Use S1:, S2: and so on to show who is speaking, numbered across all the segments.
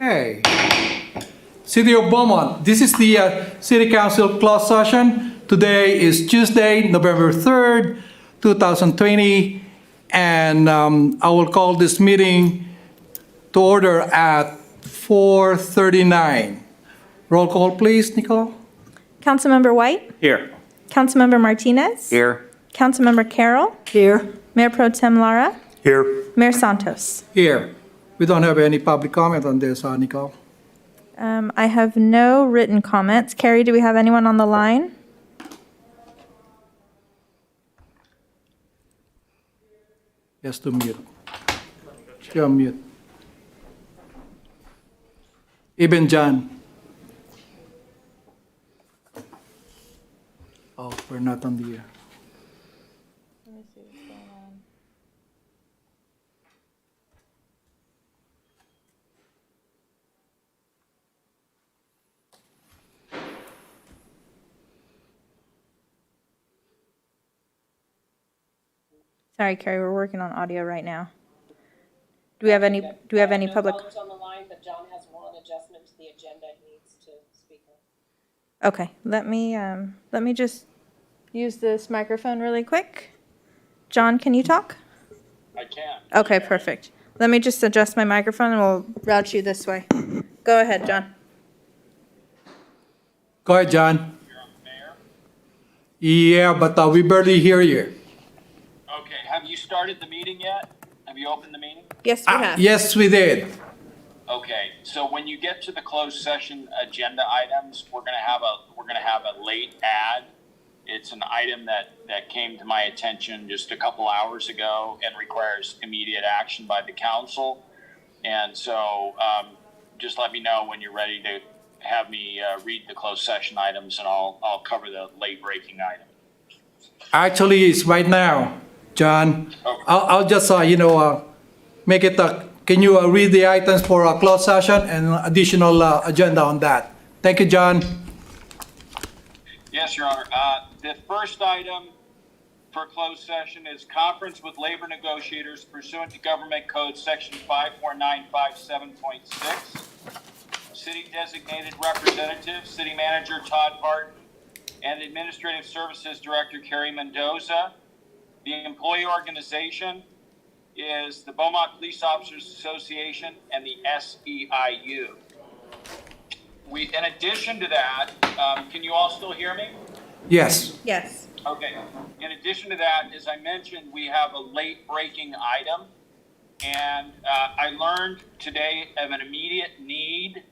S1: Okay. City of Beaumont, this is the City Council closed session. Today is Tuesday, November 3rd, 2020, and I will call this meeting to order at 4:39. Roll call, please, Nicole.
S2: Councilmember White?
S3: Here.
S2: Councilmember Martinez?
S3: Here.
S2: Councilmember Carroll?
S4: Here.
S2: Mayor Pro Tem Lara?
S3: Here.
S2: Mayor Santos?
S1: Here. We don't have any public comment on this, Nicole.
S2: I have no written comments. Carrie, do we have anyone on the line?
S1: Yes, to mute. You're on mute. Even John. Oh, we're not on the air.
S2: Let me see what's going on. Sorry, Carrie, we're working on audio right now. Do we have any public?
S5: Callers on the line, but John has one adjustment to the agenda he needs to speak on.
S2: Okay, let me just use this microphone really quick. John, can you talk?
S6: I can.
S2: Okay, perfect. Let me just adjust my microphone and we'll route you this way. Go ahead, John.
S1: Go ahead, John.
S6: You're on the mayor.
S1: Yeah, but we barely hear you.
S6: Okay, have you started the meeting yet? Have you opened the meeting?
S2: Yes, we have.
S1: Yes, we did.
S6: Okay, so when you get to the closed session agenda items, we're gonna have a late ad. It's an item that came to my attention just a couple hours ago and requires immediate action by the council. And so, just let me know when you're ready to have me read the closed session items, and I'll cover the late breaking item.
S1: Actually, it's right now, John.
S6: Okay.
S1: I'll just, make it, can you read the items for a closed session and additional agenda on that? Thank you, John.
S6: Yes, Your Honor. The first item for closed session is conference with labor negotiators pursuant to Government Code Section 54957.6. City designated representative, City Manager Todd Barton, and Administrative Services Director Carrie Mendoza. The employee organization is the Beaumont Police Officers Association and the SEIU. In addition to that, can you all still hear me?
S1: Yes.
S2: Yes.
S6: Okay. In addition to that, as I mentioned, we have a late breaking item. And I learned today of an immediate need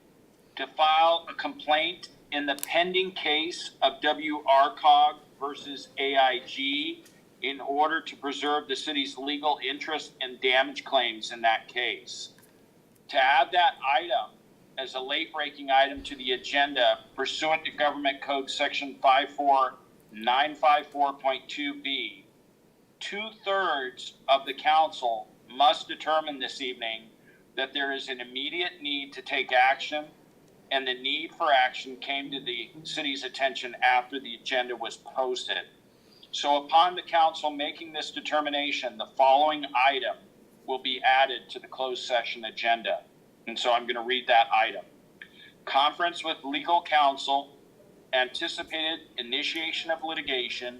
S6: to file a complaint in the pending case of WRCOG versus AIG in order to preserve the city's legal interest and damage claims in that case. To add that item as a late breaking item to the agenda pursuant to Government Code Section 54954.2b, 2/3 of the council must determine this evening that there is an immediate need to take action, and the need for action came to the city's attention after the agenda was posted. So upon the council making this determination, the following item will be added to the closed session agenda. And so I'm going to read that item. Conference with legal counsel, anticipated initiation of litigation,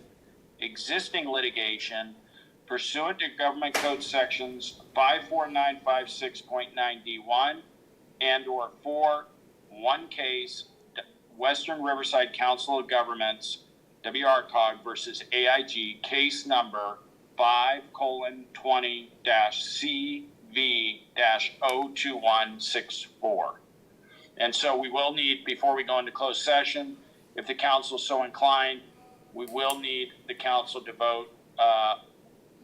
S6: existing litigation, pursuant to Government Code Sections 54956.9D1 and or 1 case, Western Riverside Council of Governments, WRCOG versus AIG, case number 5:20-CV-02164. And so we will need, before we go into closed session, if the council is so inclined, we will need the council to vote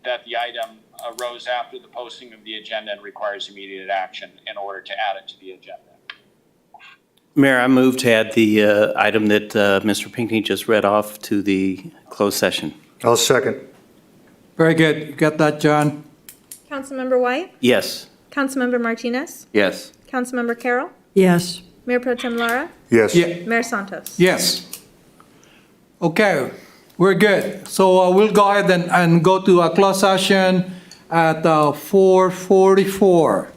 S6: that the item arose after the posting of the agenda and requires immediate action in order to add it to the agenda.
S3: Mayor, I move to add the item that Mr. Pinckney just read off to the closed session.
S7: I'll second.
S1: Very good. You got that, John?
S2: Councilmember White?
S3: Yes.
S2: Councilmember Martinez?
S3: Yes.
S2: Councilmember Carroll?
S4: Yes.
S2: Mayor Pro Tem Lara?
S7: Yes.
S1: Yeah.
S2: Mayor Santos?
S1: Yes. Okay, we're good. So we'll go ahead and go to a closed session at 4:44.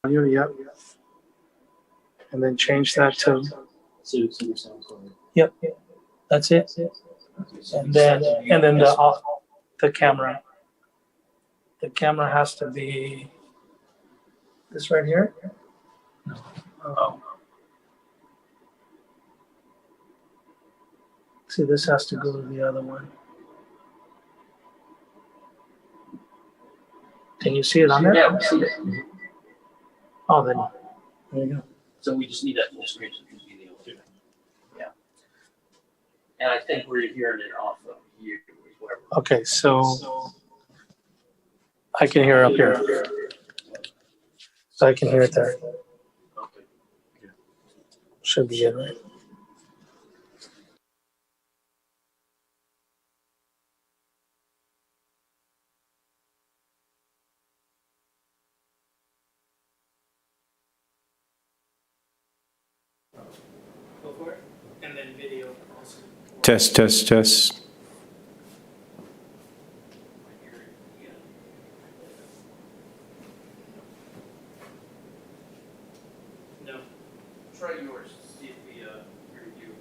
S4: audio, yep. And then change that to, yep, that's it. And then the camera. The camera has to be this right here. Oh. See, this has to go to the other one. Can you see it on there?
S7: Yeah, we see it.
S4: Oh, then, there you go.
S7: So we just need that full screen so we can see the other. Yeah. And I think we're hearing it off of you, whatever.
S4: Okay, so I can hear up here. So I can hear it there.
S7: Okay.
S4: Should be it, right? Go for it. And then video also.
S3: Test, test, test.
S4: No.
S7: Try yours, see if we hear you.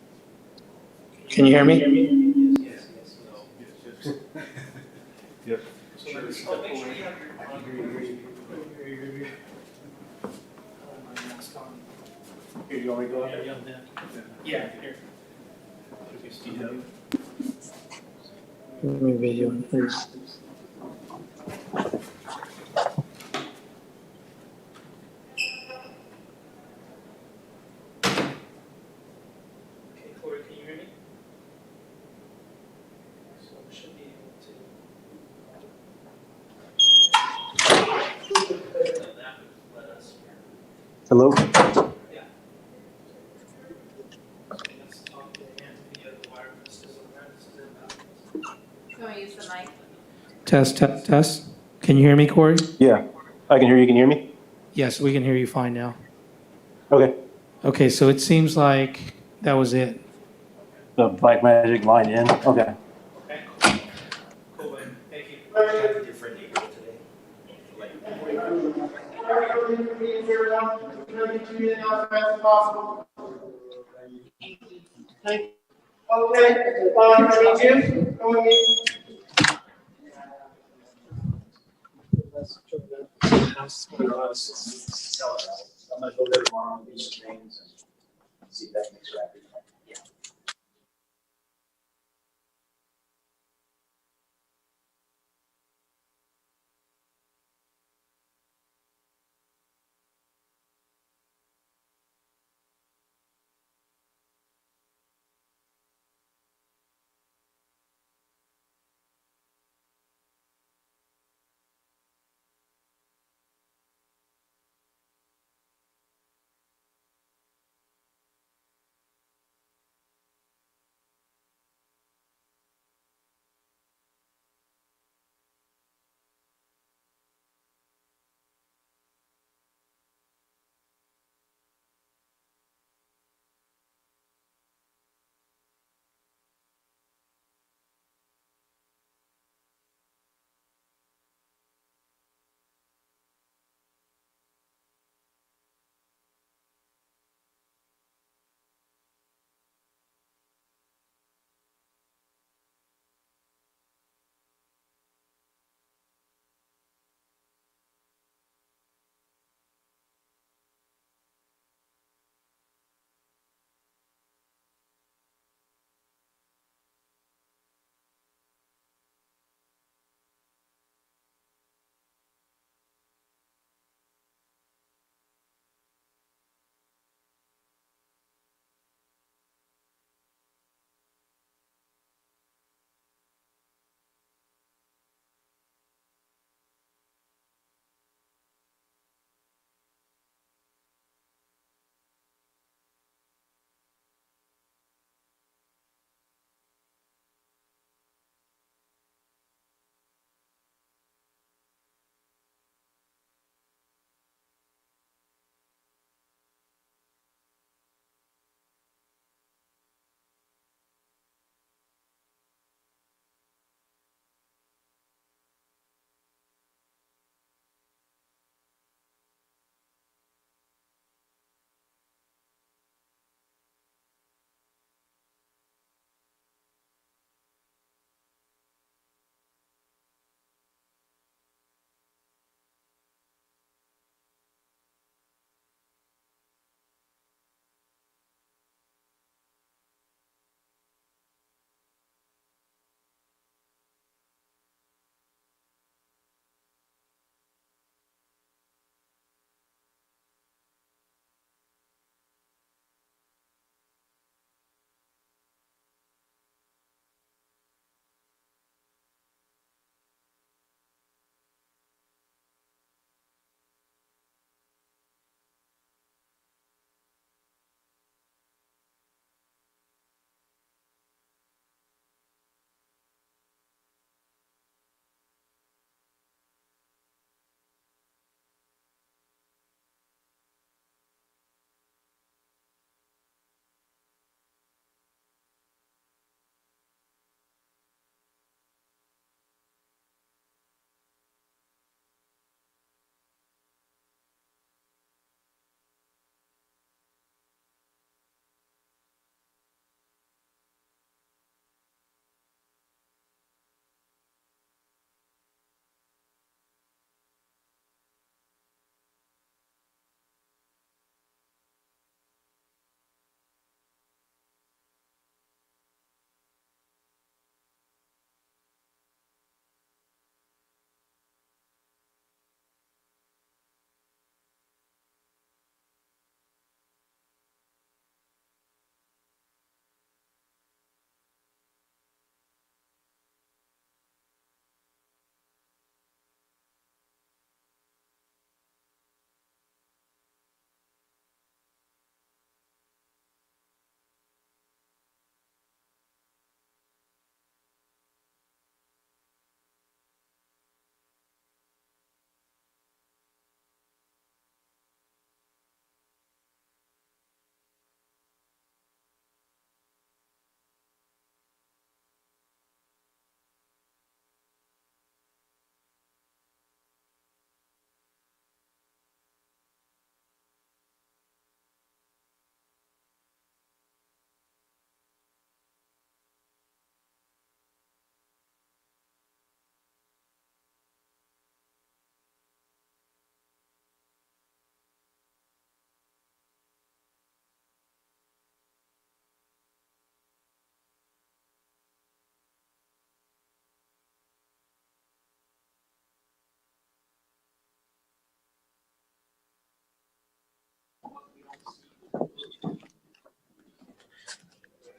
S4: Can you hear me?
S7: Yes, yes, no.
S8: Yep.
S4: So let me step away.
S8: Here, you want me to go?
S4: Yeah, here. Let me video it, please. Okay, Corey, can you hear me? So we should be able to. That would let us hear.
S3: Hello?
S4: Yeah. Let's talk to him via the wireless. This is a wireless.
S2: Can we use the mic?
S4: Test, test, test. Can you hear me, Corey?
S8: Yeah, I can hear you. Can you hear me?
S4: Yes, we can hear you fine now.
S8: Okay.
S4: Okay, so it seems like that was it.
S8: The Black Magic line in. Okay.
S4: Okay. Cool, thank you.
S7: I'm gonna go there tomorrow and do some things and see if that makes it happen.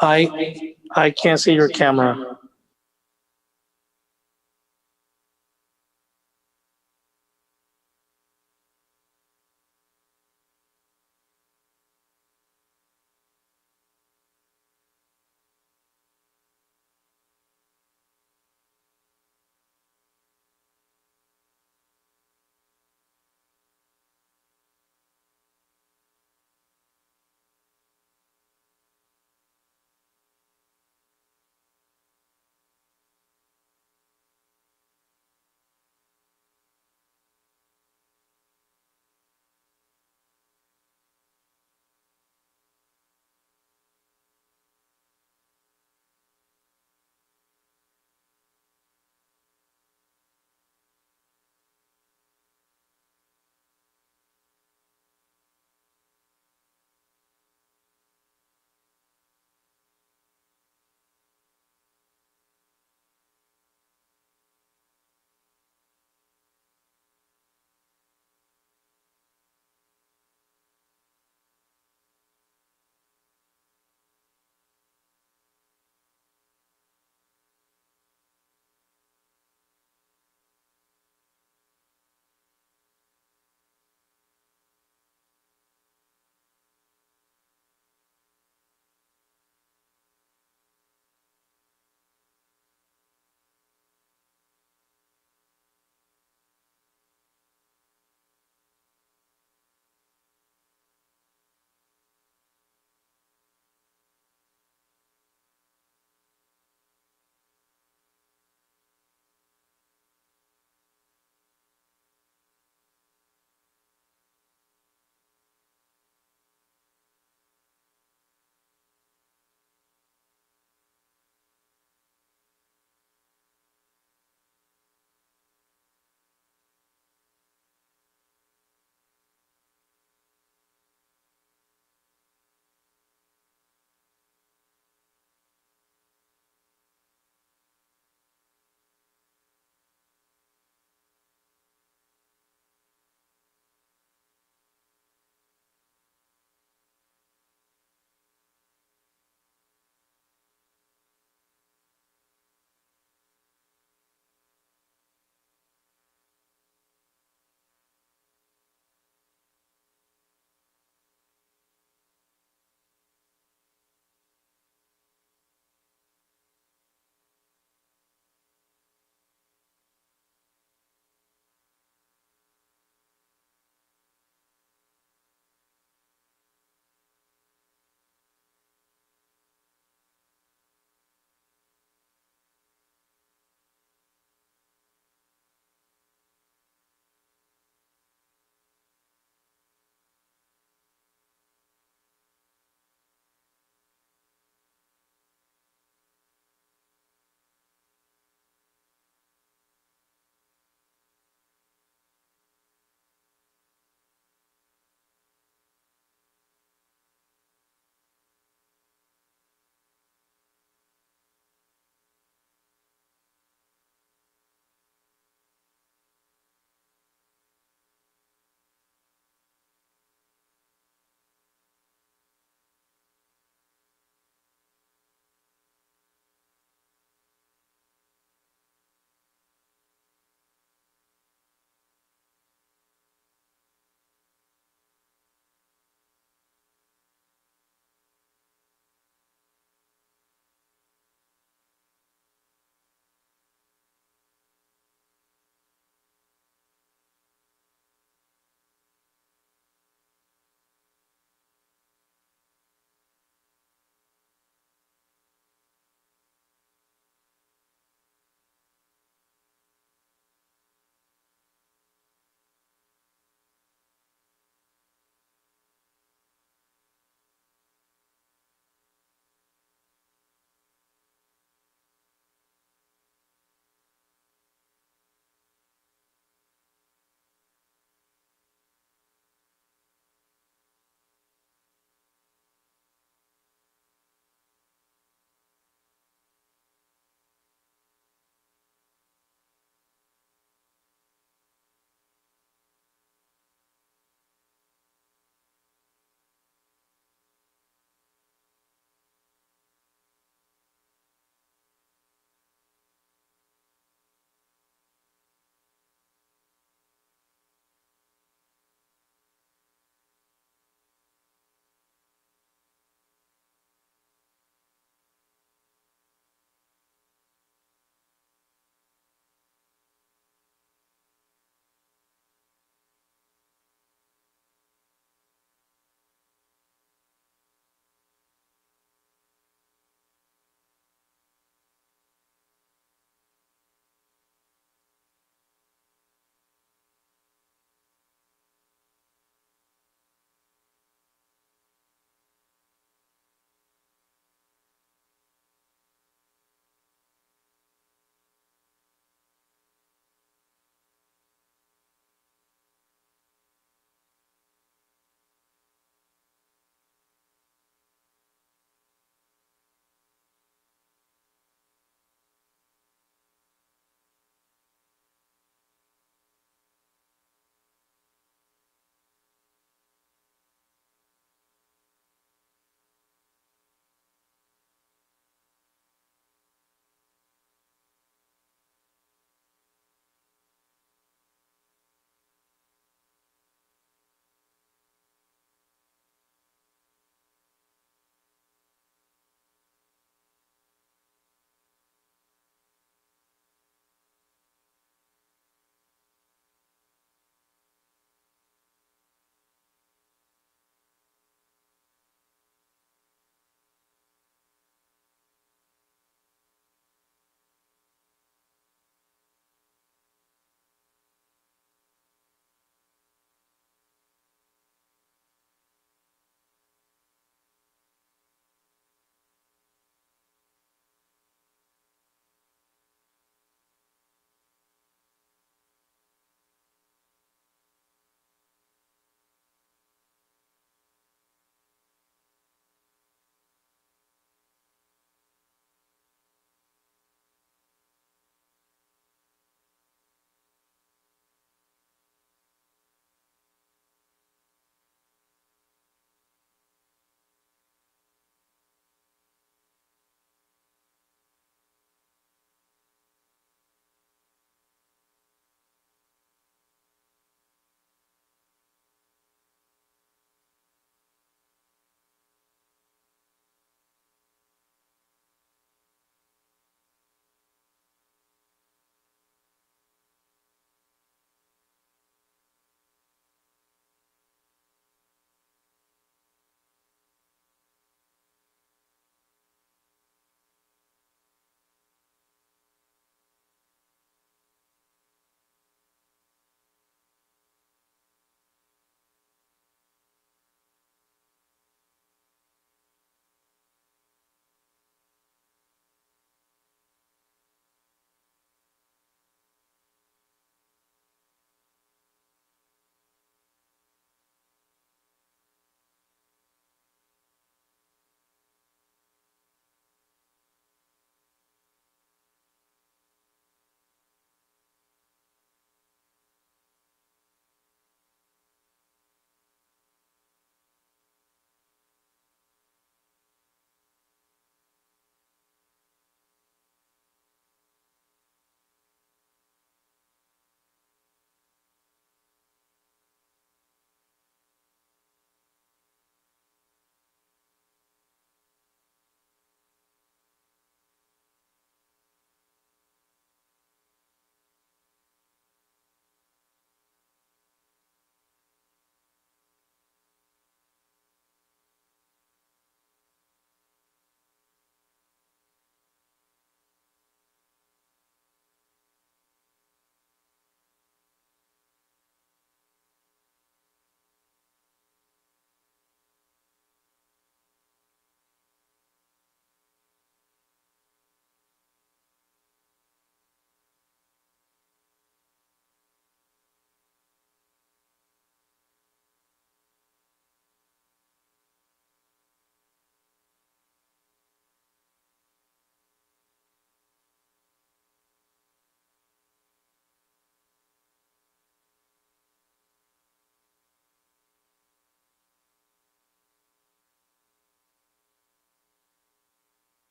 S4: I can't see your camera.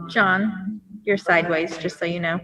S2: John, you're sideways, just so you know.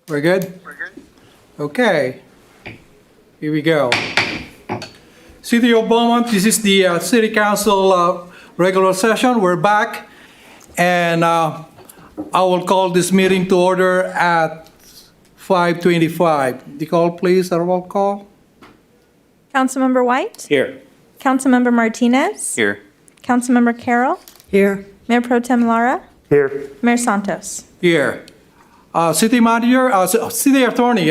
S1: We're good? Okay. Here we go. City of Beaumont, this is the City Council regular session. We're back. And I will call this meeting to order at 5:25. The call, please, a roll call.
S2: Councilmember White?
S3: Here.
S2: Councilmember Martinez?
S3: Here.
S2: Councilmember Carroll?
S9: Here.
S2: Mayor Pro Tem Lara?
S8: Here.
S2: Mayor Santos?
S1: Here. City Manager, City Attorney,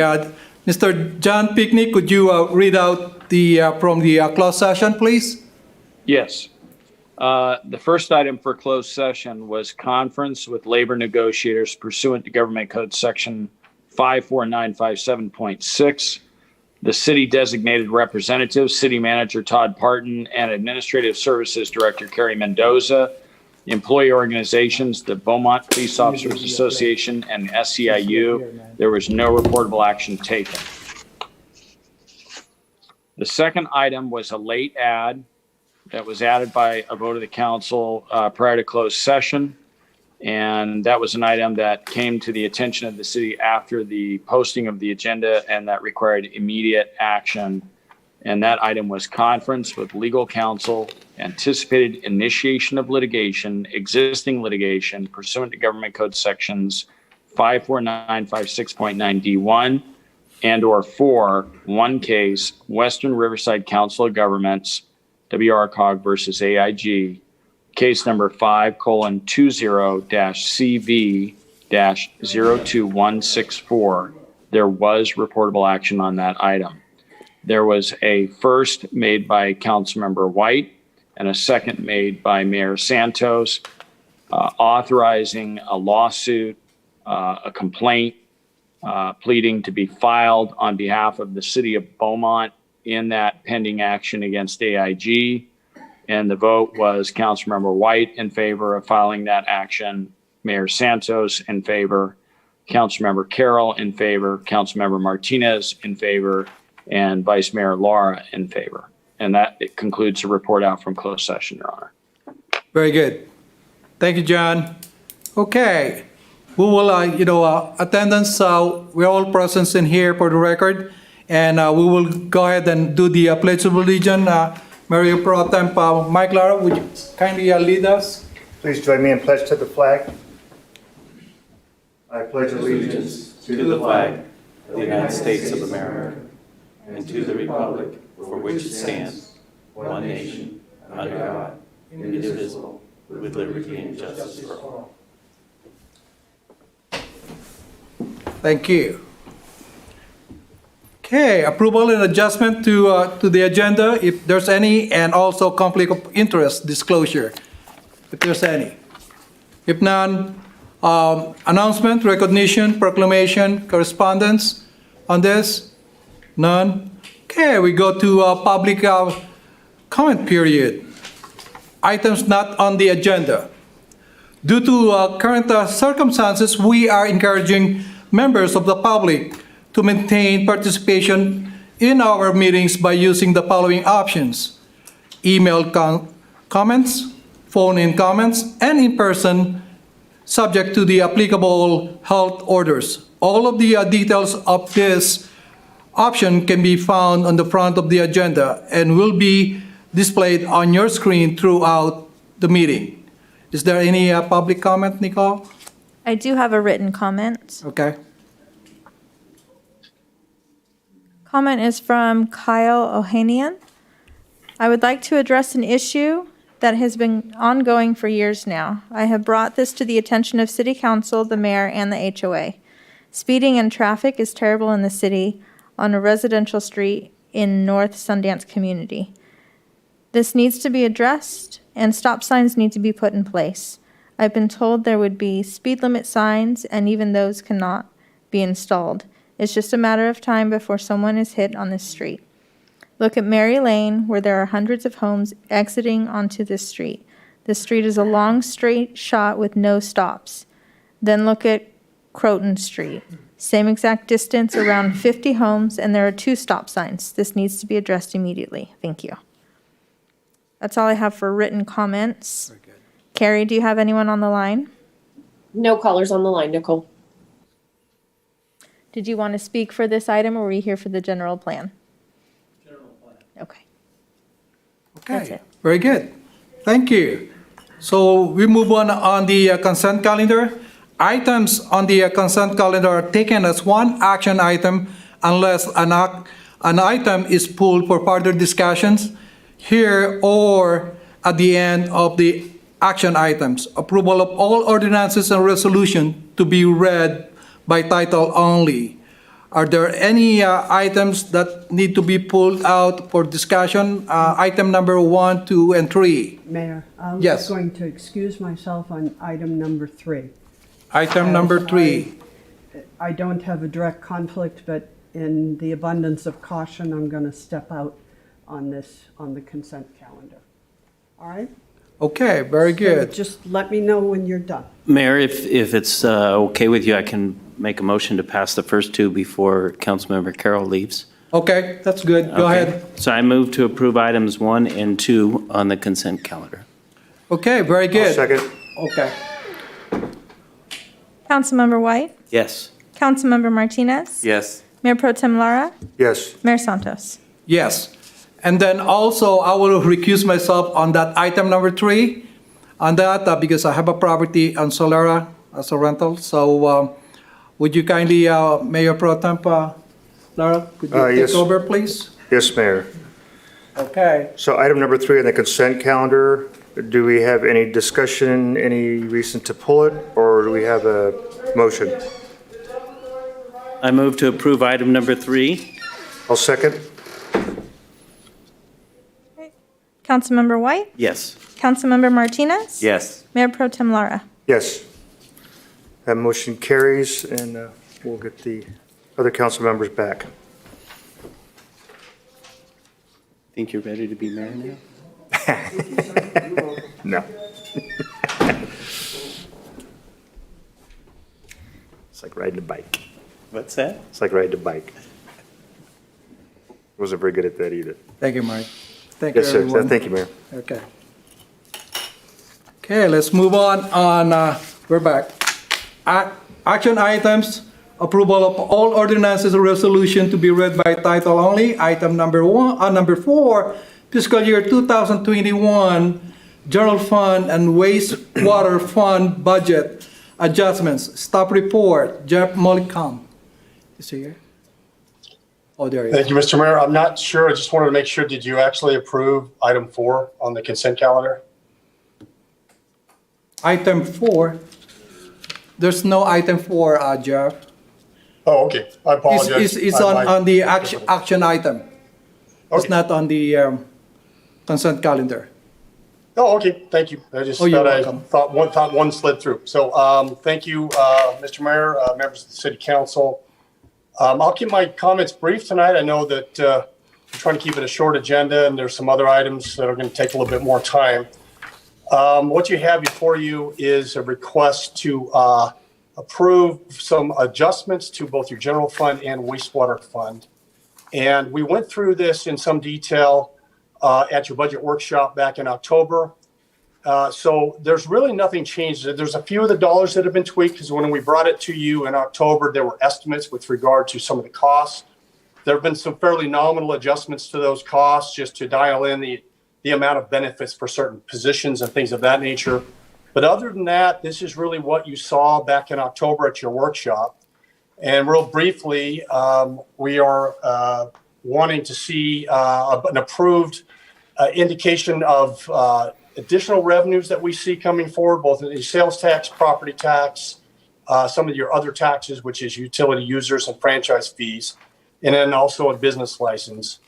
S1: Mr. John Pickney, could you read out from the closed session, please?
S6: Yes. The first item for closed session was conference with labor negotiators pursuant to Government Code Section 54957.6. The city designated representatives, City Manager Todd Parton and Administrative Services Director Carrie Mendoza, employee organizations, the Beaumont Police Officers Association and SEIU. There was no reportable action taken. The second item was a late ad that was added by a vote of the council prior to closed session. And that was an item that came to the attention of the city after the posting of the agenda, and that required immediate action And that item was conference with legal counsel, anticipated initiation of litigation, existing litigation pursuant to Government Code Sections 54956.9D1 and/or 4, one case, Western Riverside Council of Governments, WRCOG versus AIG, case number 5:20-CV-02164. There was reportable action on that item. There was a first made by Councilmember White and a second made by Mayor Santos, authorizing a lawsuit, a complaint, pleading to be filed on behalf of the city of Beaumont in that pending action against AIG. And the vote was Councilmember White in favor of filing that action, Mayor Santos in favor, Councilmember Carroll in favor, Councilmember Martinez in favor, and Vice Mayor Laura in favor. And that concludes the report out from closed session, Your Honor.
S1: Very good. Thank you, John. Okay. We will, attendance, we're all present in here for the record, and we will go ahead and do the Pledge of Allegiance. Mayor Pro Temp Mike Lara, would you kindly lead us?
S9: Please join me in pledge to the flag. I pledge allegiance
S3: To the flag of the United States of America and to the republic for which it stands, one nation, under God, indivisible, with liberty and justice for all.
S1: Thank you. Okay, approval and adjustment to the agenda, if there's any, and also conflict of interest disclosure, if there's any. If none, announcement, recognition, proclamation, correspondence on this? None? Okay, we go to public comment period. Items not on the agenda. Due to current circumstances, we are encouraging members of the public to maintain participation in our meetings by using the following options: email comments, phone-in comments, and in person, subject to the applicable health orders. All of the details of this option can be found on the front of the agenda and will be displayed on your screen throughout the meeting. Is there any public comment, Nicole?
S2: I do have a written comment.
S1: Okay.
S2: Comment is from Kyle Ohanian. I would like to address an issue that has been ongoing for years now. I have brought this to the attention of City Council, the mayor, and the HOA. Speeding and traffic is terrible in the city on a residential street in North Sundance community. This needs to be addressed, and stop signs need to be put in place. I've been told there would be speed limit signs, and even those cannot be installed. It's just a matter of time before someone is hit on this street. Look at Mary Lane, where there are hundreds of homes exiting onto this street. This street is a long straight shot with no stops. Then look at Croton Street. Same exact distance, around 50 homes, and there are 2 stop signs. This needs to be addressed immediately. Thank you. That's all I have for written comments.
S1: Very good.
S2: Carrie, do you have anyone on the line?
S5: No callers on the line, Nicole.
S2: Did you want to speak for this item, or were you here for the general plan?
S7: General plan.
S2: Okay. That's
S1: Okay,
S2: it.
S1: very good. Thank you. So we move on the consent calendar. Items on the consent calendar are taken as one action item unless an item is pulled for further discussions here or at the end of the action items. Approval of all ordinances and resolution to be read by title only. Are there any items that need to be pulled out for discussion? Item number 1, 2, and 3.
S10: Mayor, I'm
S1: Yes.
S10: going to excuse myself on item number 3.
S1: Item number 3.
S10: I don't have a direct conflict, but in the abundance of caution, I'm going to step out on this, on the consent calendar. All right?
S1: Okay, very
S10: So
S1: good.
S10: just let me know when you're done.
S3: Mayor, if it's okay with you, I can make a motion to pass the first 2 before Councilmember Carroll leaves.
S1: Okay, that's good. Go
S3: Okay.
S1: ahead.
S3: So I move to approve items 1 and 2 on the consent calendar.
S1: Okay, very
S9: I'll
S1: good.
S9: second.
S1: Okay.
S2: Councilmember White?
S3: Yes.
S2: Councilmember Martinez?
S3: Yes.
S2: Mayor Pro Tem Lara?
S9: Yes.
S2: Mayor Santos?
S1: Yes. And then also, I will recuse myself on that item number 3, on that, because I have a property on Solera as a rental. So would you kindly, Mayor Pro Temp, Lara, could you
S9: Yes.
S1: take over, please?
S9: Yes, Mayor.
S1: Okay.
S9: So item number 3 on the consent calendar, do we have any discussion, any reason to pull it, or do we have a motion?
S3: I move to approve item number 3.
S9: I'll second.
S2: Councilmember White?
S3: Yes.
S2: Councilmember Martinez?
S3: Yes.
S2: Mayor Pro Tem Lara?
S9: Yes. That motion carries, and we'll get the other council members back.
S3: Think you're ready to be mayor now?
S9: No. It's like riding a bike.
S3: What's that?
S9: It's like riding a bike. Wasn't very good at that either.
S1: Thank you, Mike. Thank you,
S9: Yes, sir.
S1: everyone.
S9: Thank you, Mayor.
S1: Okay. Okay, let's move on. We're back. Action items, approval of all ordinances and resolution to be read by title only. Item number 4, fiscal year 2021, general fund and wastewater fund budget adjustments. Staff report, Jeff Mollicom. Is he here? Oh, there he is.
S11: Thank you, Mr. Mayor. I'm not sure. I just wanted to make sure, did you actually approve item 4 on the consent calendar?
S1: Item 4, there's no item 4, Jeff.
S11: Oh, okay. I apologize.
S1: It's on the action item. It's
S11: Okay.
S1: not on the consent calendar.
S11: Oh, okay. Thank you. I just
S1: Oh, you're
S11: thought
S1: welcome.
S11: thought one slid through. So, thank you, Mr. Mayor, members of the City Council. I'll keep my comments brief tonight. I know that I'm trying to keep it a short agenda, and there's some other items that are going to take a little bit more time. What you have before you is a request to approve some adjustments to both your general fund and wastewater fund. And we went through this in some detail at your budget workshop back in October. So there's really nothing changed. There's a few of the dollars that have been tweaked because when we brought it to you in October, there were estimates with regard to some of the costs. There have been some fairly nominal adjustments to those costs just to dial in the amount of benefits for certain positions and things of that nature. But other than that, this is really what you saw back in October at your workshop. And real briefly, we are wanting to see an approved indication of additional revenues that we see coming forward, both in the sales tax, property tax, some of your other taxes, which is utility users and franchise fees, and then also a business license.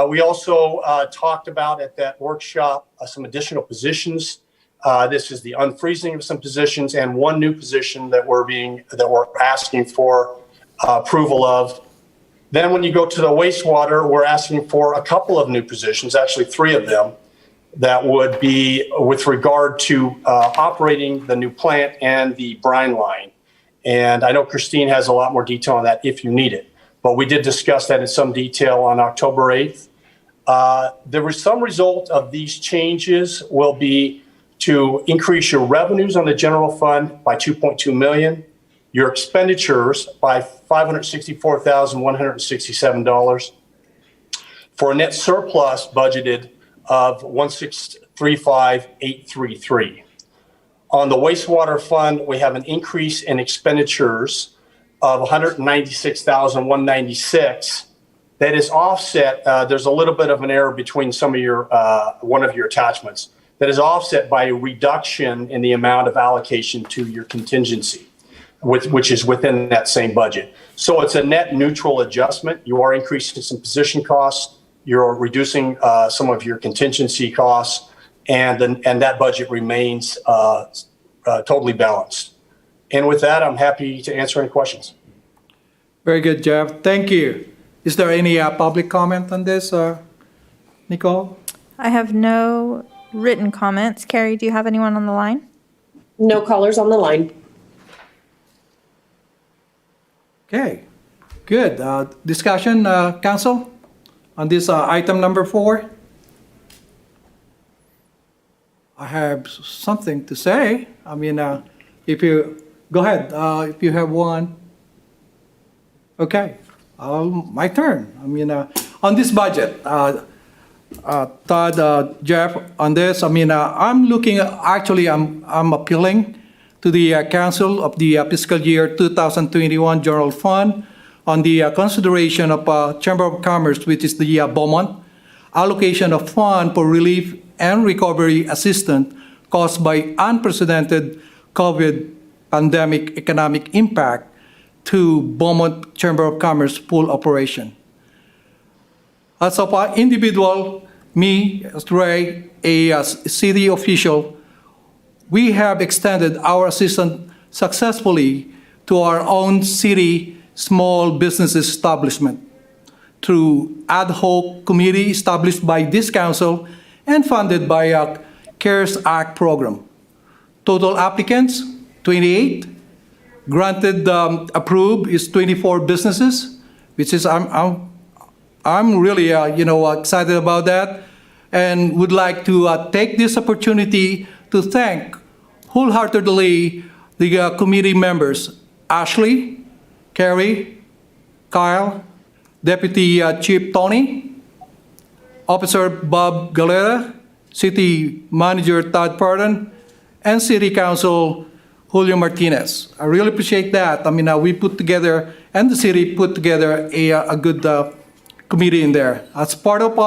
S11: We also talked about at that workshop some additional positions. This is the unfreezing of some positions and one new position that we're asking for approval of. Then when you go to the wastewater, we're asking for a couple of new positions, actually 3 of them, that would be with regard to operating the new plant and the brine line. And I know Christine has a lot more detail on that if you need it, but we did discuss that in some detail on October 8th. Some result of these changes will be to increase your revenues on the general fund by $2.2 million, your expenditures by $564,167, for a net surplus budgeted of $1,635,833. On the wastewater fund, we have an increase in expenditures of $196,196. That is offset. There's a little bit of an error between some of your one of your attachments. That is offset by a reduction in the amount of allocation to your contingency, which is within that same budget. So it's a net neutral adjustment. You are increasing some position costs. You're reducing some of your contingency costs, and that budget remains totally balanced. And with that, I'm happy to answer any questions.
S1: Very good, Jeff. Thank you. Is there any public comment on this, Nicole?
S2: I have no written comments. Carrie, do you have anyone on the line?
S5: No callers on the line.
S1: Okay, good. Discussion, council, on this item number 4? I have something to say. I mean, if you, go ahead, if you have one. Okay, my turn. I mean, on this budget, Todd, Jeff, on this. I mean, I'm looking, actually, I'm appealing to the council of the fiscal year 2021 general fund on the consideration of Chamber of Commerce, which is the Beaumont, allocation of fund for relief and recovery assistance caused by unprecedented COVID pandemic economic impact to Beaumont Chamber of Commerce full operation. As of an individual, me, as Ray, a city official, we have extended our assistance successfully to our own city small business establishment through ad hoc committee established by this council and funded by a CARES Act program. Total applicants, 28. Granted, approved is 24 businesses, which is I'm really excited about that, and would like to take this opportunity to thank wholeheartedly the committee members, Ashley, Carrie, Kyle, Deputy Chief Tony, Officer Bob Galera, City Manager Todd Pardon, and City Council Julio Martinez. I really appreciate that. I mean, we put together, and the city put together a good committee in there. As part of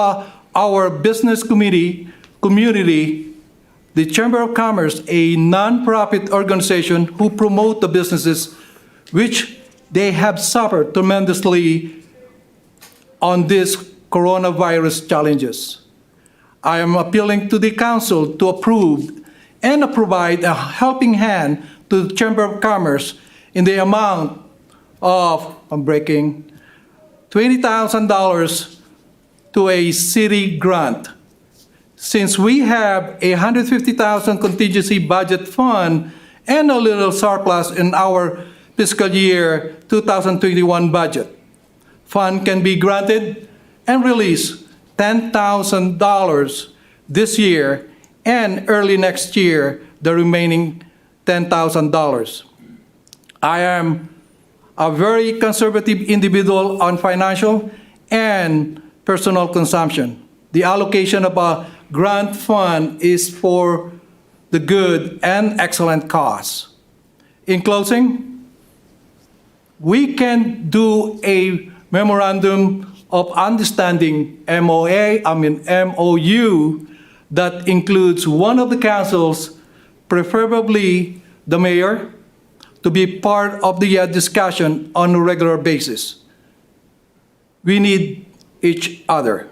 S1: our business community, the Chamber of Commerce, a nonprofit organization who promote the businesses which they have suffered tremendously on these coronavirus challenges. I am appealing to the council to approve and provide a helping hand to the Chamber of Commerce in the amount of, $20,000 to a city grant. Since we have a $150,000 contingency budget fund and a little surplus in our fiscal year 2021 budget, fund can be granted and release $10,000 this year and early next year, the remaining $10,000. I am a very conservative individual on financial and personal consumption. The allocation of a grant fund is for the good and excellent cause. In closing, we can do a memorandum of understanding, MOU, that includes one of the councils, preferably the mayor, to be part of the discussion on a regular basis. We need each other.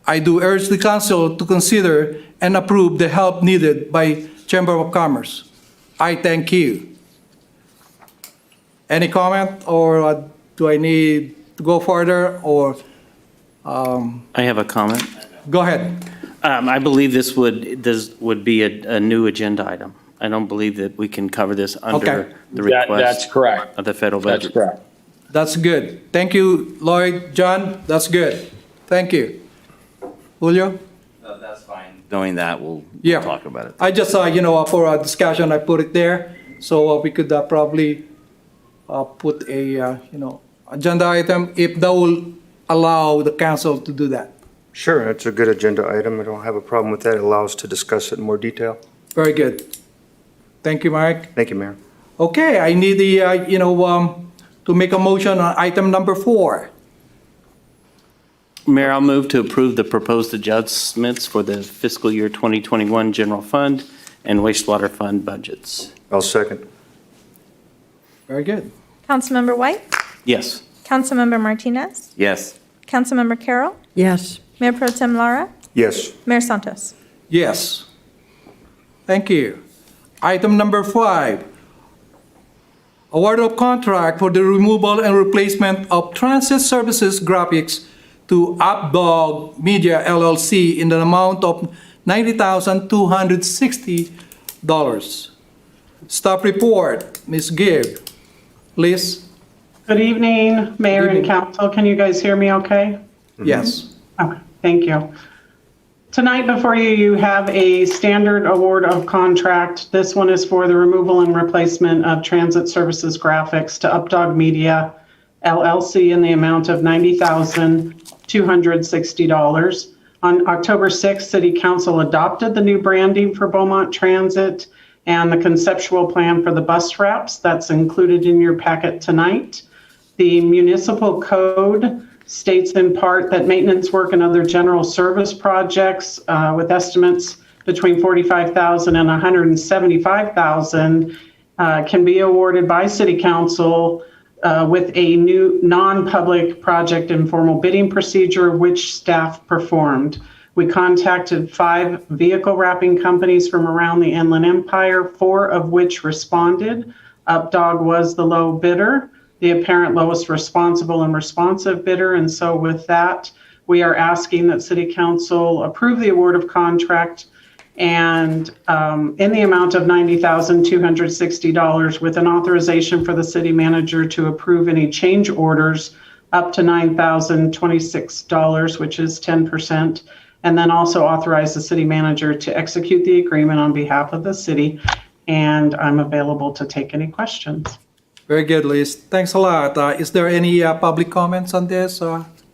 S1: I do urge the council to consider and approve the help needed by Chamber of Commerce. I thank you. Any comment, or do I need to go further, or?
S3: I have a comment.
S1: Go ahead.
S3: I believe this would be a new agenda item. I don't believe that we can cover this under the
S6: That's
S3: request
S6: correct.
S3: of the federal budget.
S6: That's correct.
S1: That's good. Thank you, Lloyd, John, that's good. Thank you. Julio?
S3: That's fine. Knowing that, we'll
S1: Yeah.
S3: talk about it.
S1: I just, for a discussion, I put it there, so we could probably put a, agenda item, if that will allow the council to do that.
S9: Sure, that's a good agenda item. I don't have a problem with that. It allows us to discuss it in more detail.
S1: Very good. Thank you, Mike.
S9: Thank you, Mayor.
S1: Okay, I need the, to make a motion on item number 4.
S3: Mayor, I'll move to approve the proposed adjustments for the fiscal year 2021 general fund and wastewater fund budgets.
S9: I'll second.
S1: Very good.
S2: Councilmember White?
S3: Yes.
S2: Councilmember Martinez?
S3: Yes.
S2: Councilmember Carroll?
S10: Yes.
S2: Mayor Pro Tem Lara?
S9: Yes.
S2: Mayor Santos?
S1: Yes. Thank you. Item number 5, award of contract for the removal and replacement of transit services graphics to UpDog Media LLC in the amount of $90,260. Staff report, Ms. Gibb, please.
S12: Good evening, Mayor and Council. Can you guys hear me okay?
S1: Yes.
S12: Okay, thank you. Tonight before you, you have a standard award of contract. This one is for the removal and replacement of transit services graphics to UpDog Media LLC in the amount of $90,260. On October 6th, City Council adopted the new branding for Beaumont Transit and the conceptual plan for the bus wraps. That's included in your packet tonight. The municipal code states in part that maintenance work and other general service projects with estimates between $45,000 and $175,000 can be awarded by City Council with a new non-public project informal bidding procedure, which staff performed. We contacted 5 vehicle wrapping companies from around the Inland Empire, 4 of which responded. Updog was the low bidder, the apparent lowest responsible and responsive bidder. And so with that, we are asking that City Council approve the award of contract and in the amount of $90,260 with an authorization for the city manager to approve any change orders up to $9,026, which is 10%, and then also authorize the city manager to execute the agreement on behalf of the city. And I'm available to take any questions.
S1: Very good, Liz. Thanks a lot. Is there any public comments on this,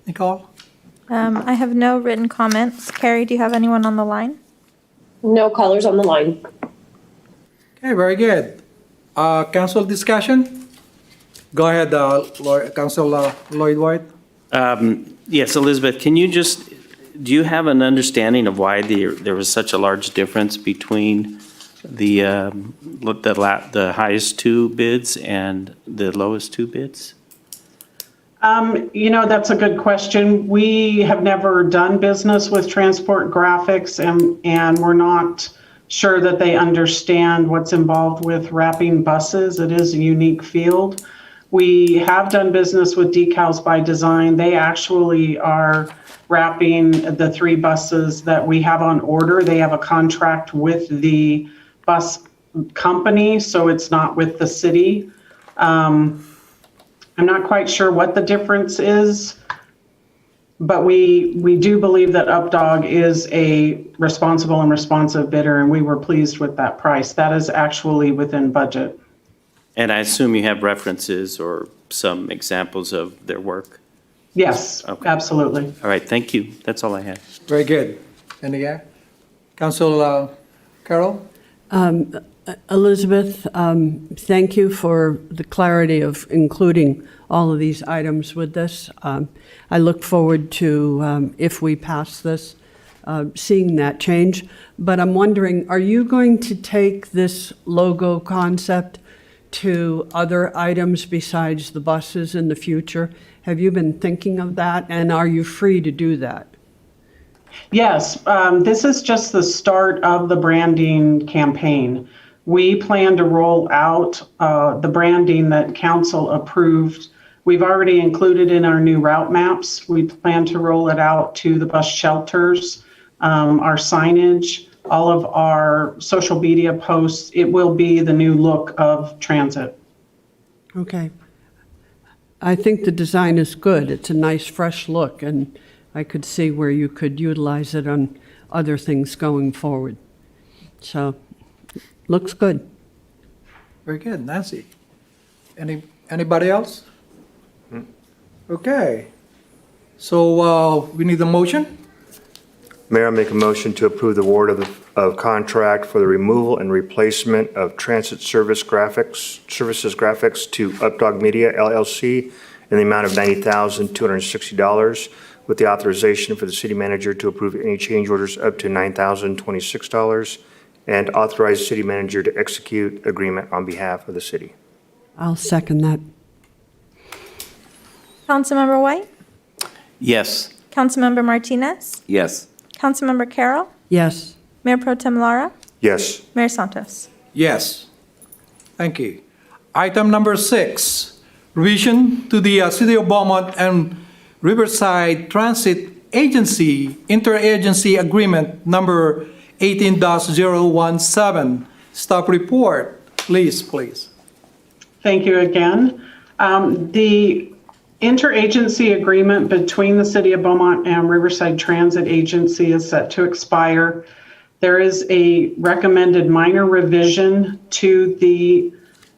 S1: Nicole?
S2: I have no written comments. Carrie, do you have anyone on the line?
S5: No callers on the line.
S1: Okay, very good. Council discussion? Go ahead, Council Lloyd White.
S3: Yes, Elizabeth, do you have an understanding of why there was such a large difference between the highest 2 bids and the lowest 2 bids?
S12: That's a good question. We have never done business with Transport Graphics, and we're not sure that they understand what's involved with wrapping buses. It is a unique field. We have done business with Decals by Design. They actually are wrapping the 3 buses that we have on order. They have a contract with the bus company, so it's not with the city. I'm not quite sure what the difference is, but we do believe that Updog is a responsible and responsive bidder, and we were pleased with that price. That is actually within budget.
S3: And I assume you have references or some examples of their work?
S12: Yes,
S3: Okay.
S12: absolutely.
S3: All right, thank you. That's all I have.
S1: Very good. And again, Council Carroll?
S10: Elizabeth, thank you for the clarity of including all of these items with this. I look forward to, if we pass this, seeing that change. But I'm wondering, are you going to take this logo concept to other items besides the buses in the future? Have you been thinking of that, and are you free to do that?
S12: Yes, this is just the start of the branding campaign. We plan to roll out the branding that council approved. We've already included in our new route maps. We plan to roll it out to the bus shelters, our signage, all of our social media posts. It will be the new look of transit.
S10: Okay. I think the design is good. It's a nice, fresh look, and I could see where you could utilize it on other things going forward. So, looks good.
S1: Very good. Nancy? Anybody else? Okay. So we need a motion?
S9: Mayor, I make a motion to approve the award of contract for the removal and replacement of transit services graphics to Updog Media LLC in the amount of $90,260 with the authorization for the city manager to approve any change orders up to $9,026 and authorize city manager to execute agreement on behalf of the city.
S10: I'll second that.
S2: Councilmember White?
S3: Yes.
S2: Councilmember Martinez?
S3: Yes.
S2: Councilmember Carroll?
S10: Yes.
S2: Mayor Pro Tem Lara?
S9: Yes.
S2: Mayor Santos?
S1: Yes. Thank you. Item number 6, revision to the City of Beaumont and Riverside Transit Agency Interagency Agreement number 18-017. Staff report. Please.
S12: Thank you again. The interagency agreement between the City of Beaumont and Riverside Transit Agency is set to expire. There is a recommended minor revision to the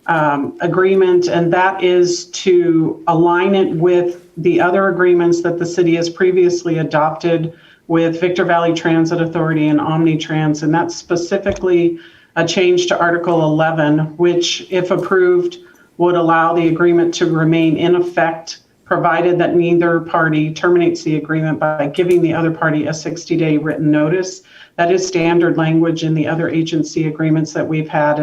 S12: agreement, and that is to align it with the other agreements that the city has previously adopted with Victor Valley Transit Authority and Omnitrans, and that's specifically a change to Article 11, which, if approved, would allow the agreement to remain in effect, provided that neither party terminates the agreement by giving the other party a 60-day written notice. That is standard language in the other agency agreements that we've had,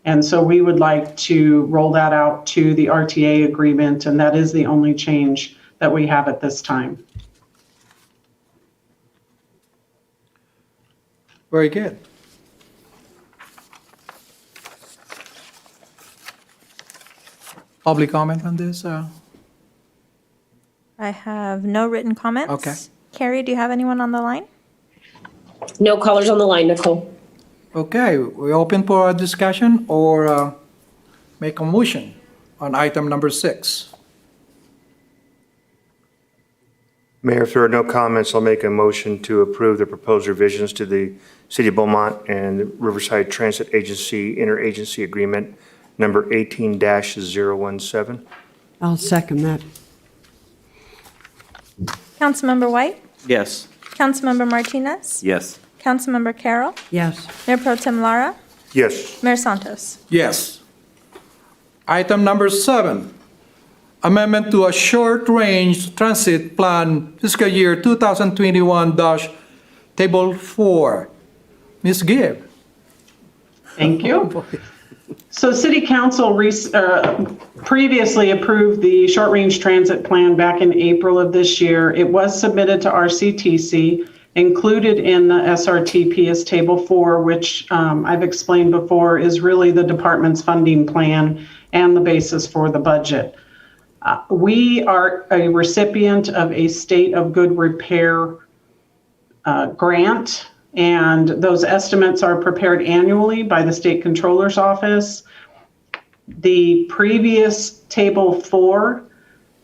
S12: and so we would like to roll that out to the RTA agreement, and that is the only change that we have at this time.
S1: Very good. Public comment on this?
S2: I have no written comments.
S1: Okay.
S2: Carrie, do you have anyone on the line?
S5: No callers on the line, Nicole.
S1: Okay, we open for a discussion or make a motion on item number 6.
S9: Mayor, if there are no comments, I'll make a motion to approve the proposed revisions to the City of Beaumont and Riverside Transit Agency Interagency Agreement number 18-017.
S10: I'll second that.
S2: Councilmember White?
S3: Yes.
S2: Councilmember Martinez?
S3: Yes.
S2: Councilmember Carroll?
S10: Yes.
S2: Mayor Pro Tem Lara?
S9: Yes.
S2: Mayor Santos?
S1: Yes. Item number 7, amendment to a short-range transit plan fiscal year 2021-Table 4. Ms. Gibb.
S12: Thank you. So City Council previously approved the short-range transit plan back in April of this year. It was submitted to RCTC, included in the SRTP is Table 4, which I've explained before is really the department's funding plan and the basis for the budget. We are a recipient of a State of Good Repair grant, and those estimates are prepared annually by the State Controller's Office. The previous Table 4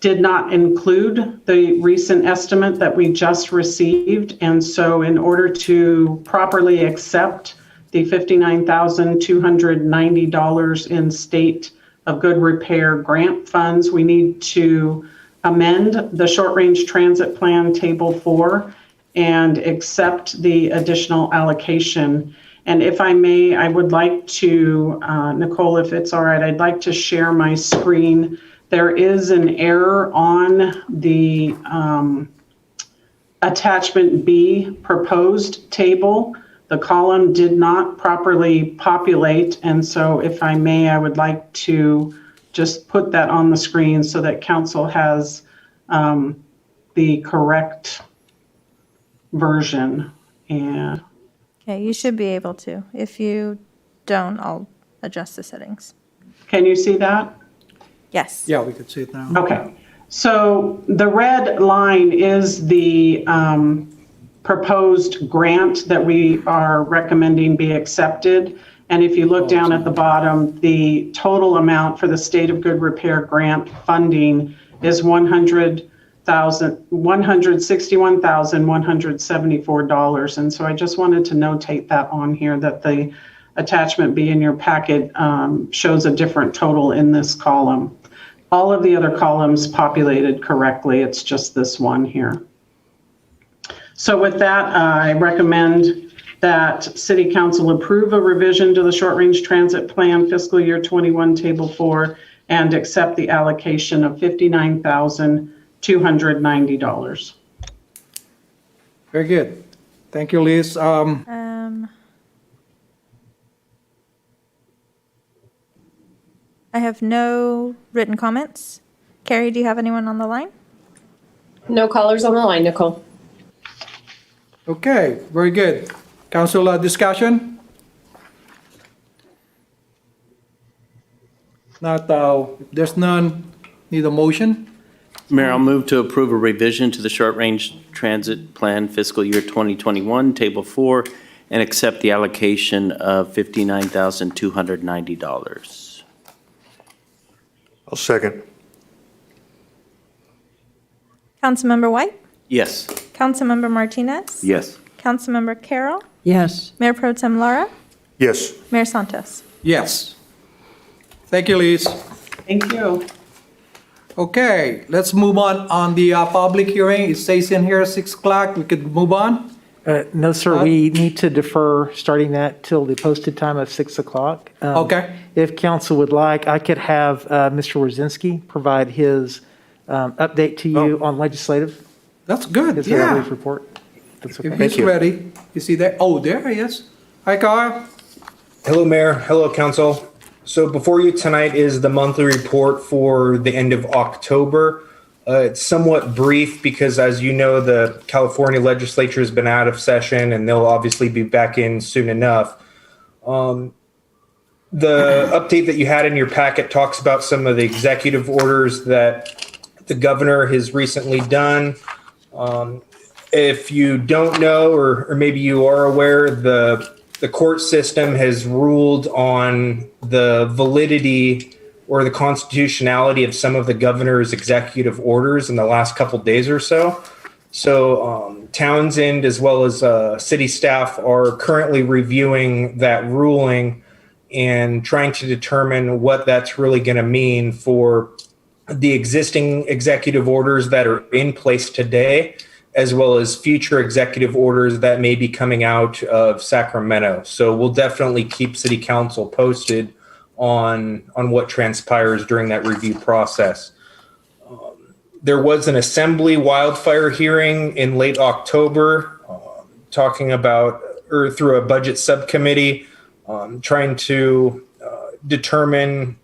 S12: did not include the recent estimate that we just received, and so in order to properly accept the $59,290 in State of Good Repair grant funds, we need to amend the short-range transit plan Table 4 and accept the additional allocation. And if I may, I would like to, Nicole, if it's all right, I'd like to share my screen. There is an error on the attachment B proposed table. The column did not properly populate, and so if I may, I would like to just put that on the screen so that council has the correct version. And
S2: Okay, you should be able to. If you don't, I'll adjust the settings.
S12: can you see that?
S2: Yes.
S1: Yeah, we could see it now.
S12: Okay, so the red line is the proposed grant that we are recommending be accepted. And if you look down at the bottom, the total amount for the State of Good Repair grant funding is $161,174. And so I just wanted to notate that on here, that the attachment B in your packet shows a different total in this column. All of the other columns populated correctly. It's just this one here. So with that, I recommend that City Council approve a revision to the short-range transit plan fiscal year 21 Table 4 and accept the allocation of $59,290.
S1: Very good. Thank you, Liz.
S2: I have no written comments. Carrie, do you have anyone on the line?
S5: No callers on the line, Nicole.
S1: Okay, very good. Council discussion? Not, if there's none, need a motion?
S3: Mayor, I'll move to approve a revision to the short-range transit plan fiscal year 2021, Table 4, and accept the allocation of $59,290.
S9: I'll second.
S2: Councilmember White?
S3: Yes.
S2: Councilmember Martinez?
S3: Yes.
S2: Councilmember Carroll?
S10: Yes.
S2: Mayor Pro Tem Lara?
S9: Yes.
S2: Mayor Santos?
S1: Yes. Thank you, Liz.
S12: Thank you.
S1: Okay, let's move on the public hearing. It says in here 6 o'clock. We could move on.
S13: No, sir, we need to defer starting that till the posted time of 6 o'clock.
S1: Okay.
S13: If council would like, I could have Mr. Wrzezinski provide his update to you on legislative.
S1: That's good,
S13: His
S1: yeah.
S13: legislative report. That's okay.
S1: If he's ready. You see that? Oh, there he is. Hi, Carl.
S14: Hello, Mayor. Hello, Council. So before you tonight is the monthly report for the end of October. It's somewhat brief because, as you know, the California legislature has been out of session and they'll obviously be back in soon enough. The update that you had in your packet talks about some of the executive orders that the governor has recently done. If you don't know, or maybe you are aware, the court system has ruled on the validity or the constitutionality of some of the governor's executive orders in the last couple days or so. So Townsend, as well as city staff, are currently reviewing that ruling and trying to determine what that's really going to mean for the existing executive orders that are in place today, as well as future executive orders that may be coming out of Sacramento. So we'll definitely keep City Council posted on what transpires during that review process. There was an assembly wildfire hearing in late October, talking about, or through a budget subcommittee, trying to determine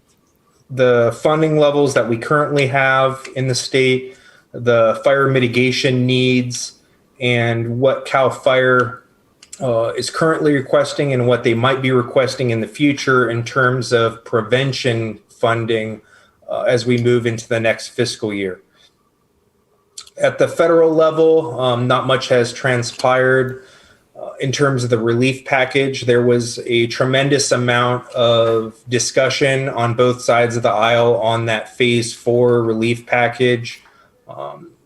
S14: the funding levels that we currently have in the state, the fire mitigation needs, and what CAL FIRE is currently requesting and what they might be requesting in the future in terms of prevention funding as we move into the next fiscal year. At the federal level, not much has transpired in terms of the relief package. There was a tremendous amount of discussion on both sides of the aisle on that phase 4 relief package.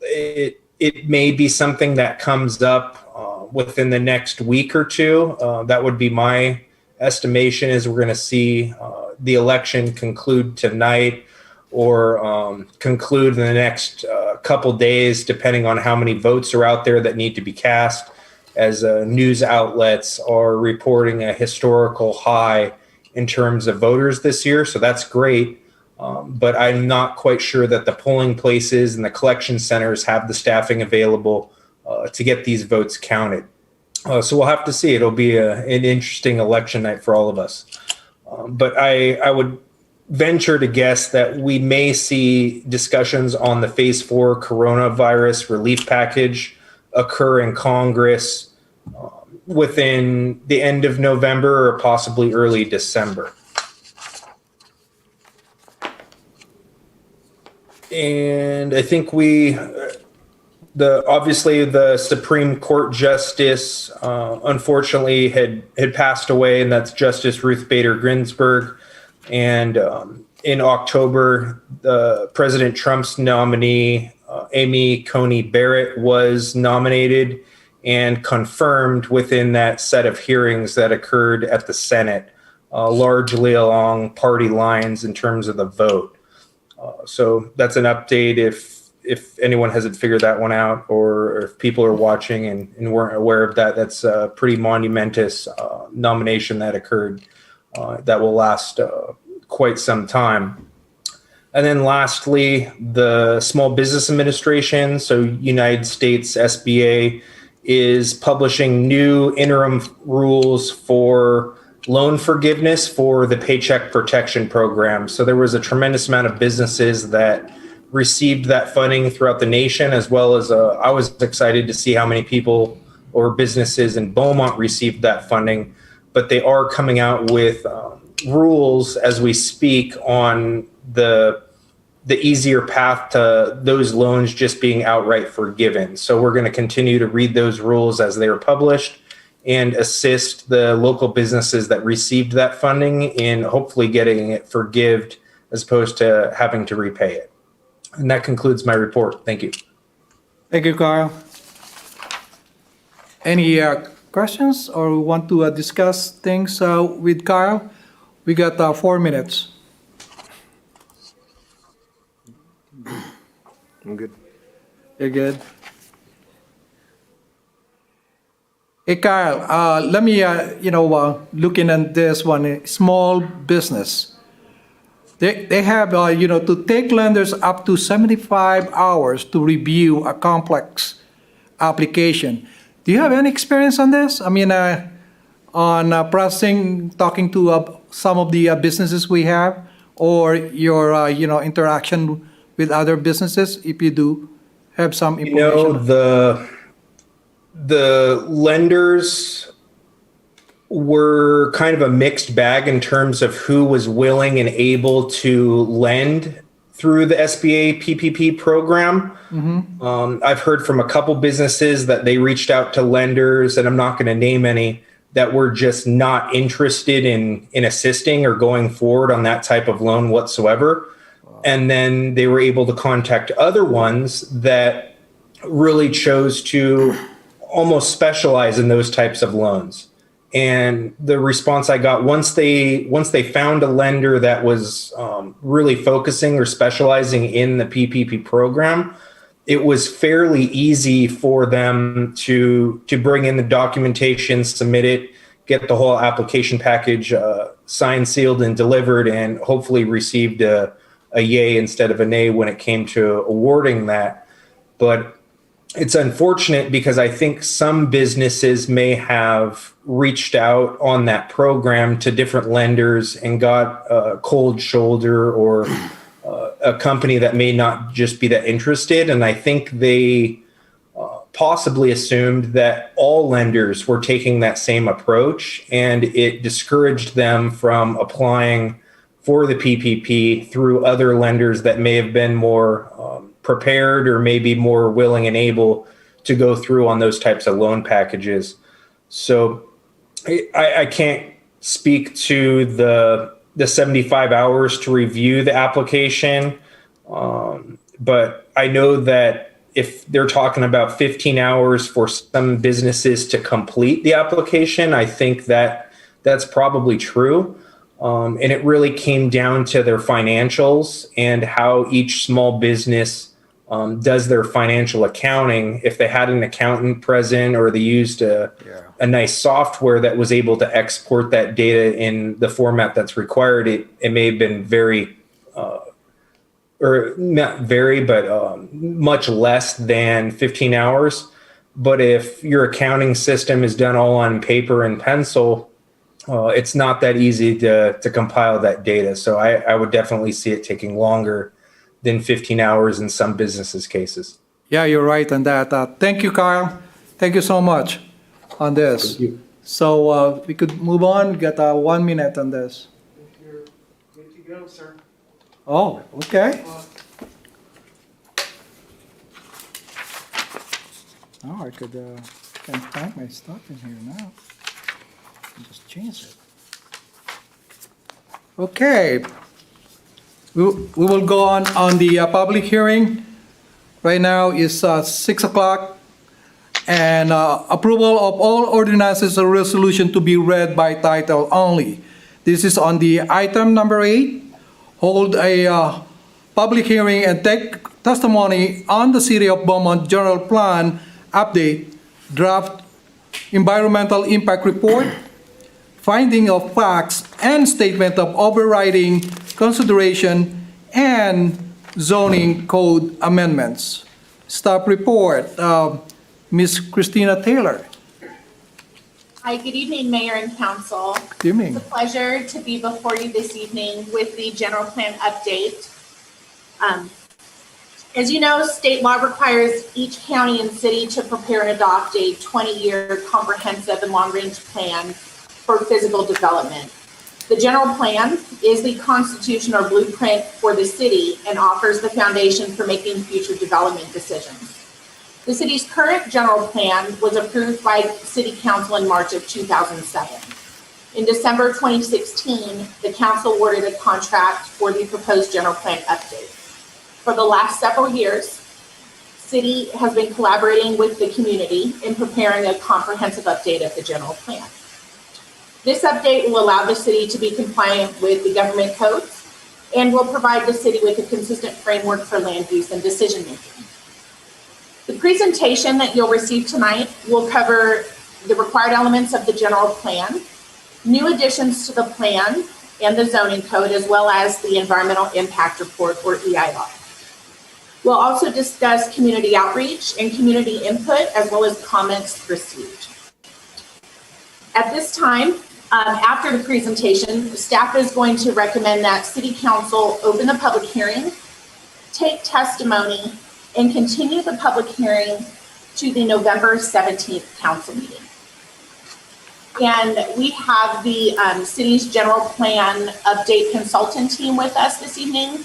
S14: It may be something that comes up within the next week or two. That would be my estimation, is we're going to see the election conclude tonight or conclude in the next couple days, depending on how many votes are out there that need to be cast, as news outlets are reporting a historical high in terms of voters this year. So that's great. But I'm not quite sure that the polling places and the collection centers have the staffing available to get these votes counted. So we'll have to see. It'll be an interesting election night for all of us. But I would venture to guess that we may see discussions on the phase 4 coronavirus relief package occur in Congress within the end of November or possibly early December. And I think obviously the Supreme Court Justice unfortunately had passed away, and that's Justice Ruth Bader Ginsburg. And in October, President Trump's nominee, Amy Coney Barrett, was nominated and confirmed within that set of hearings that occurred at the Senate, largely along party lines in terms of the vote. So that's an update if anyone hasn't figured that one out, or if people are watching and weren't aware of that. That's a pretty monumentous nomination that occurred that will last quite some time. And then lastly, the Small Business Administration, so United States SBA, is publishing new interim rules for loan forgiveness for the Paycheck Protection Program. So there was a tremendous amount of businesses that received that funding throughout the nation, as well as I was excited to see how many people or businesses in Beaumont received that funding. But they are coming out with rules as we speak on the easier path to those loans just being outright forgiven. So we're going to continue to read those rules as they are published and assist the local businesses that received that funding in hopefully getting it forgived as opposed to having to repay it. And that concludes my report. Thank you.
S1: Thank you, Carl. Any questions or want to discuss things with Carl? We got 4 minutes.
S9: I'm good.
S1: You're good? Hey, Kyle, let me, looking at this one, small business. They have, to take lenders up to 75 hours to review a complex application. Do you have any experience on this? I mean, on processing, talking to some of the businesses we have, or your, interaction with other businesses, if you do have some information?
S14: The lenders were kind of a mixed bag in terms of who was willing and able to lend through the SBA PPP program. I've heard from a couple businesses that they reached out to lenders, and I'm not going to name any, that were just not interested in assisting or going forward on that type of loan whatsoever. And then they were able to contact other ones that really chose to almost specialize in those types of loans. And the response I got once they found a lender that was really focusing or specializing in the PPP program, it was fairly easy for them to bring in the documentation, submit it, get the whole application package signed, sealed, and delivered, and hopefully received a yay instead of a nay when it came to awarding that. But it's unfortunate because I think some businesses may have reached out on that program to different lenders and got a cold shoulder or a company that may not just be that interested. And I think they possibly assumed that all lenders were taking that same approach, and it discouraged them from applying for the PPP through other lenders that may have been more prepared or maybe more willing and able to go through on those types of loan packages. So I can't speak to the 75 hours to review the application, but I know that if they're talking about 15 hours for some businesses to complete the application, I think that that's probably true. And it really came down to their financials and how each small business does their financial accounting. If they had an accountant present or they used a nice software that was able to export that data in the format that's required, it may have been or not very, but much less than 15 hours. But if your accounting system is done all on paper and pencil, it's not that easy to compile that data. So I would definitely see it taking longer than 15 hours in some businesses' cases.
S1: Yeah, you're right on that. Thank you, Kyle. Thank you so much on this.
S14: Thank you.
S1: So we could move on. We got 1 minute on this.
S12: You're good to go, sir.
S1: Oh, okay. Oh, I can find my stuff in here now. Just change it. Okay. We will go on the public hearing. Right now is 6 o'clock. And approval of all ordinances or resolution to be read by title only. This is on the item number 8. Hold a public hearing and take testimony on the City of Beaumont General Plan Update, Draft Environmental Impact Report, Finding of Facts, and Statement of Overriding Consideration, and Zoning Code Amendments. Staff report, Ms. Christina Taylor.
S15: Hi, good evening, Mayor and Council.
S1: Good evening.
S15: It's a pleasure to be before you this evening with the general plan update. As you know, state law requires each county and city to prepare and adopt a 20-year comprehensive and long-range plan for physical development. The general plan is the constitution or blueprint for the city and offers the foundation for making future development decisions. The city's current general plan was approved by City Council in March of 2007. In December 2016, the council awarded a contract for the proposed general plan update. For the last several years, City has been collaborating with the community in preparing a comprehensive update of the general plan. This update will allow the city to be compliant with the government codes and will provide the city with a consistent framework for land use and decision making. The presentation that you'll receive tonight will cover the required elements of the general plan, new additions to the plan and the zoning code, as well as the environmental impact report, or EIR. We'll also discuss community outreach and community input, as well as comments received. At this time, after the presentation, staff is going to recommend that City Council open the public hearing, take testimony, and continue the public hearing to the November 17th council meeting. And we have the city's general plan update consultant team with us this evening.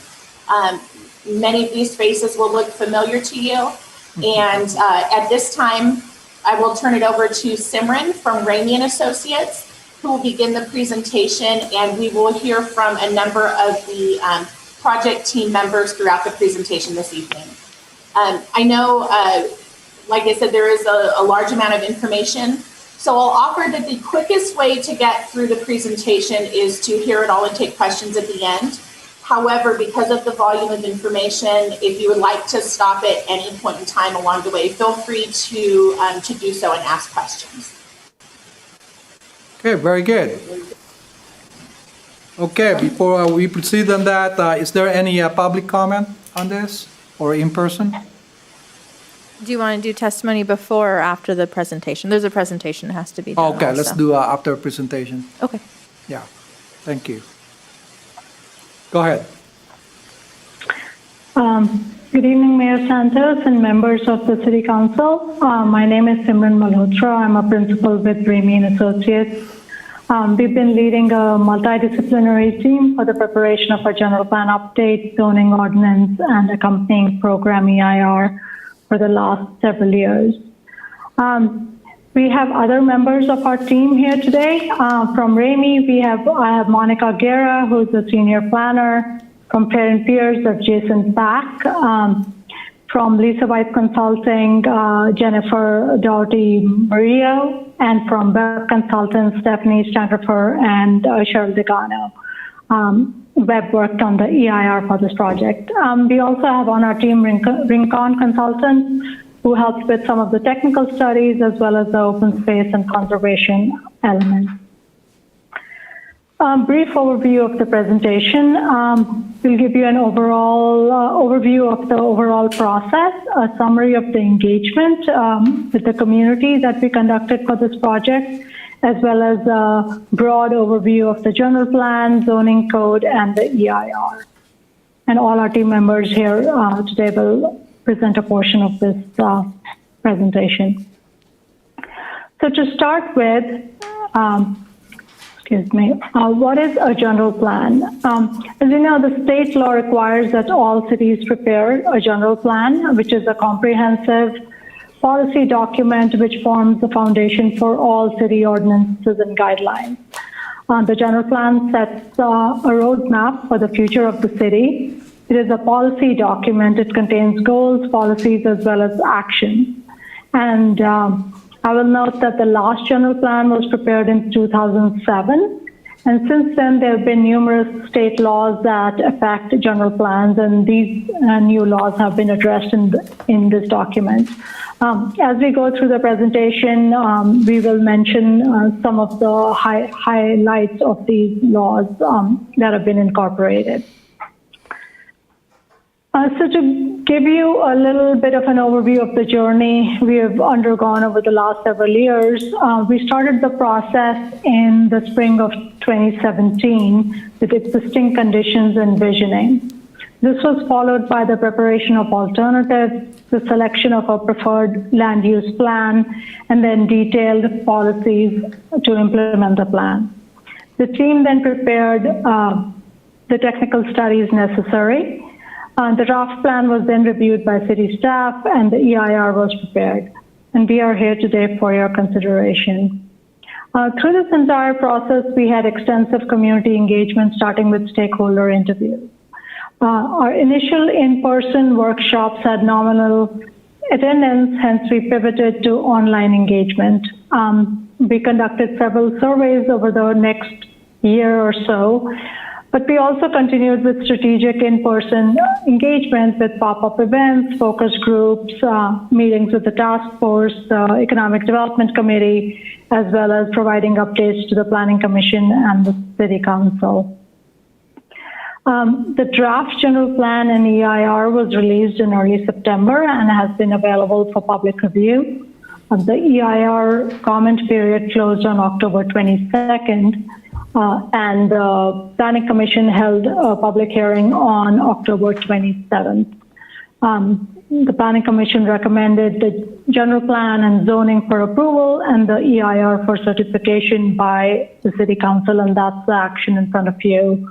S15: Many of these faces will look familiar to you. And at this time, I will turn it over to Simran from Ramey & Associates, who will begin the presentation, and we will hear from a number of the project team members throughout the presentation this evening. I know, like I said, there is a large amount of information, so I'll offer that the quickest way to get through the presentation is to hear it all and take questions at the end. However, because of the volume of information, if you would like to stop at any point in time along the way, feel free to do so and ask questions.
S1: Okay, very good. Okay, before we proceed on that, is there any public comment on this or in person?
S2: Do you want to do testimony before or after the presentation? There's a presentation that has to be done.
S1: Okay, let's
S2: also.
S1: do after presentation.
S2: Okay.
S1: Yeah, thank you. Go ahead.
S16: Good evening, Mayor Santos and members of the City Council. My name is Simran Malhotra. I'm a principal with Ramey & Associates. We've been leading a multidisciplinary team for the preparation of a general plan update, zoning ordinance, and accompanying program EIR for the last several years. We have other members of our team here today. From Ramey, I have Monica Guerra, who's a senior planner. From Parent Peers of Jason Back. From Lisa White Consulting, Jennifer Doughty Murillo. And from Web Consultants, Stephanie Standerfer and Cheryl Degano. Web worked on the EIR for this project. We also have on our team Rincon Consultants, who helps with some of the technical studies as well as the open space and conservation elements. Brief overview of the presentation. We'll give you an overall overview of the overall process, a summary of the engagement with the community that we conducted for this project, as well as a broad overview of the general plan, zoning code, and the EIR. And all our team members here today will present a portion of this presentation. So to start with, what is a general plan? As you know, the state law requires that all cities prepare a general plan, which is a comprehensive policy document which forms the foundation for all city ordinances and guidelines. The general plan sets a roadmap for the future of the city. It is a policy document. It contains goals, policies, as well as actions. And I will note that the last general plan was prepared in 2007. And since then, there have been numerous state laws that affect general plans, and these new laws have been addressed in this document. As we go through the presentation, we will mention some of the highlights of these laws that have been incorporated. So to give you a little bit of an overview of the journey we have undergone over the last several years, we started the process in the spring of 2017 with existing conditions and visioning. This was followed by the preparation of alternatives, the selection of a preferred land use plan, and then detailed policies to implement the plan. The team then prepared the technical studies necessary. The draft plan was then reviewed by city staff and the EIR was prepared. And we are here today for your consideration. Through this entire process, we had extensive community engagement, starting with stakeholder interviews. Our initial in-person workshops had nominal attendance, hence we pivoted to online engagement. We conducted several surveys over the next year or so. But we also continued with strategic in-person engagement with pop-up events, focus groups, meetings with the task force, the Economic Development Committee, as well as providing updates to the Planning Commission and the City Council. The draft general plan and EIR was released in early September and has been available for public review. The EIR comment period closed on October 22nd, and the Planning Commission held a public hearing on October 27th. The Planning Commission recommended the general plan and zoning for approval and the EIR for certification by the City Council, and that's the action in front of you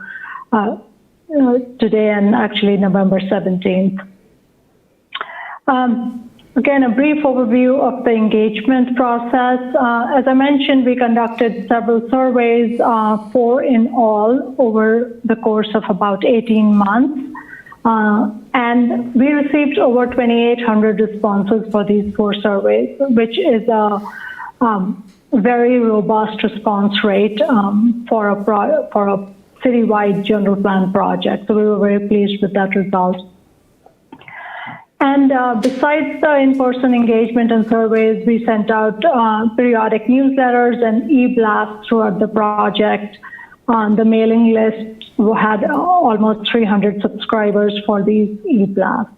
S16: today and actually November 17th. Again, a brief overview of the engagement process. As I mentioned, we conducted several surveys, 4 in all, over the course of about 18 months. And we received over 2,800 responses for these 4 surveys, which is a very robust response rate for a citywide general plan project. So we were very pleased with that result. And besides the in-person engagement and surveys, we sent out periodic newsletters and e-blasts throughout the project. The mailing list had almost 300 subscribers for these e-blasts.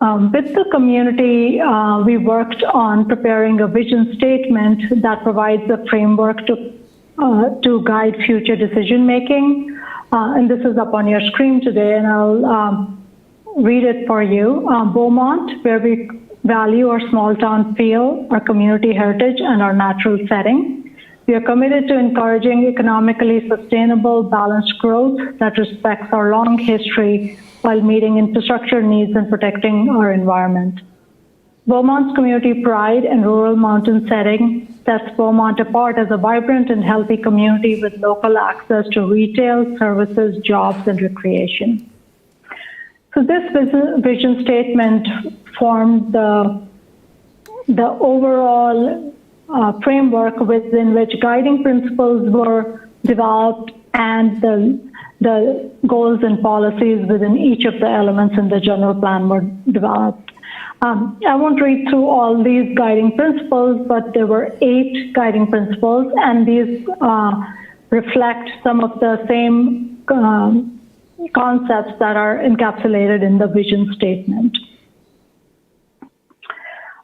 S16: With the community, we worked on preparing a vision statement that provides a framework to guide future decision making. And this is up on your screen today, and I'll read it for you. Beaumont, where we value our small town feel, our community heritage, and our natural setting. We are committed to encouraging economically sustainable, balanced growth that respects our long history while meeting infrastructure needs and protecting our environment. Beaumont's community pride and rural mountain setting sets Beaumont apart as a vibrant and healthy community with local access to retail, services, jobs, and recreation. So this vision statement formed the overall framework within which guiding principles were developed and the goals and policies within each of the elements in the general plan were developed. I won't read through all these guiding principles, but there were 8 guiding principles, and these reflect some of the same concepts that are encapsulated in the vision statement.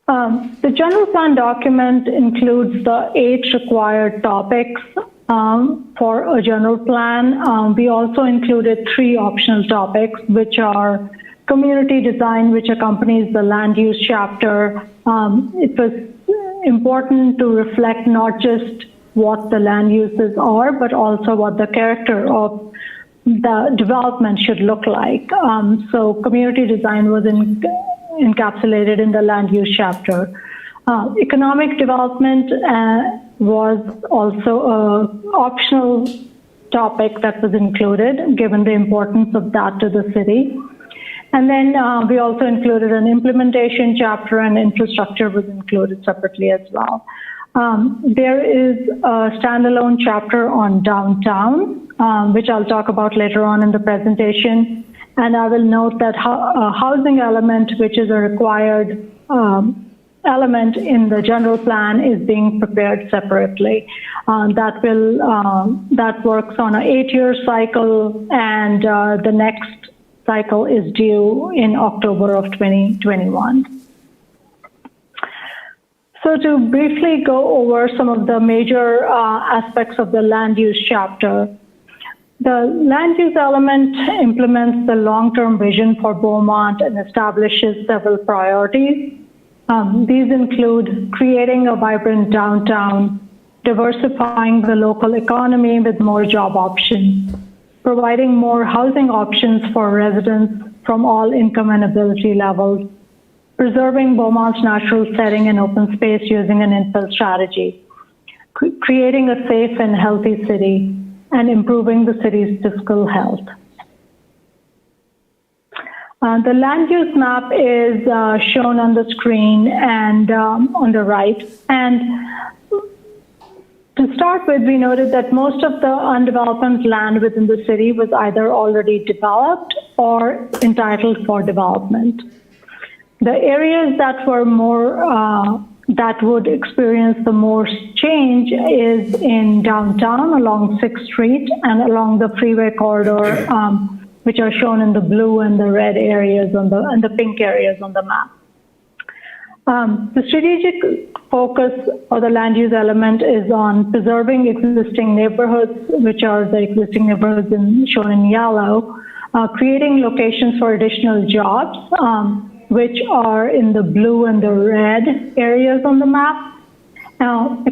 S16: The general plan document includes the 8 required topics for a general plan. We also included 3 optional topics, which are community design, which accompanies the land use chapter. It was important to reflect not just what the land uses are, but also what the character of the development should look like. So community design was encapsulated in the land use chapter. Economic development was also an optional topic that was included, given the importance of that to the city. And then we also included an implementation chapter, and infrastructure was included separately as well. There is a standalone chapter on downtown, which I'll talk about later on in the presentation. And I will note that a housing element, which is a required element in the general plan, is being prepared separately. That works on an 8-year cycle, and the next cycle is due in October of 2021. So to briefly go over some of the major aspects of the land use chapter, the land use element implements the long-term vision for Beaumont and establishes several priorities. These include creating a vibrant downtown, diversifying the local economy with more job options, providing more housing options for residents from all income and ability levels, preserving Beaumont's natural setting and open space using an infill strategy, creating a safe and healthy city, and improving the city's fiscal health. The land use map is shown on the screen and on the right. And To start with, we noted that most of the undeveloped land within the city was either already developed or entitled for development. The areas that were more that would experience the most change is in downtown along 6th Street and along the freeway corridor, which are shown in the blue and the red areas and the pink areas on the map. The strategic focus or the land use element is on preserving existing neighborhoods, which are the existing neighborhoods shown in yellow, creating locations for additional jobs, which are in the blue and the red areas on the map. Now,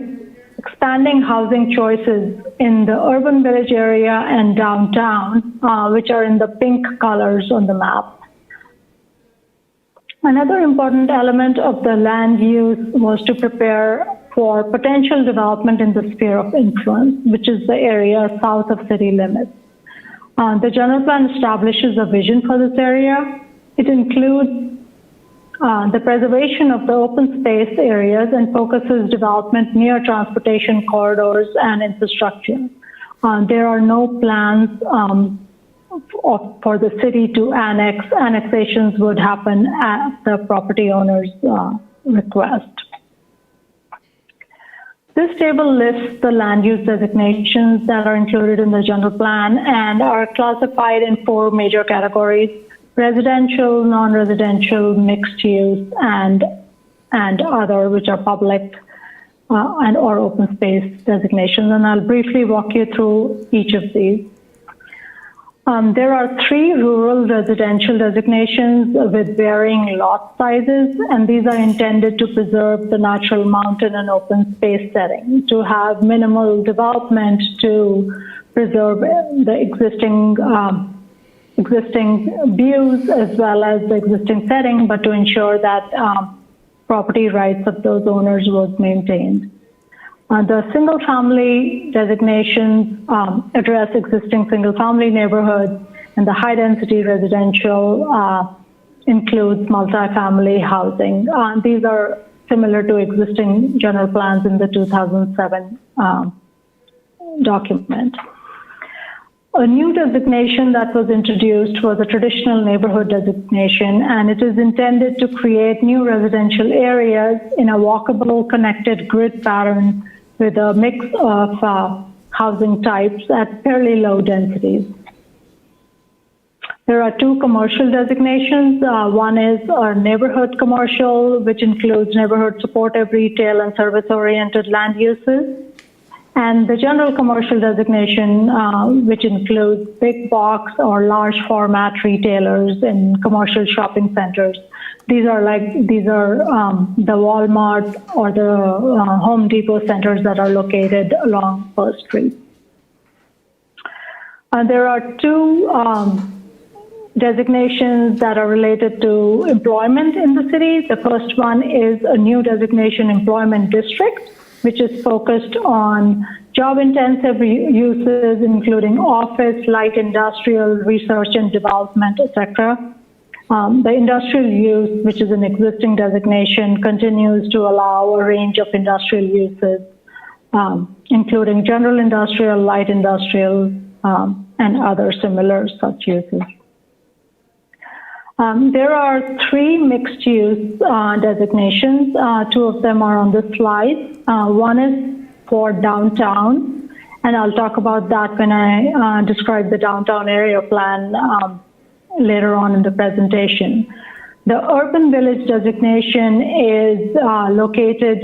S16: expanding housing choices in the urban village area and downtown, which are in the pink colors on the map. Another important element of the land use was to prepare for potential development in the sphere of influence, which is the area south of city limits. The general plan establishes a vision for this area. It includes the preservation of the open space areas and focuses development near transportation corridors and infrastructure. There are no plans for the city to annex. Annexations would happen at the property owner's request. This table lists the land use designations that are included in the general plan and are classified in 4 major categories: residential, non-residential, mixed use, and other, which are public and or open space designations. And I'll briefly walk you through each of these. There are 3 rural residential designations with varying lot sizes, and these are intended to preserve the natural mountain and open space setting, to have minimal development, to preserve the existing views as well as the existing setting, but to ensure that property rights of those owners was maintained. The single-family designations address existing single-family neighborhoods, and the high-density residential includes multifamily housing. These are similar to existing general plans in the 2007 document. A new designation that was introduced was a traditional neighborhood designation, and it is intended to create new residential areas in a walkable, connected grid pattern with a mix of housing types at fairly low densities. There are 2 commercial designations. One is our neighborhood commercial, which includes neighborhood supportive, retail, and service-oriented land uses. And the general commercial designation, which includes big box or large format retailers in commercial shopping centers. These are the Walmart or the Home Depot centers that are located along 1st Street. There are 2 designations that are related to employment in the city. The first one is a new designation, employment district, which is focused on job-intensive uses, including office, light industrial, research and development, etc. The industrial use, which is an existing designation, continues to allow a range of industrial uses, including general industrial, light industrial, and other similar such uses. There are 3 mixed-use designations. 2 of them are on the slide. One is for downtown, and I'll talk about that when I describe the downtown area plan later on in the presentation. The urban village designation is located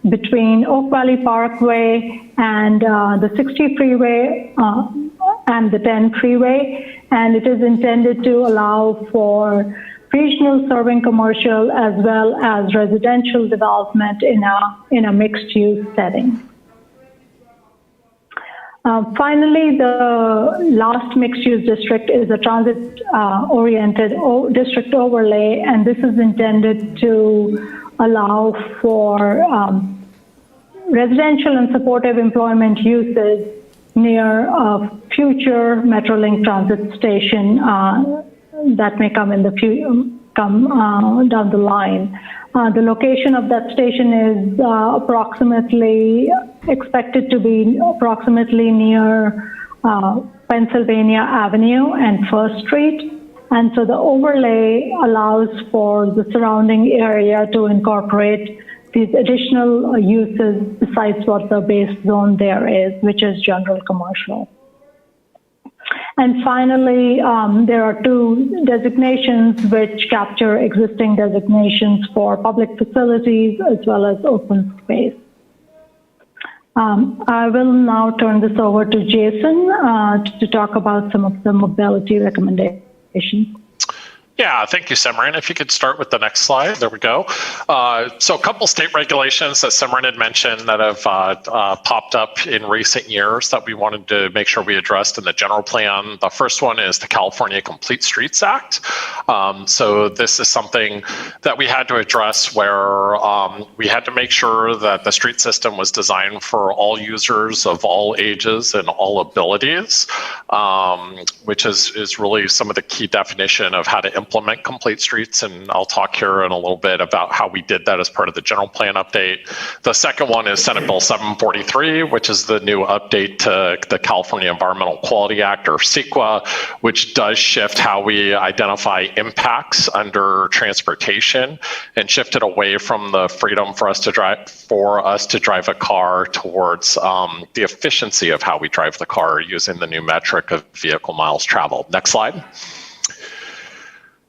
S16: between Oak Valley Parkway and the 60 freeway and the 10 freeway, and it is intended to allow for regional serving commercial as well as residential development in a mixed-use setting. Finally, the last mixed-use district is a transit-oriented district overlay, and this is intended to allow for residential and supportive employment uses near a future Metrolink transit station that may come in the come down the line. The location of that station is expected to be approximately near Pennsylvania Avenue and First Street. And so the overlay allows for the surrounding area to incorporate these additional uses besides what the base zone there is, which is general commercial. And finally, there are two designations which capture existing designations for public facilities as well as open space. I will now turn this over to Jason to talk about some of the mobility recommendations.
S17: Yeah, thank you, Simran. If you could start with the next slide. There we go. So a couple state regulations that Simran had mentioned that have popped up in recent years that we wanted to make sure we addressed in the general plan. The first one is the California Complete Streets Act. So this is something that we had to address where we had to make sure that the street system was designed for all users of all ages and all abilities, which is really some of the key definition of how to implement complete streets, and I'll talk here in a little bit about how we did that as part of the general plan update. The second one is Senate Bill 743, which is the new update to the California Environmental Quality Act, or CEQA, which does shift how we identify impacts under transportation and shift it away from the freedom for us to drive a car towards the efficiency of how we drive the car using the new metric of vehicle miles traveled. Next slide.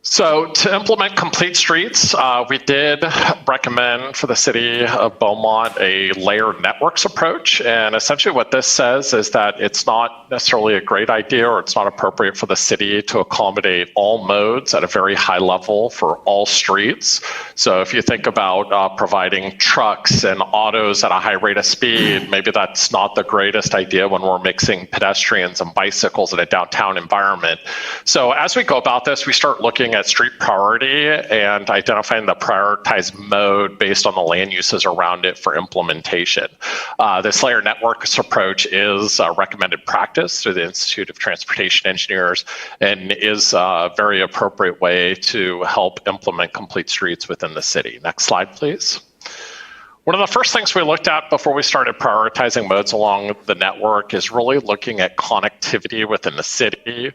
S17: So to implement complete streets, we did recommend for the city of Beaumont a layered networks approach. And essentially what this says is that it's not necessarily a great idea or it's not appropriate for the city to accommodate all modes at a very high level for all streets. So if you think about providing trucks and autos at a high rate of speed, maybe that's not the greatest idea when we're mixing pedestrians and bicycles in a downtown environment. So as we go about this, we start looking at street priority and identifying the prioritized mode based on the land uses around it for implementation. This layered networks approach is a recommended practice through the Institute of Transportation Engineers and is a very appropriate way to help implement complete streets within the city. Next slide, please. One of the first things we looked at before we started prioritizing modes along the network is really looking at connectivity within the city.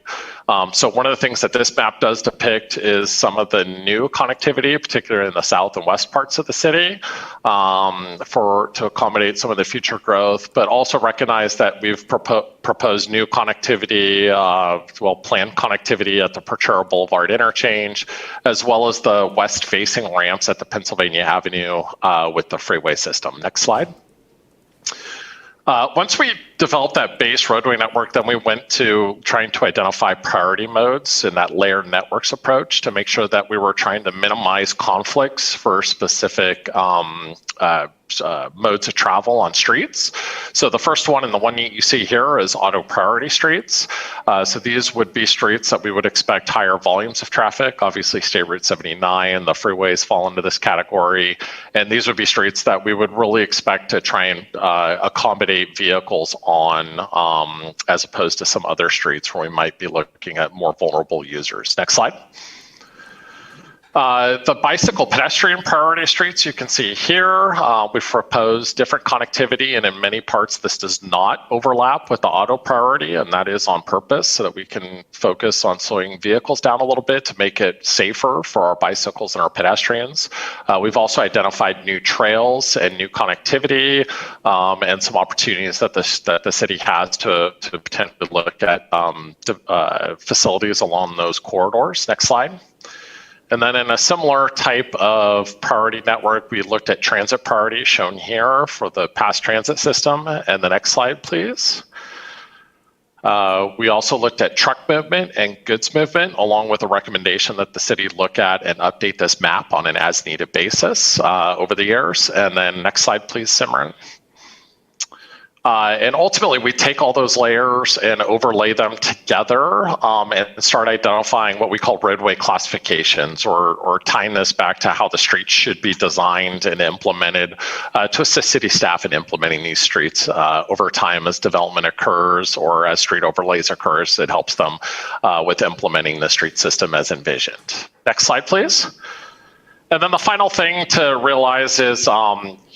S17: So one of the things that this map does depict is some of the new connectivity, particularly in the south and west parts of the city, to accommodate some of the future growth, but also recognize that we've proposed new connectivity, planned connectivity at the Pertura Boulevard interchange, as well as the west-facing ramps at the Pennsylvania Avenue with the freeway system. Next slide. Once we developed that base roadway network, then we went to trying to identify priority modes in that layered networks approach to make sure that we were trying to minimize conflicts for specific modes of travel on streets. So the first one and the one you see here is auto priority streets. So these would be streets that we would expect higher volumes of traffic. Obviously State Route 79, the freeways fall into this category. And these would be streets that we would really expect to try and accommodate vehicles on as opposed to some other streets where we might be looking at more vulnerable users. Next slide. The bicycle pedestrian priority streets you can see here, we've proposed different connectivity, and in many parts this does not overlap with the auto priority, and that is on purpose so that we can focus on slowing vehicles down a little bit to make it safer for our bicycles and our pedestrians. We've also identified new trails and new connectivity and some opportunities that the city has to potentially look at facilities along those corridors. Next slide. And then in a similar type of priority network, we looked at transit priorities shown here for the past transit system. And the next slide, please. We also looked at truck movement and goods movement, along with a recommendation that the city look at and update this map on an as-needed basis over the years. And then next slide, please, Simran. And ultimately, we take all those layers and overlay them together and start identifying what we call roadway classifications, or tying this back to how the streets should be designed and implemented to assist city staff in implementing these streets over time as development occurs or as street overlays occurs. It helps them with implementing the street system as envisioned. Next slide, please. And then the final thing to realize is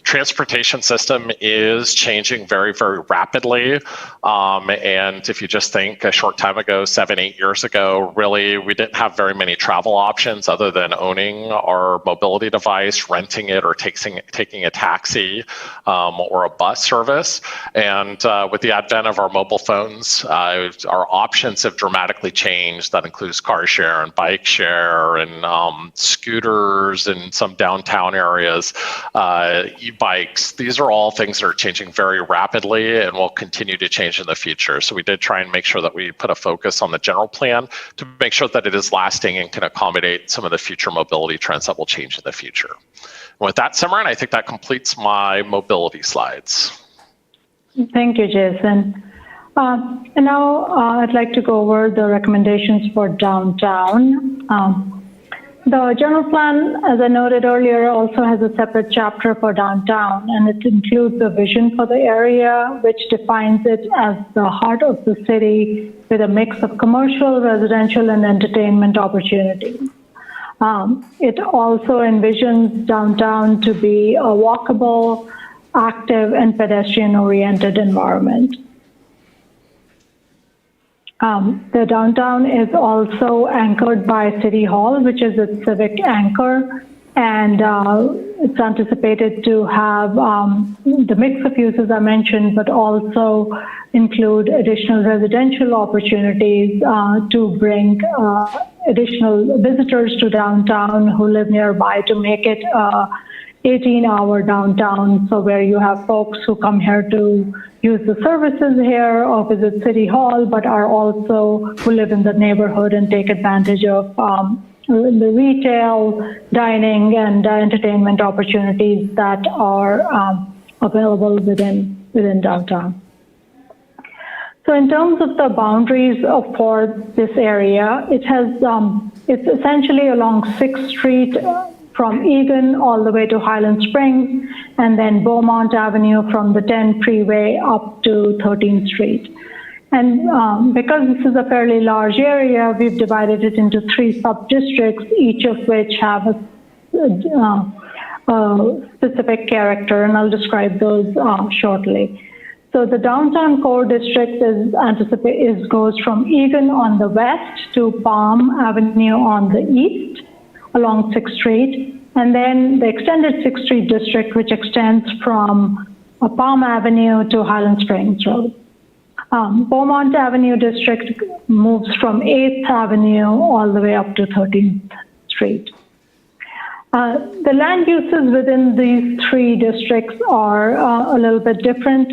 S17: transportation system is changing very, very rapidly. And if you just think a short time ago, 7-8 years ago, really, we didn't have very many travel options other than owning our mobility device, renting it, or taking a taxi or a bus service. And with the advent of our mobile phones, our options have dramatically changed. That includes car share and bike share and scooters in some downtown areas, e-bikes. These are all things that are changing very rapidly and will continue to change in the future. So we did try and make sure that we put a focus on the general plan to make sure that it is lasting and can accommodate some of the future mobility trends that will change in the future. And with that, Simran, I think that completes my mobility slides.
S16: Thank you, Jason. And now I'd like to go over the recommendations for downtown. The general plan, as I noted earlier, also has a separate chapter for downtown, and it includes a vision for the area, which defines it as the heart of the city with a mix of commercial, residential, and entertainment opportunities. It also envisions downtown to be a walkable, active, and pedestrian-oriented environment. The downtown is also anchored by City Hall, which is its civic anchor, and it's anticipated to have the mix of uses I mentioned, but also include additional residential opportunities to bring additional visitors to downtown who live nearby to make it 18-hour downtown, so where you have folks who come here to use the services here or visit City Hall, but are also who live in the neighborhood and take advantage of the retail, dining, and entertainment opportunities that are available within downtown. So in terms of the boundaries for this area, it's essentially along 6th Street from Egan all the way to Highland Springs, and then Beaumont Avenue from the 10 freeway up to 13th Street. And because this is a fairly large area, we've divided it into 3 sub-districts, each of which have a specific character, and I'll describe those shortly. So the downtown core district goes from Egan on the west to Palm Avenue on the east, along 6th Street, and then the extended 6th Street district, which extends from Palm Avenue to Highland Springs Road. Beaumont Avenue district moves from 8th Avenue all the way up to 13th Street. The land uses within these 3 districts are a little bit different.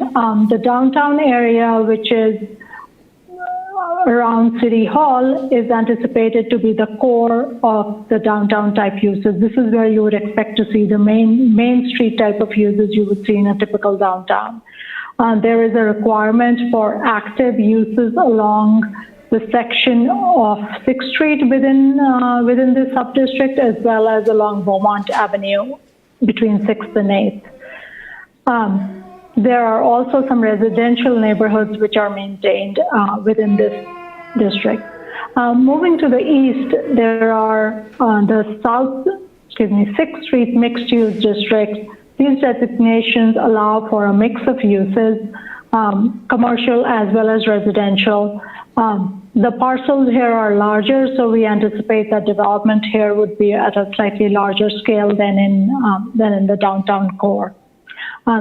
S16: The downtown area, which is around City Hall, is anticipated to be the core of the downtown type uses. This is where you would expect to see the main street type of uses you would see in a typical downtown. There is a requirement for active uses along the section of 6th Street within this sub-district, as well as along Beaumont Avenue between 6th and 8th. There are also some residential neighborhoods which are maintained within this district. Moving to the east, there are the 6th Street mixed-use district. These designations allow for a mix of uses, commercial as well as residential. The parcels here are larger, so we anticipate that development here would be at a slightly larger scale than in the downtown core.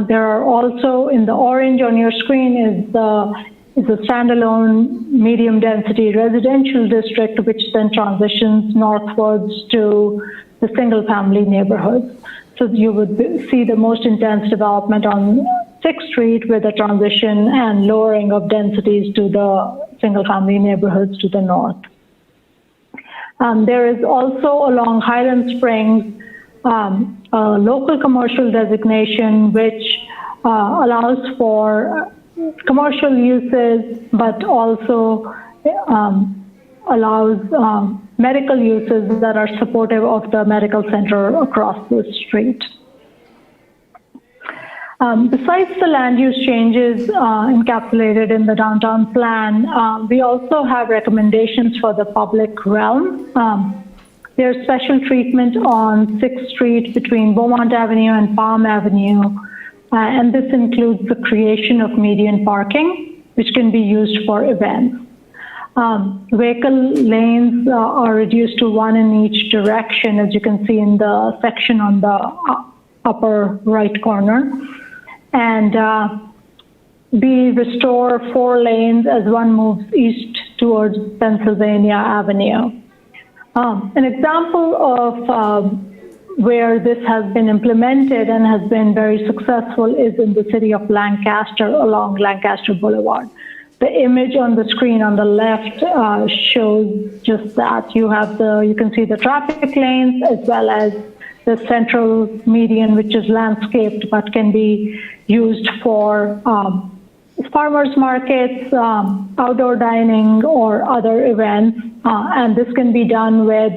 S16: There are also, in the orange on your screen, is a standalone medium-density residential district, which then transitions northwards to the single-family neighborhoods. So you would see the most intense development on 6th Street with a transition and lowering of densities to the single-family neighborhoods to the north. There is also along Highland Springs a local commercial designation which allows for commercial uses, but also allows medical uses that are supportive of the medical center across the street. Besides the land use changes encapsulated in the downtown plan, we also have recommendations for the public realm. There's special treatment on 6th Street between Beaumont Avenue and Palm Avenue, and this includes the creation of median parking, which can be used for events. Vehicle lanes are reduced to 1 in each direction, as you can see in the section on the upper right corner. And we restore 4 lanes as one moves east towards Pennsylvania Avenue. An example of where this has been implemented and has been very successful is in the city of Lancaster along Lancaster Boulevard. The image on the screen on the left shows just that. You can see the traffic lanes as well as the central median, which is landscaped but can be used for farmers markets, outdoor dining, or other events. And this can be done with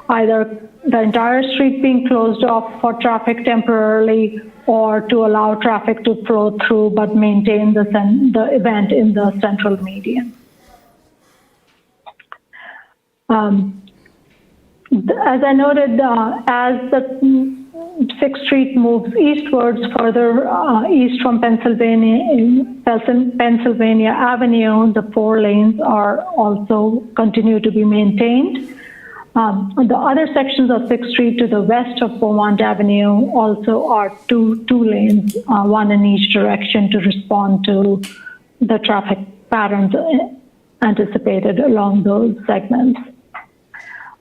S16: either the entire street being closed off for traffic temporarily, or to allow traffic to flow through but maintain the event in the central median. As I noted, as the 6th Street moves eastwards, further east from Pennsylvania Avenue, the 4 lanes are also continue to be maintained. The other sections of 6th Street to the west of Beaumont Avenue also are two lanes, 1 in each direction to respond to the traffic patterns anticipated along those segments.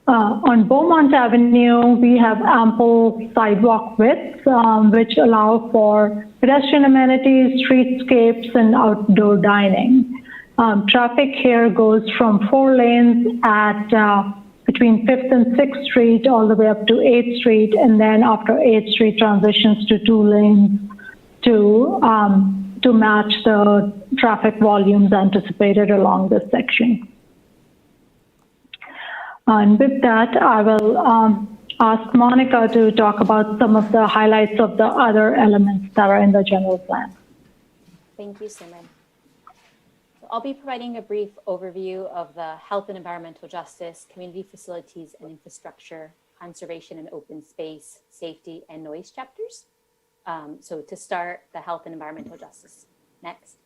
S16: On Beaumont Avenue, we have ample sidewalk widths, which allow for pedestrian amenities, streetscapes, and outdoor dining. Traffic here goes from 4 lanes at between 5th and 6th Street all the way up to 8th Street, and then after 8th Street transitions to 2 lanes to match the traffic volumes anticipated along this section. And with that, I will ask Monica to talk about some of the highlights of the other elements that are in the general plan.
S18: Thank you, Simran. I'll be providing a brief overview of the health and environmental justice, community facilities and infrastructure, conservation and open space, safety and noise chapters. So to start, the health and environmental justice. Next.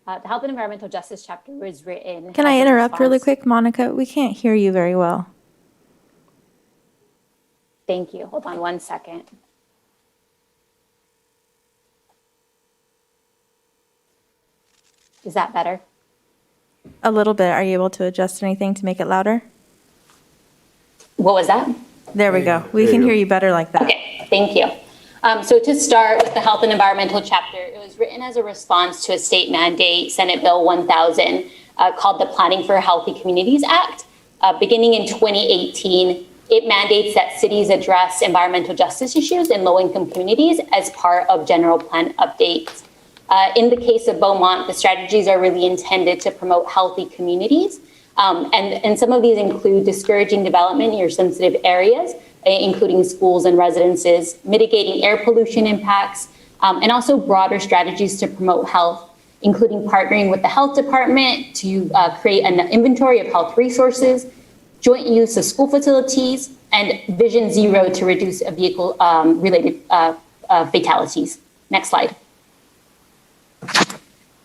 S18: The health and environmental justice chapter was written.
S2: Can I interrupt really quick, Monica? We can't hear you very well.
S18: Thank you. Hold on 1 second. Is that better?
S2: A little bit. Are you able to adjust anything to make it louder?
S18: What was that?
S2: There we go. We can hear you better like that.
S18: Okay, thank you. So to start with the health and environmental chapter, it was written as a response to a state mandate, Senate Bill 1000, called the Planning for Healthy Communities Act. Beginning in 2018, it mandates that cities address environmental justice issues in low-income communities as part of general plan updates. In the case of Beaumont, the strategies are really intended to promote healthy communities. And some of these include discouraging development in your sensitive areas, including schools and residences, mitigating air pollution impacts, and also broader strategies to promote health, including partnering with the health department to create an inventory of health resources, joint use of school facilities, and Vision Zero to reduce vehicle-related fatalities. Next slide.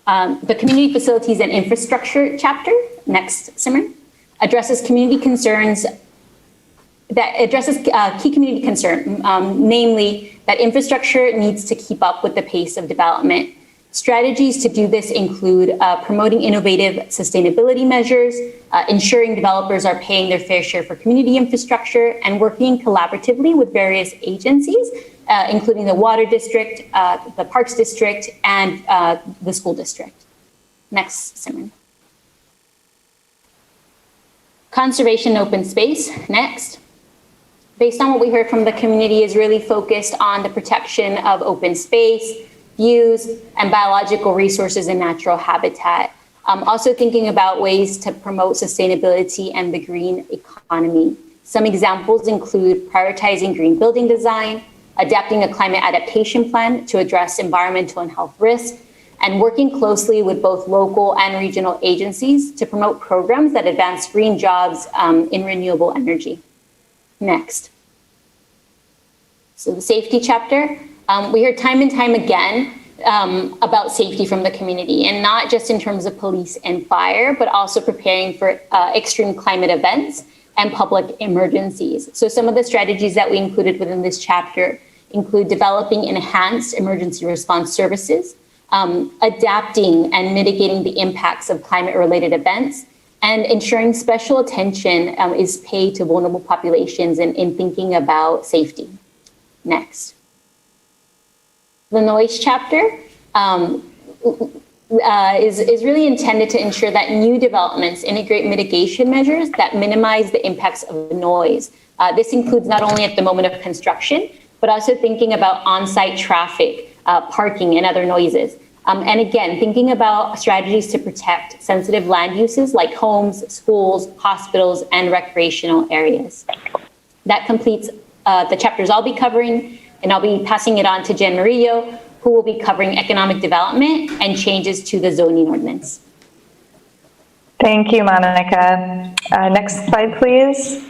S18: The community facilities and infrastructure chapter, next, Simran, addresses community concerns key community concern, namely that infrastructure needs to keep up with the pace of development. Strategies to do this include promoting innovative sustainability measures, ensuring developers are paying their fair share for community infrastructure, and working collaboratively with various agencies, including the Water District, the Parks District, and the School District. Next, Simran. Conservation and open space, next. based on what we heard from the community, is really focused on the protection of open space, views, and biological resources and natural habitat. Also thinking about ways to promote sustainability and the green economy. Some examples include prioritizing green building design, adapting a climate adaptation plan to address environmental and health risks, and working closely with both local and regional agencies to promote programs that advance green jobs in renewable energy. Next. So the safety chapter, we heard time and time again about safety from the community, and not just in terms of police and fire, but also preparing for extreme climate events and public emergencies. So some of the strategies that we included within this chapter include developing enhanced emergency response services, adapting and mitigating the impacts of climate-related events, and ensuring special attention is paid to vulnerable populations in thinking about safety. Next. The noise chapter is really intended to ensure that new developments integrate mitigation measures that minimize the impacts of noise. This includes not only at the moment of construction, but also thinking about on-site traffic, parking, and other noises. And again, thinking about strategies to protect sensitive land uses like homes, schools, hospitals, and recreational areas. That completes the chapters I'll be covering, and I'll be passing it on to Jen Murillo, who will be covering economic development and changes to the zoning ordinance.
S19: Thank you, Monica. Next slide, please.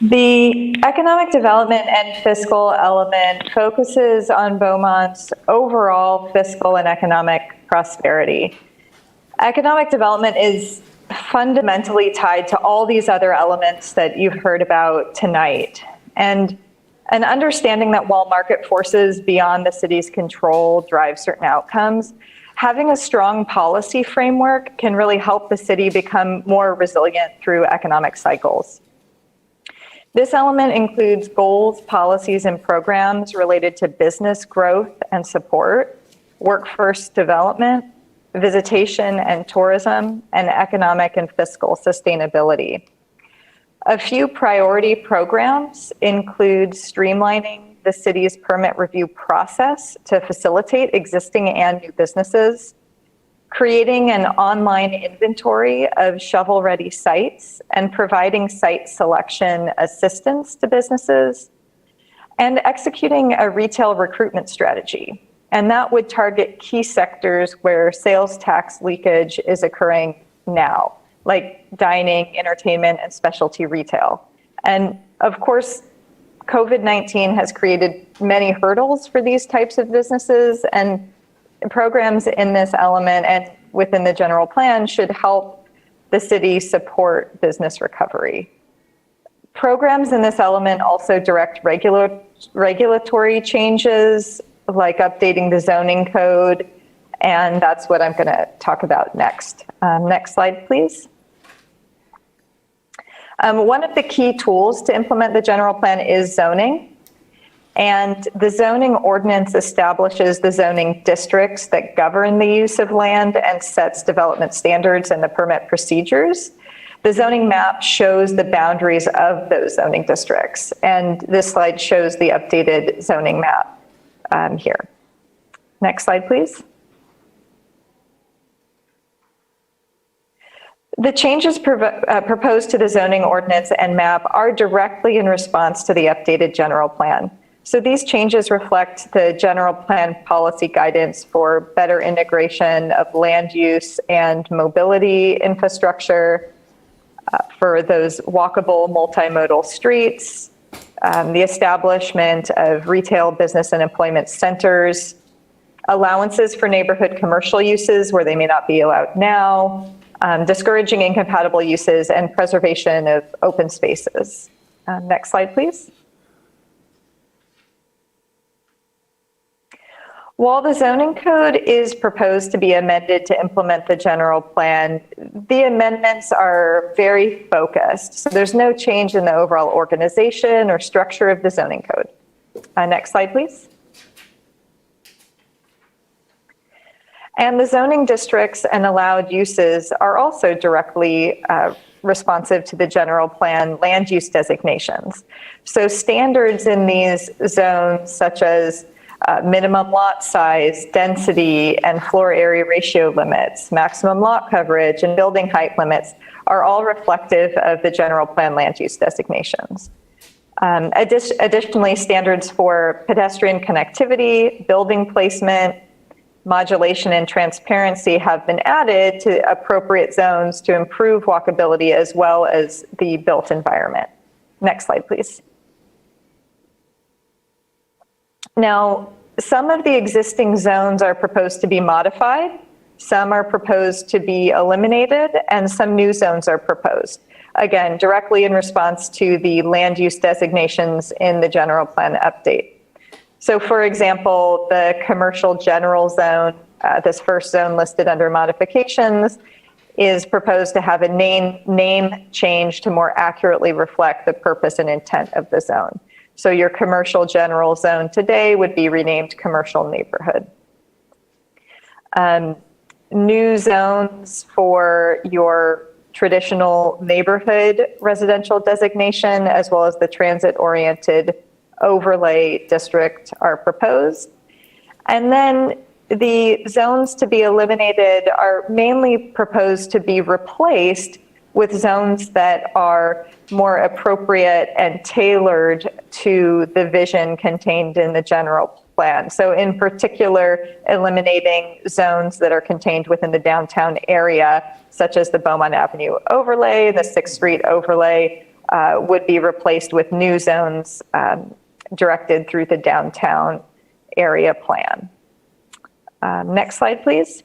S19: The economic development and fiscal element focuses on Beaumont's overall fiscal and economic prosperity. Economic development is fundamentally tied to all these other elements that you've heard about tonight. And an understanding that while market forces beyond the city's control drive certain outcomes, having a strong policy framework can really help the city become more resilient through economic cycles. This element includes goals, policies, and programs related to business growth and support, workforce development, visitation and tourism, and economic and fiscal sustainability. A few priority programs include streamlining the city's permit review process to facilitate existing and new businesses, creating an online inventory of shovel-ready sites and providing site selection assistance to businesses, and executing a retail recruitment strategy. And that would target key sectors where sales tax leakage is occurring now, like dining, entertainment, and specialty retail. And of course, COVID-19 has created many hurdles for these types of businesses, and programs in this element and within the general plan should help the city support business recovery. Programs in this element also direct regulatory changes, like updating the zoning code, and that's what I'm going to talk about next. Next slide, please. One of the key tools to implement the general plan is zoning. And the zoning ordinance establishes the zoning districts that govern the use of land and sets development standards and the permit procedures. The zoning map shows the boundaries of those zoning districts. And this slide shows the updated zoning map here. Next slide, please. The changes proposed to the zoning ordinance and map are directly in response to the updated general plan. So these changes reflect the general plan policy guidance for better integration of land use and mobility infrastructure, for those walkable multimodal streets, the establishment of retail, business, and employment centers, allowances for neighborhood commercial uses where they may not be allowed now, discouraging incompatible uses, and preservation of open spaces. Next slide, please. While the zoning code is proposed to be amended to implement the general plan, the amendments are very focused. So there's no change in the overall organization or structure of the zoning code. Next slide, please. And the zoning districts and allowed uses are also directly responsive to the general plan land use designations. So standards in these zones, such as minimum lot size, density, and floor area ratio limits, maximum lot coverage, and building height limits, are all reflective of the general plan land use designations. Additionally, standards for pedestrian connectivity, building placement, modulation, and transparency have been added to appropriate zones to improve walkability as well as the built environment. Next slide, please. Now, some of the existing zones are proposed to be modified, some are proposed to be eliminated, and some new zones are proposed. Again, directly in response to the land use designations in the general plan update. So for example, the commercial general zone, this first zone listed under modifications, is proposed to have a name change to more accurately reflect the purpose and intent of the zone. So your commercial general zone today would be renamed commercial neighborhood. New zones for your traditional neighborhood residential designation, as well as the transit-oriented overlay district, are proposed. And then the zones to be eliminated are mainly proposed to be replaced with zones that are more appropriate and tailored to the vision contained in the general plan. So in particular, eliminating zones that are contained within the downtown area, such as the Beaumont Avenue overlay, the 6th Street overlay, would be replaced with new zones directed through the downtown area plan. Next slide, please.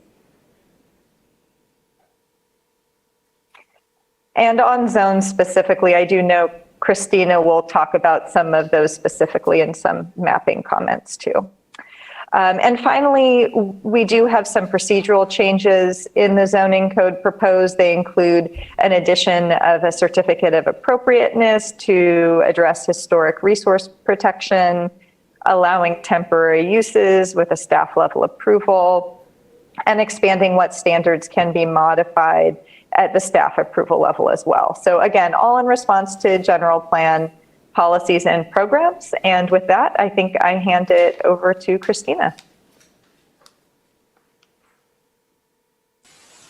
S19: And on zones specifically, I do know Christina will talk about some of those specifically in some mapping comments too. And finally, we do have some procedural changes in the zoning code proposed. They include an addition of a certificate of appropriateness to address historic resource protection, allowing temporary uses with a staff level approval, and expanding what standards can be modified at the staff approval level as well. So again, all in response to general plan policies and programs. And with that, I think I hand it over to Christina.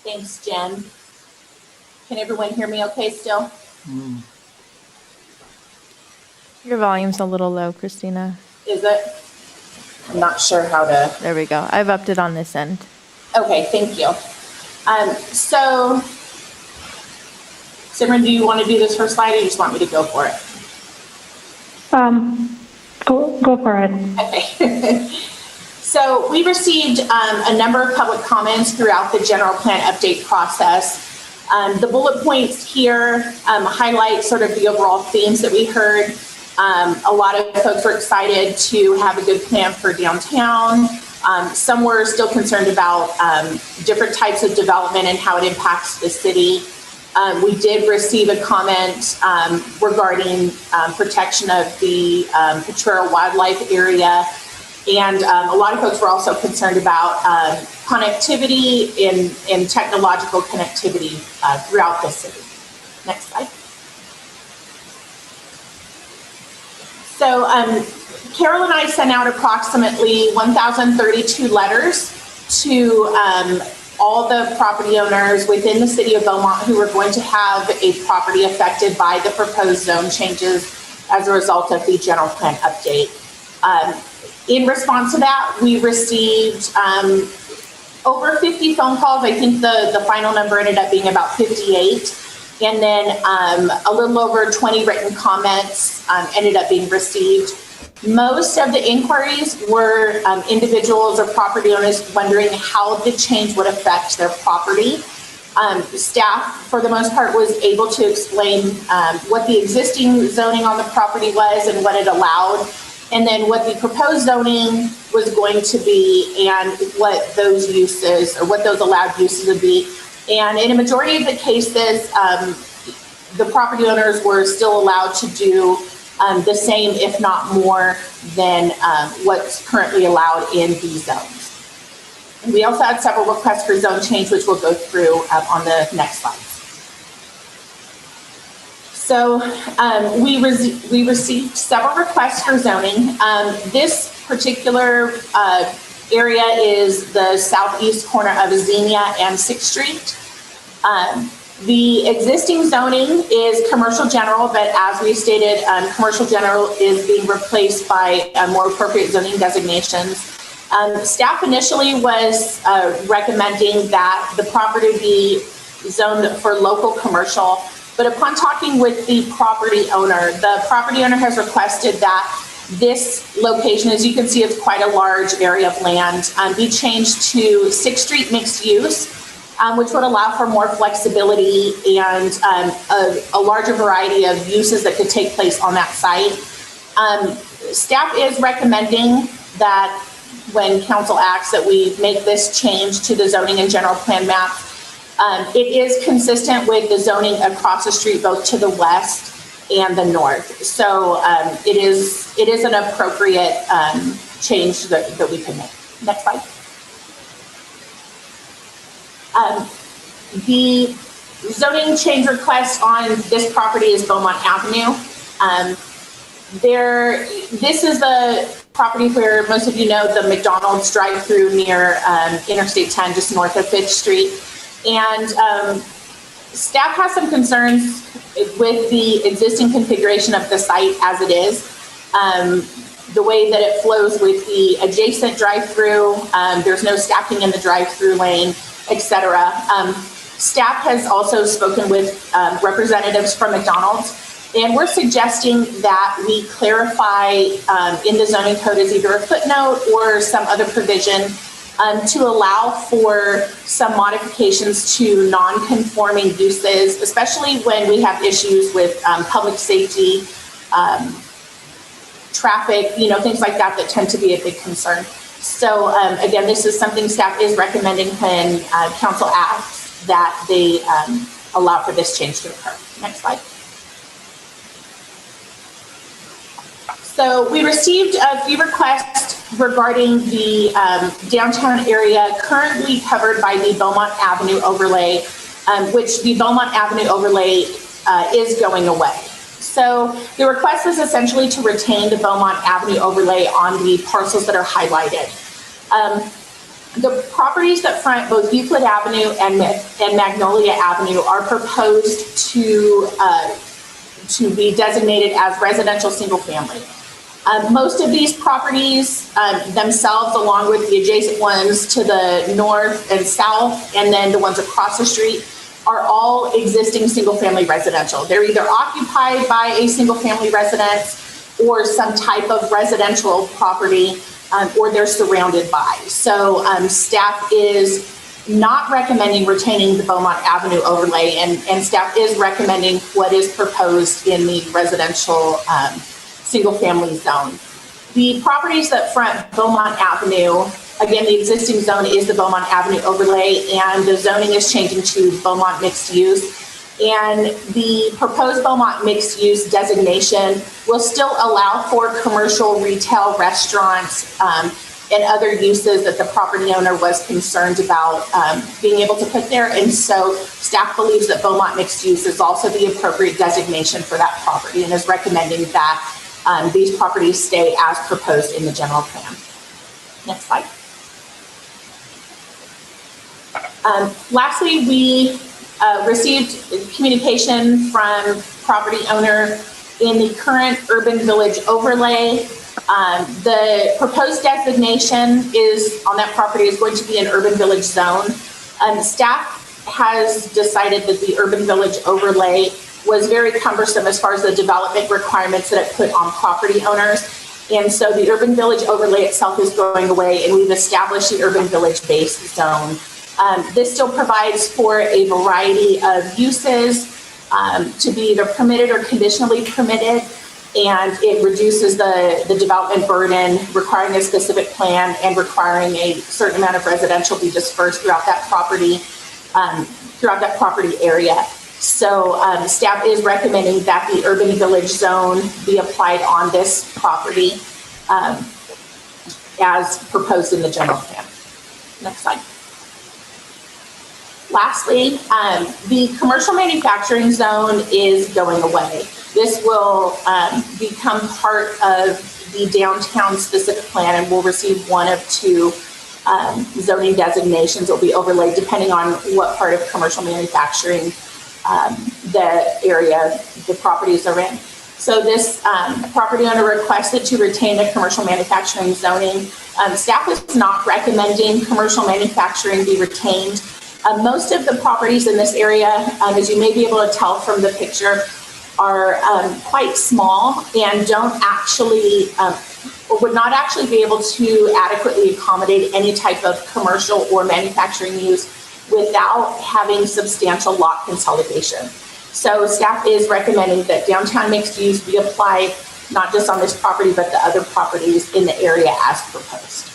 S15: Thanks, Jen. Can everyone hear me okay still?
S2: Your volume's a little low, Christina.
S15: Is it? I'm not sure how to.
S2: There we go. I've upped it on this end.
S15: Okay, thank you. So, Simran, do you want to do this first slide or you just want me to go for it?
S16: Go for it.
S15: Okay. So we received a number of public comments throughout the general plan update process. The bullet points here highlight sort of the overall themes that we heard. A lot of folks were excited to have a good plan for downtown. Some were still concerned about different types of development and how it impacts the city. We did receive a comment regarding protection of the Potrero Wildlife Area. And a lot of folks were also concerned about connectivity and technological connectivity throughout the city. Next slide. So Carol and I sent out approximately 1,032 letters to all the property owners within the city of Beaumont who were going to have a property affected by the proposed zone changes as a result of the general plan update. In response to that, we received over 50 phone calls. I think the final number ended up being about 58. And then a little over 20 written comments ended up being received. Most of the inquiries were individuals or property owners wondering how the change would affect their property. Staff, for the most part, was able to explain what the existing zoning on the property was and what it allowed, and then what the proposed zoning was going to be and what those uses or what those allowed uses would be. And in a majority of the cases, the property owners were still allowed to do the same, if not more, than what's currently allowed in these zones. And we also had several requests for zone change, which we'll go through on the next slide. So we received several requests for zoning. This particular area is the southeast corner of Xenia and 6th Street. The existing zoning is commercial general, but as we stated, commercial general is being replaced by more appropriate zoning designations. Staff initially was recommending that the property be zoned for local commercial, but upon talking with the property owner has requested that this location, as you can see, it's quite a large area of land, be changed to 6th Street mixed use, which would allow for more flexibility and a larger variety of uses that could take place on that site. Staff is recommending that when council acts that we make this change to the zoning and general plan map. It is consistent with the zoning across the street, both to the west and the north. So it is an appropriate change that we can make. Next slide. The zoning change request on this property is Beaumont Avenue. This is the property where most of you know the McDonald's drive-through near Interstate 10, just north of 5th Street. And staff has some concerns with the existing configuration of the site as it is. The way that it flows with the adjacent drive-through, there's no stacking in the drive-through lane, etc. Staff has also spoken with representatives from McDonald's, and we're suggesting that we clarify in the zoning code as either a footnote or some other provision to allow for some modifications to non-conforming uses, especially when we have issues with public safety, traffic, things like that tend to be a big concern. So again, this is something staff is recommending when council asks that they allow for this change to occur. Next slide. So we received a few requests regarding the downtown area currently covered by the Beaumont Avenue overlay, which the Beaumont Avenue overlay is going away. So the request is essentially to retain the Beaumont Avenue overlay on the parcels that are highlighted. The properties that front both Euclid Avenue and Magnolia Avenue are proposed to be designated as residential single family. Most of these properties themselves, along with the adjacent ones to the north and south, and then the ones across the street, are all existing single-family residential. They're either occupied by a single-family residence or some type of residential property, or they're surrounded by. So staff is not recommending retaining the Beaumont Avenue overlay, and staff is recommending what is proposed in the residential single-family zone. The properties that front Beaumont Avenue, again, the existing zone is the Beaumont Avenue overlay, and the zoning is changing to Beaumont mixed use. And the proposed Beaumont mixed use designation will still allow for commercial, retail, restaurants, and other uses that the property owner was concerned about being able to put there. And so staff believes that Beaumont mixed use is also the appropriate designation for that property and is recommending that these properties stay as proposed in the general plan. Next slide. Lastly, we received communication from property owner in the current urban village overlay. The proposed designation is on that property is going to be an urban village zone. Staff has decided that the urban village overlay was very cumbersome as far as the development requirements that it put on property owners. And so the urban village overlay itself is going away, and we've established the urban village base zone. This still provides for a variety of uses to be either permitted or conditionally permitted, and it reduces the development burden, requiring a specific plan and requiring a certain amount of residential be dispersed throughout that property area. So staff is recommending that the urban village zone be applied on this property as proposed in the general plan. Next slide. Lastly, the commercial manufacturing zone is going away. This will become part of the downtown specific plan and will receive one of two zoning designations. It will be overlaid depending on what part of commercial manufacturing the area the properties are in. So this property owner requested to retain the commercial manufacturing zoning. Staff is not recommending commercial manufacturing be retained. Most of the properties in this area, as you may be able to tell from the picture, are quite small and don't actually, or would not actually be able to adequately accommodate any type of commercial or manufacturing use without having substantial lot consolidation. So staff is recommending that downtown mixed use be applied not just on this property, but the other properties in the area as proposed.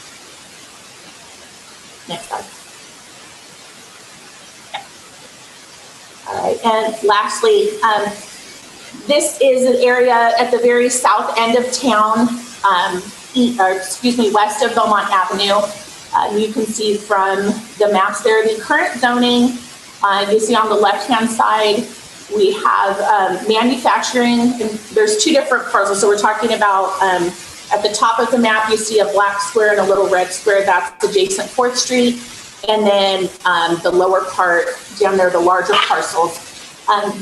S15: Next slide. All right, and lastly, this is an area at the very south end of town, west of Beaumont Avenue. You can see from the maps there, the current zoning, you see on the left-hand side, we have manufacturing, and there's two different parcels. So we're talking about at the top of the map, you see a black square and a little red square, that's adjacent 4th Street. And then the lower part down there, the larger parcels.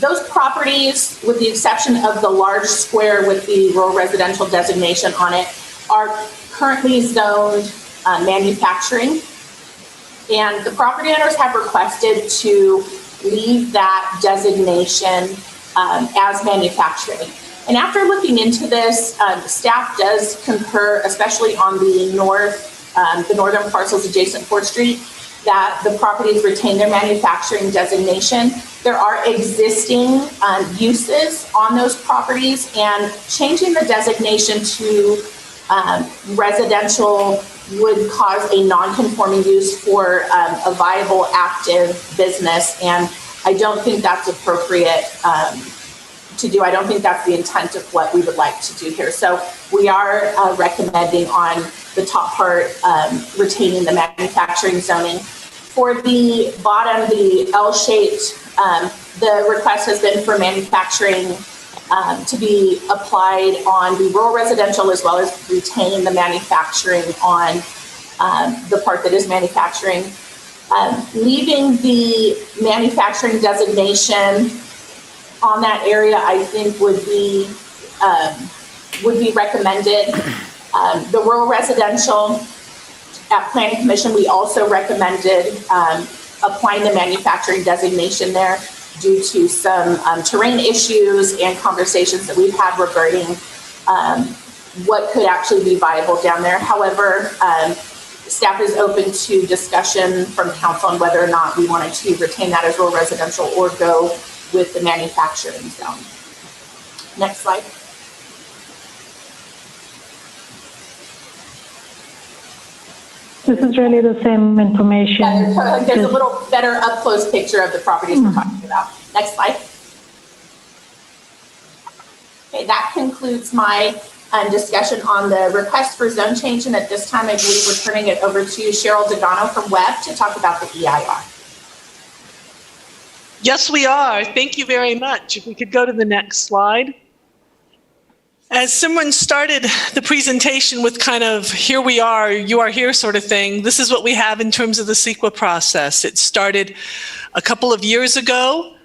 S15: Those properties, with the exception of the large square with the rural residential designation on it, are currently zoned manufacturing. And the property owners have requested to leave that designation as manufacturing. And after looking into this, staff does concur, especially on the northern parcels adjacent 4th Street, that the properties retain their manufacturing designation. There are existing uses on those properties, and changing the designation to residential would cause a non-conforming use for a viable, active business, and I don't think that's appropriate to do. I don't think that's the intent of what we would like to do here. So we are recommending on the top part, retaining the manufacturing zoning. For the bottom, the L-shaped, the request has been for manufacturing to be applied on the rural residential, as well as retain the manufacturing on the part that is manufacturing. Leaving the manufacturing designation on that area, I think would be recommended. The rural residential at Planning Commission, we also recommended applying the manufacturing designation there due to some terrain issues and conversations that we've had regarding what could actually be viable down there. However, staff is open to discussion from council on whether or not we wanted to retain that as rural residential or go with the manufacturing zone. Next slide.
S16: This is really the same information.
S15: There's a little better up-close picture of the properties we're talking about. Next slide. Okay, that concludes my discussion on the request for zone change, and at this time I believe we're turning it over to Cheryl Dogano from Webb to talk about the EIR.
S20: Yes, we are. Thank you very much. If we could go to the next slide. As Simran started the presentation with kind of here we are, you are here sort of thing, this is what we have in terms of the CEQA process. It started a couple of years ago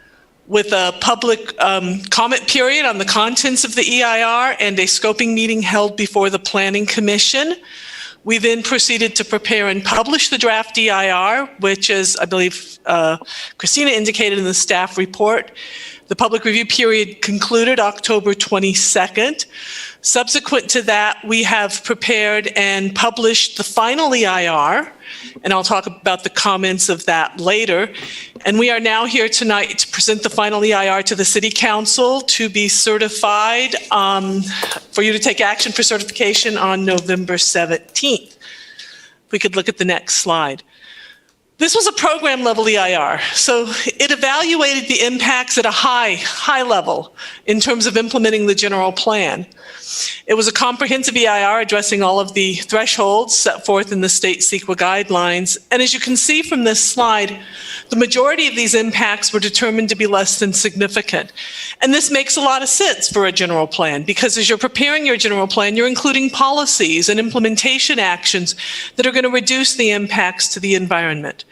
S20: with a public comment period on the contents of the EIR and a scoping meeting held before the Planning Commission. We then proceeded to prepare and publish the draft EIR, which is, I believe, Christina indicated in the staff report. The public review period concluded October 22nd. Subsequent to that, we have prepared and published the final EIR, and I'll talk about the comments of that later. And we are now here tonight to present the final EIR to the City Council to be certified, for you to take action for certification on November 17th. If we could look at the next slide. This was a program level EIR, so it evaluated the impacts at a high level in terms of implementing the general plan. It was a comprehensive EIR addressing all of the thresholds set forth in the state CEQA guidelines. And as you can see from this slide, the majority of these impacts were determined to be less than significant. And this makes a lot of sense for a general plan, because as you're preparing your general plan, you're including policies and implementation actions that are going to reduce the impacts to the environment.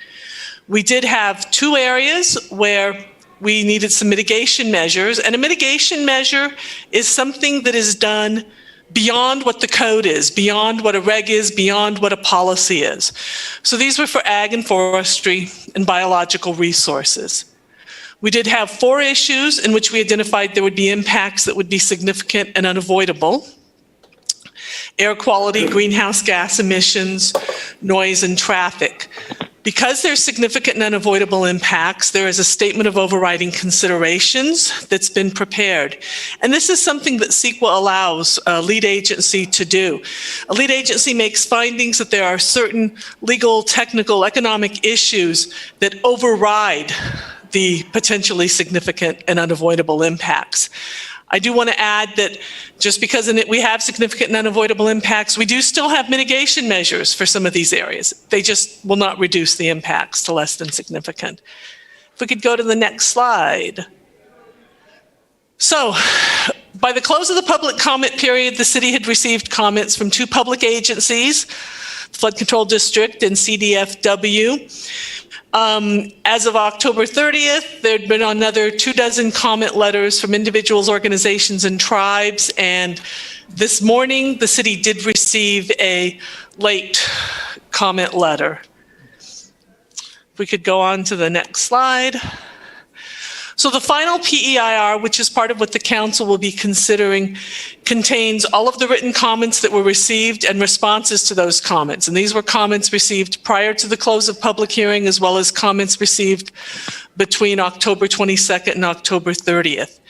S20: We did have 2 areas where we needed some mitigation measures, and a mitigation measure is something that is done beyond what the code is, beyond what a reg is, beyond what a policy is. So these were for ag and forestry and biological resources. We did have 4 issues in which we identified there would be impacts that would be significant and unavoidable: air quality, greenhouse gas emissions, noise, and traffic. Because there's significant and unavoidable impacts, there is a statement of overriding considerations that's been prepared. And this is something that CEQA allows a lead agency to do. A lead agency makes findings that there are certain legal, technical, economic issues that override the potentially significant and unavoidable impacts. I do want to add that just because in it we have significant and unavoidable impacts, we do still have mitigation measures for some of these areas. They just will not reduce the impacts to less than significant. If we could go to the next slide. So, by the close of the public comment period, the city had received comments from 2 public agencies, the Flood Control District and CDFW. As of October 30th, there'd been another 24 comment letters from individuals, organizations, and tribes. And this morning, the city did receive a late comment letter. If we could go on to the next slide. So the final PEIR, which is part of what the council will be considering, contains all of the written comments that were received and responses to those comments. And these were comments received prior to the close of public hearing, as well as comments received between October 22nd and October 30th.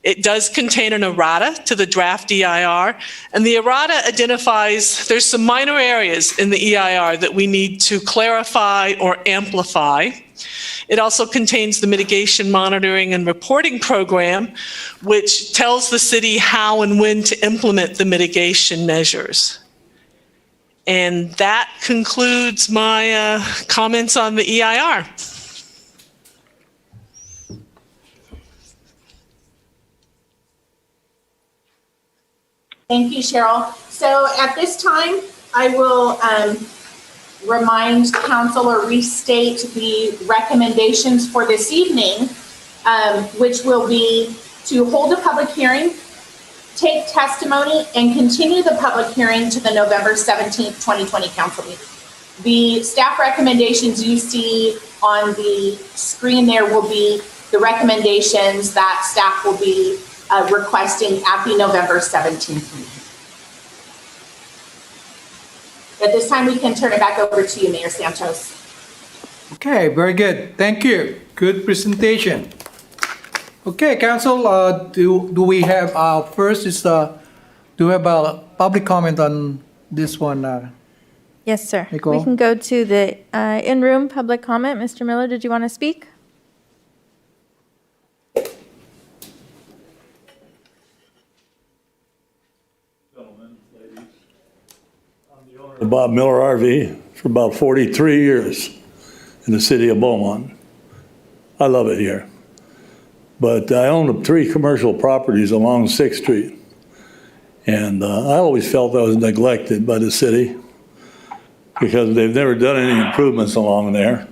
S20: It does contain an errata to the draft EIR, and the errata identifies there's some minor areas in the EIR that we need to clarify or amplify. It also contains the mitigation monitoring and reporting program, which tells the city how and when to implement the mitigation measures. And that concludes my comments on the EIR.
S15: Thank you, Cheryl. So at this time, I will remind council or restate the recommendations for this evening, which will be to hold a public hearing, take testimony, and continue the public hearing to the November 17th, 2020 council meeting. The staff recommendations you see on the screen there will be the recommendations that staff will be requesting at the November 17th meeting. At this time, we can turn it back over to you, Mayor Santos.
S1: Okay, very good. Thank you. Good presentation. Okay, council, do we have first is do we have a public comment on this one?
S2: Yes, sir.
S1: Nicole?
S2: We can go to the in-room public comment. Mr. Miller, did you want to speak?
S21: The Bob Miller RV for about 43 years in the city of Beaumont. I love it here. But I own 3 commercial properties along 6th Street. And I always felt I was neglected by the city because they've never done any improvements along there.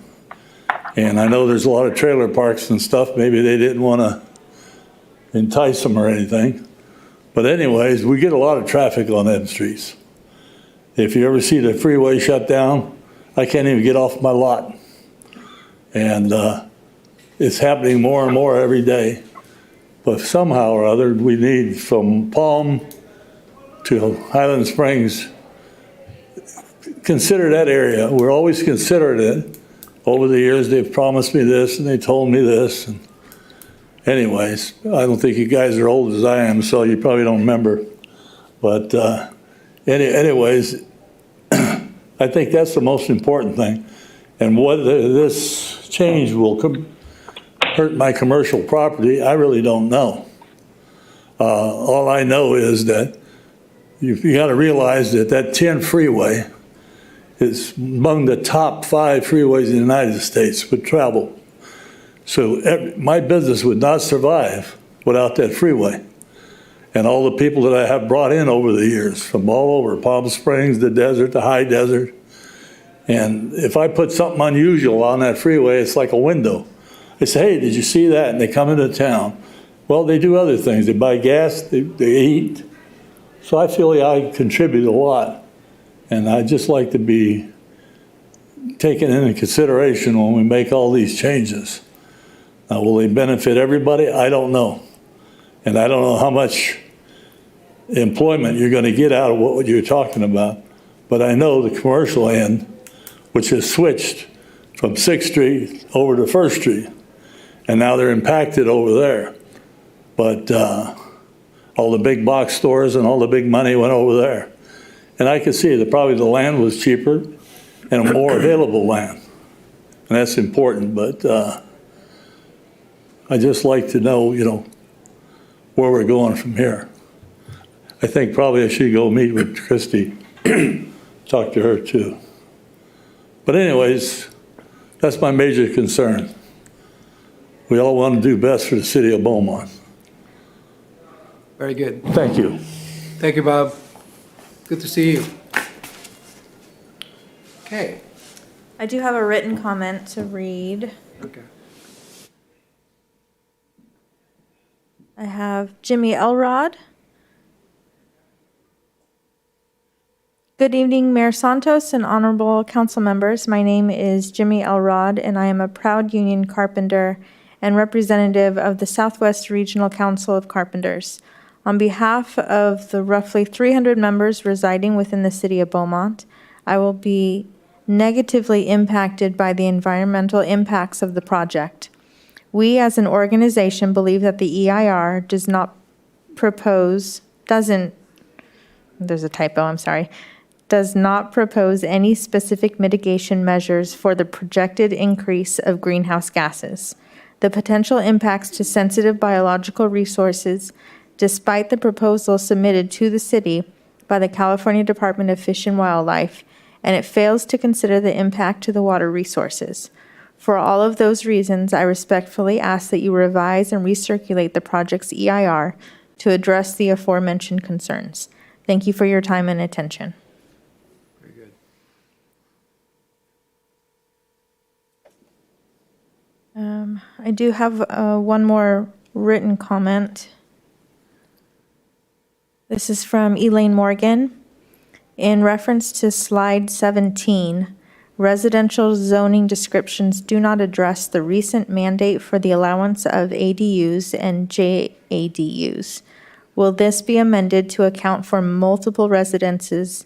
S21: And I know there's a lot of trailer parks and stuff. Maybe they didn't want to entice them or anything. But anyways, we get a lot of traffic on them streets. If you ever see the freeway shut down, I can't even get off my lot. And it's happening more and more every day. But somehow or other, we need from Palm to Highland Springs, consider that area. We're always considering it. Over the years, they've promised me this and they told me this. And anyways, I don't think you guys are old as I am, so you probably don't remember. But anyways, I think that's the most important thing. And whether this change will hurt my commercial property, I really don't know. All I know is that you got to realize that that 10 freeway is among the top 5 freeways in the United States with travel. So my business would not survive without that freeway. And all the people that I have brought in over the years from all over, Palm Springs, the desert, the high desert. And if I put something unusual on that freeway, it's like a window. They say, hey, did you see that? And they come into town. Well, they do other things. They buy gas, they eat. So I feel like I contribute a lot. And I just like to be taken into consideration when we make all these changes. Now, will they benefit everybody? I don't know. And I don't know how much employment you're going to get out of what you're talking about. But I know the commercial end, which has switched from 6th Street over to 1st Street. And now they're impacted over there. But all the big box stores and all the big money went over there. And I could see that probably the land was cheaper and a more available land. And that's important, but I just like to know, where we're going from here. I think probably I should go meet with Christie, talk to her too. But anyways, that's my major concern. We all want to do best for the city of Beaumont.
S1: Very good.
S21: Thank you.
S1: Thank you, Bob. Good to see you. Okay.
S2: I do have a written comment to read.
S1: Okay.
S2: I have Jimmy Elrod. Good evening, Mayor Santos and honorable council members. My name is Jimmy Elrod, and I am a proud union carpenter and representative of the Southwest Regional Council of Carpenters. On behalf of the roughly 300 members residing within the city of Beaumont, I will be negatively impacted by the environmental impacts of the project. We as an organization believe that the EIR does not propose any specific mitigation measures for the projected increase of greenhouse gases, the potential impacts to sensitive biological resources, despite the proposal submitted to the city by the California Department of Fish and Wildlife, and it fails to consider the impact to the water resources. For all of those reasons, I respectfully ask that you revise and recirculate the project's EIR to address the aforementioned concerns. Thank you for your time and attention.
S1: Very good.
S2: I do have one more written comment. This is from Elaine Morgan. In reference to slide 17, residential zoning descriptions do not address the recent mandate for the allowance of ADUs and JADUs. Will this be amended to account for multiple residences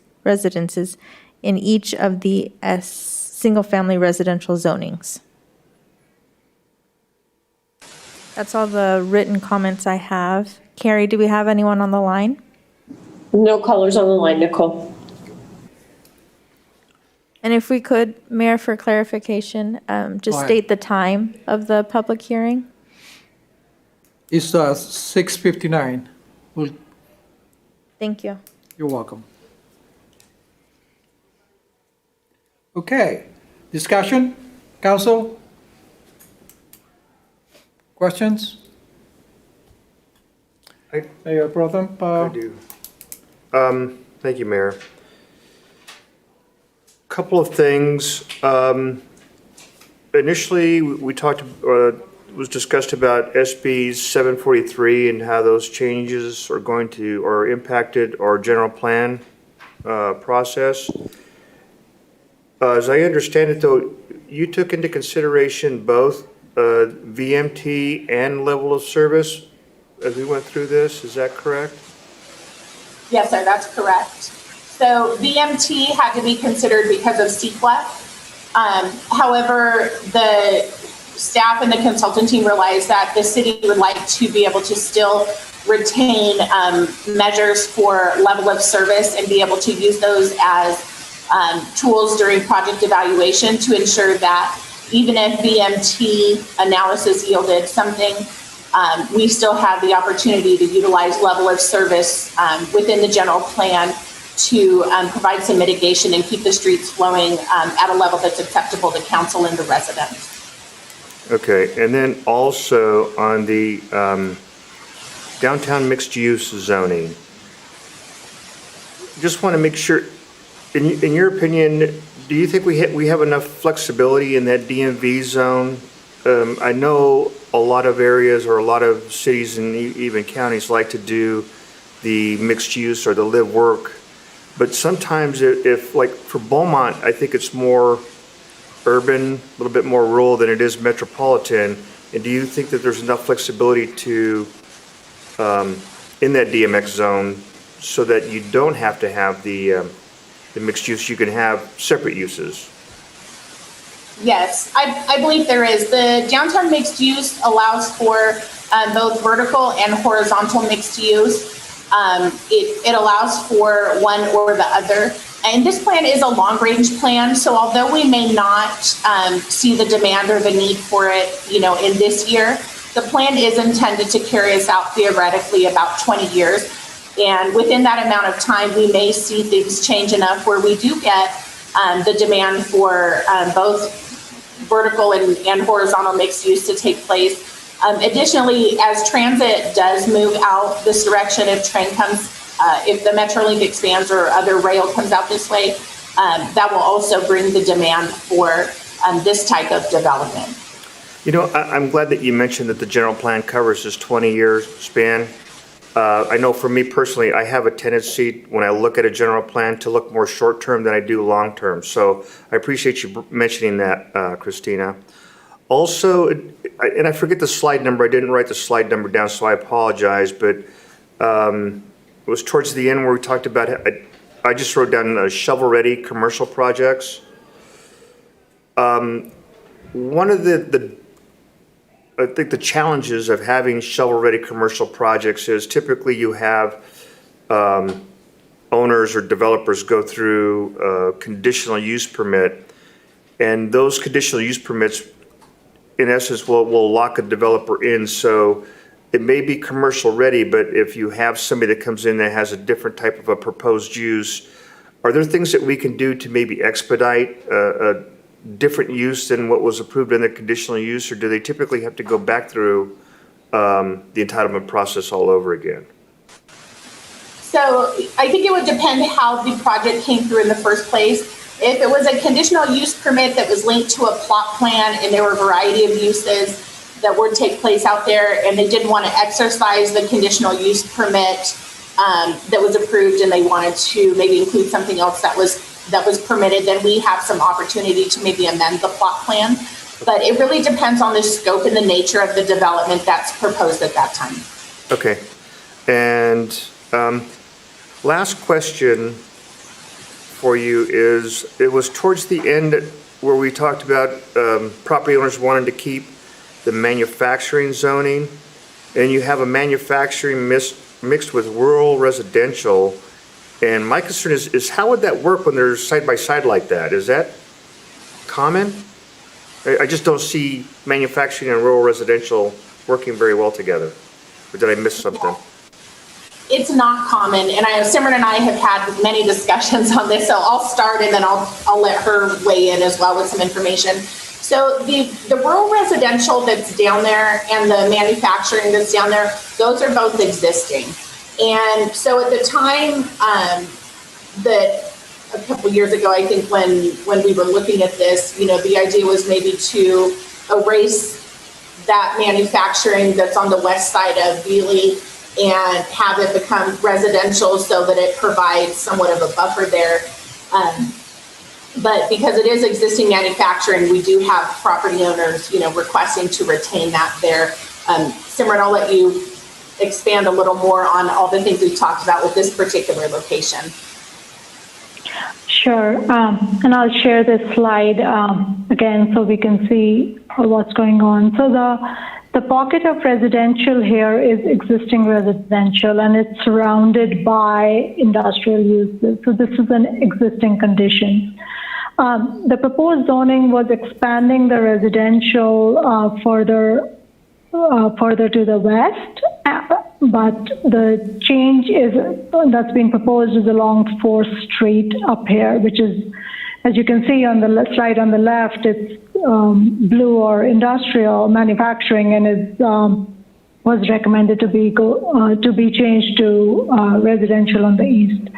S2: in each of the single-family residential zonings? That's all the written comments I have. Carrie, do we have anyone on the line?
S5: No callers on the line, Nicole.
S2: And if we could, Mayor, for clarification, just state the time of the public hearing.
S1: It's 6:59.
S2: Thank you.
S1: You're welcome. Okay. Discussion? Council? Questions? Mayor Pro Tem?
S9: I do. Thank you, Mayor. Couple of things. Initially, we talked, was discussed about SB 743 and how those changes are going to, or impacted our general plan process. As I understand it, though, you took into consideration both VMT and level of service as we went through this. Is that correct?
S15: Yes, sir, that's correct. So VMT had to be considered because of CEQA. However, the staff and the consultant team realized that the city would like to be able to still retain measures for level of service and be able to use those as tools during project evaluation to ensure that even if BMT analysis yielded something, we still have the opportunity to utilize level of service within the general plan to provide some mitigation and keep the streets flowing at a level that's acceptable to council and the residents.
S9: Okay, and then also on the downtown mixed-use zoning, just want to make sure, in your opinion, do you think we have enough flexibility in that DMV zone? I know a lot of areas or a lot of cities and even counties like to do the mixed use or the live work, but sometimes if like for Beaumont, I think it's more urban, a little bit more rural than it is metropolitan. And do you think that there's enough flexibility to in that DMX zone so that you don't have to have the mixed use, you can have separate uses?
S15: Yes, I believe there is. The downtown mixed use allows for both vertical and horizontal mixed use. It allows for one or the other. And this plan is a long-range plan, so although we may not see the demand or the need for it, in this year, the plan is intended to carry us out theoretically about 20 years. And within that amount of time, we may see things change enough where we do get the demand for both vertical and horizontal mixed use to take place. Additionally, as transit does move out this direction, if train comes, if the Metrolink expands or other rail comes out this way, that will also bring the demand for this type of development.
S9: I'm glad that you mentioned that the general plan covers this 20-year span. I know for me personally, I have a tendency when I look at a general plan to look more short-term than I do long-term. So I appreciate you mentioning that, Christina. Also, and I forget the slide number. I didn't write the slide number down, so I apologize. But it was towards the end where we talked about, I just wrote down shovel-ready commercial projects. One of I think the challenges of having shovel-ready commercial projects is typically you have owners or developers go through a conditional use permit, and those conditional use permits, in essence, will lock a developer in. So it may be commercial ready, but if you have somebody that comes in that has a different type of a proposed use, are there things that we can do to maybe expedite a different use than what was approved in the conditional use, or do they typically have to go back through the entitlement process all over again?
S15: So I think it would depend how the project came through in the first place. If it was a conditional use permit that was linked to a plot plan and there were a variety of uses that would take place out there and they didn't want to exercise the conditional use permit that was approved and they wanted to maybe include something else that was permitted, then we have some opportunity to maybe amend the plot plan. But it really depends on the scope and the nature of the development that's proposed at that time.
S9: Okay. And last question for you is, it was towards the end where we talked about property owners wanting to keep the manufacturing zoning, and you have a manufacturing mixed with rural residential. And my concern is how would that work when they're side by side like that? Is that common? I just don't see manufacturing and rural residential working very well together. Or did I miss something?
S15: It's not common, and Simran and I have had many discussions on this, so I'll start and then I'll let her weigh in as well with some information. So the rural residential that's down there and the manufacturing that's down there, those are both existing. And so at the time that a couple years ago, I think when we were looking at this, the idea was maybe to erase that manufacturing that's on the west side of Beeley and have it become residential so that it provides somewhat of a buffer there. But because it is existing manufacturing, we do have property owners, requesting to retain that there. Simran, I'll let you expand a little more on all the things we've talked about with this particular location.
S16: Sure, and I'll share this slide again so we can see what's going on. So The pocket of residential here is existing residential, and it's surrounded by industrial uses. So this is an existing condition. The proposed zoning was expanding the residential further to the west, but the change that's being proposed is along 4th Street up here, which is, as you can see on the slide on the left, it's blue or industrial manufacturing, and was recommended to be changed to residential on the east.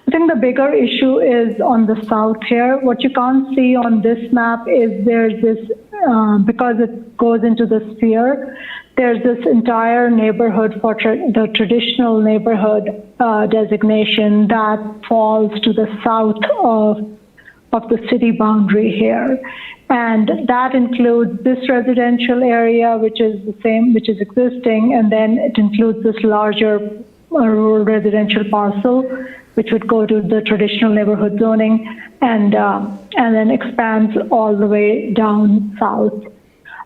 S16: I think the bigger issue is on the south here. What you can't see on this map is there's this, because it goes into the sphere, there's this entire neighborhood for the traditional neighborhood designation that falls to the south of the city boundary here. And that includes this residential area, which is the same, which is existing, and then it includes this larger rural residential parcel, which would go to the traditional neighborhood zoning, and then expands all the way down south.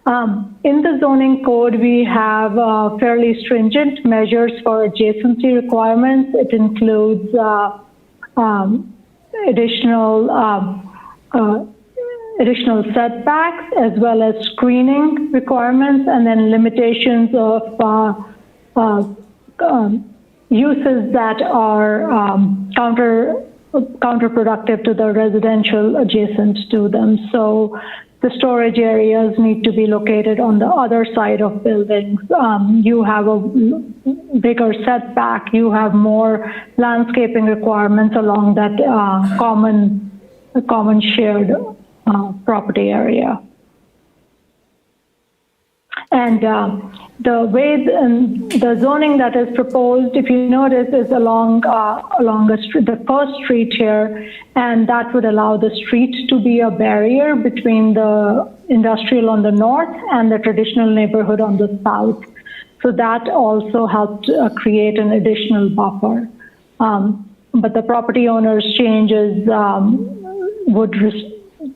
S16: In the zoning code, we have fairly stringent measures for adjacency requirements. It includes additional setbacks, as well as screening requirements, and then limitations of uses that are counterproductive to the residential adjacent to them. So the storage areas need to be located on the other side of buildings. You have a bigger setback. You have more landscaping requirements along that common shared property area. And the way the zoning that is proposed, if you notice, is along the first street here, and that would allow the street to be a barrier between the industrial on the north and the traditional neighborhood on the south. So that also helped create an additional buffer. But the property owner's changes would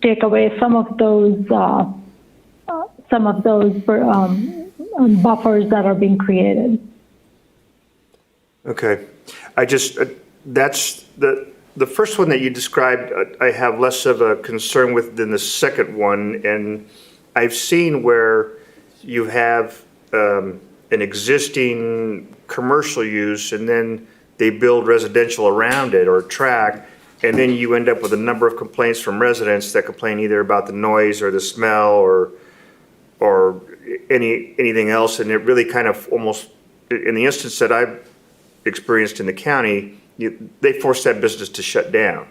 S16: take away some of those buffers that are being created.
S9: Okay. That's the first one that you described, I have less of a concern with than the second one. And I've seen where you have an existing commercial use and then they build residential around it or track, and then you end up with a number of complaints from residents that complain either about the noise or the smell or anything else. And it really kind of almost, in the instance that I've experienced in the county, they forced that business to shut down.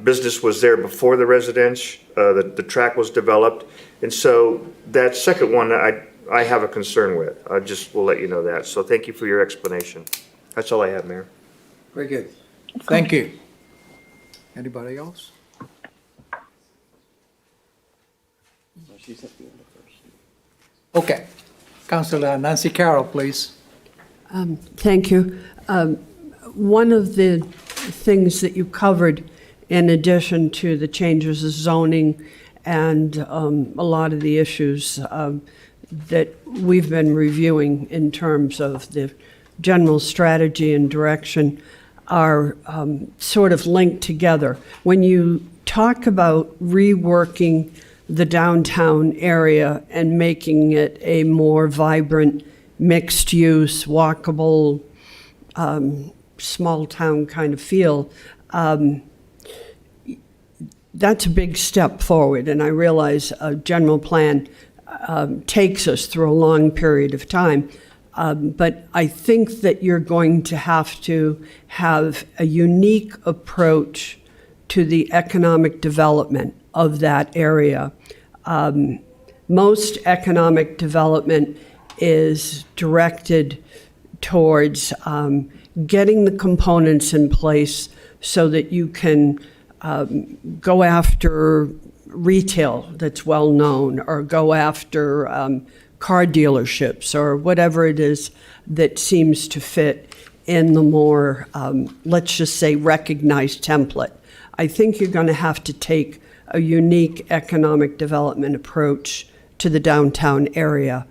S9: Business was there before the residence, the track was developed. And so that second one, I have a concern with. I just will let you know that. So thank you for your explanation. That's all I have, Mayor.
S1: Very good. Thank you. Anybody else? Okay. Councilor Nancy Carroll, please.
S10: Thank you. One of the things that you covered, in addition to the changes of zoning and a lot of the issues that we've been reviewing in terms of the general strategy and direction, are sort of linked together. When you talk about reworking the downtown area and making it a more vibrant, mixed-use, walkable, small-town kind of feel, that's a big step forward. And I realize a general plan takes us through a long period of time. But I think that you're going to have a unique approach to the economic development of that area. Most economic development is directed towards getting the components in place so that you can go after retail that's well known, or go after car dealerships, or whatever it is that seems to fit in the more, let's just say, recognized template. I think you're going to have to take a unique economic development approach to the downtown area,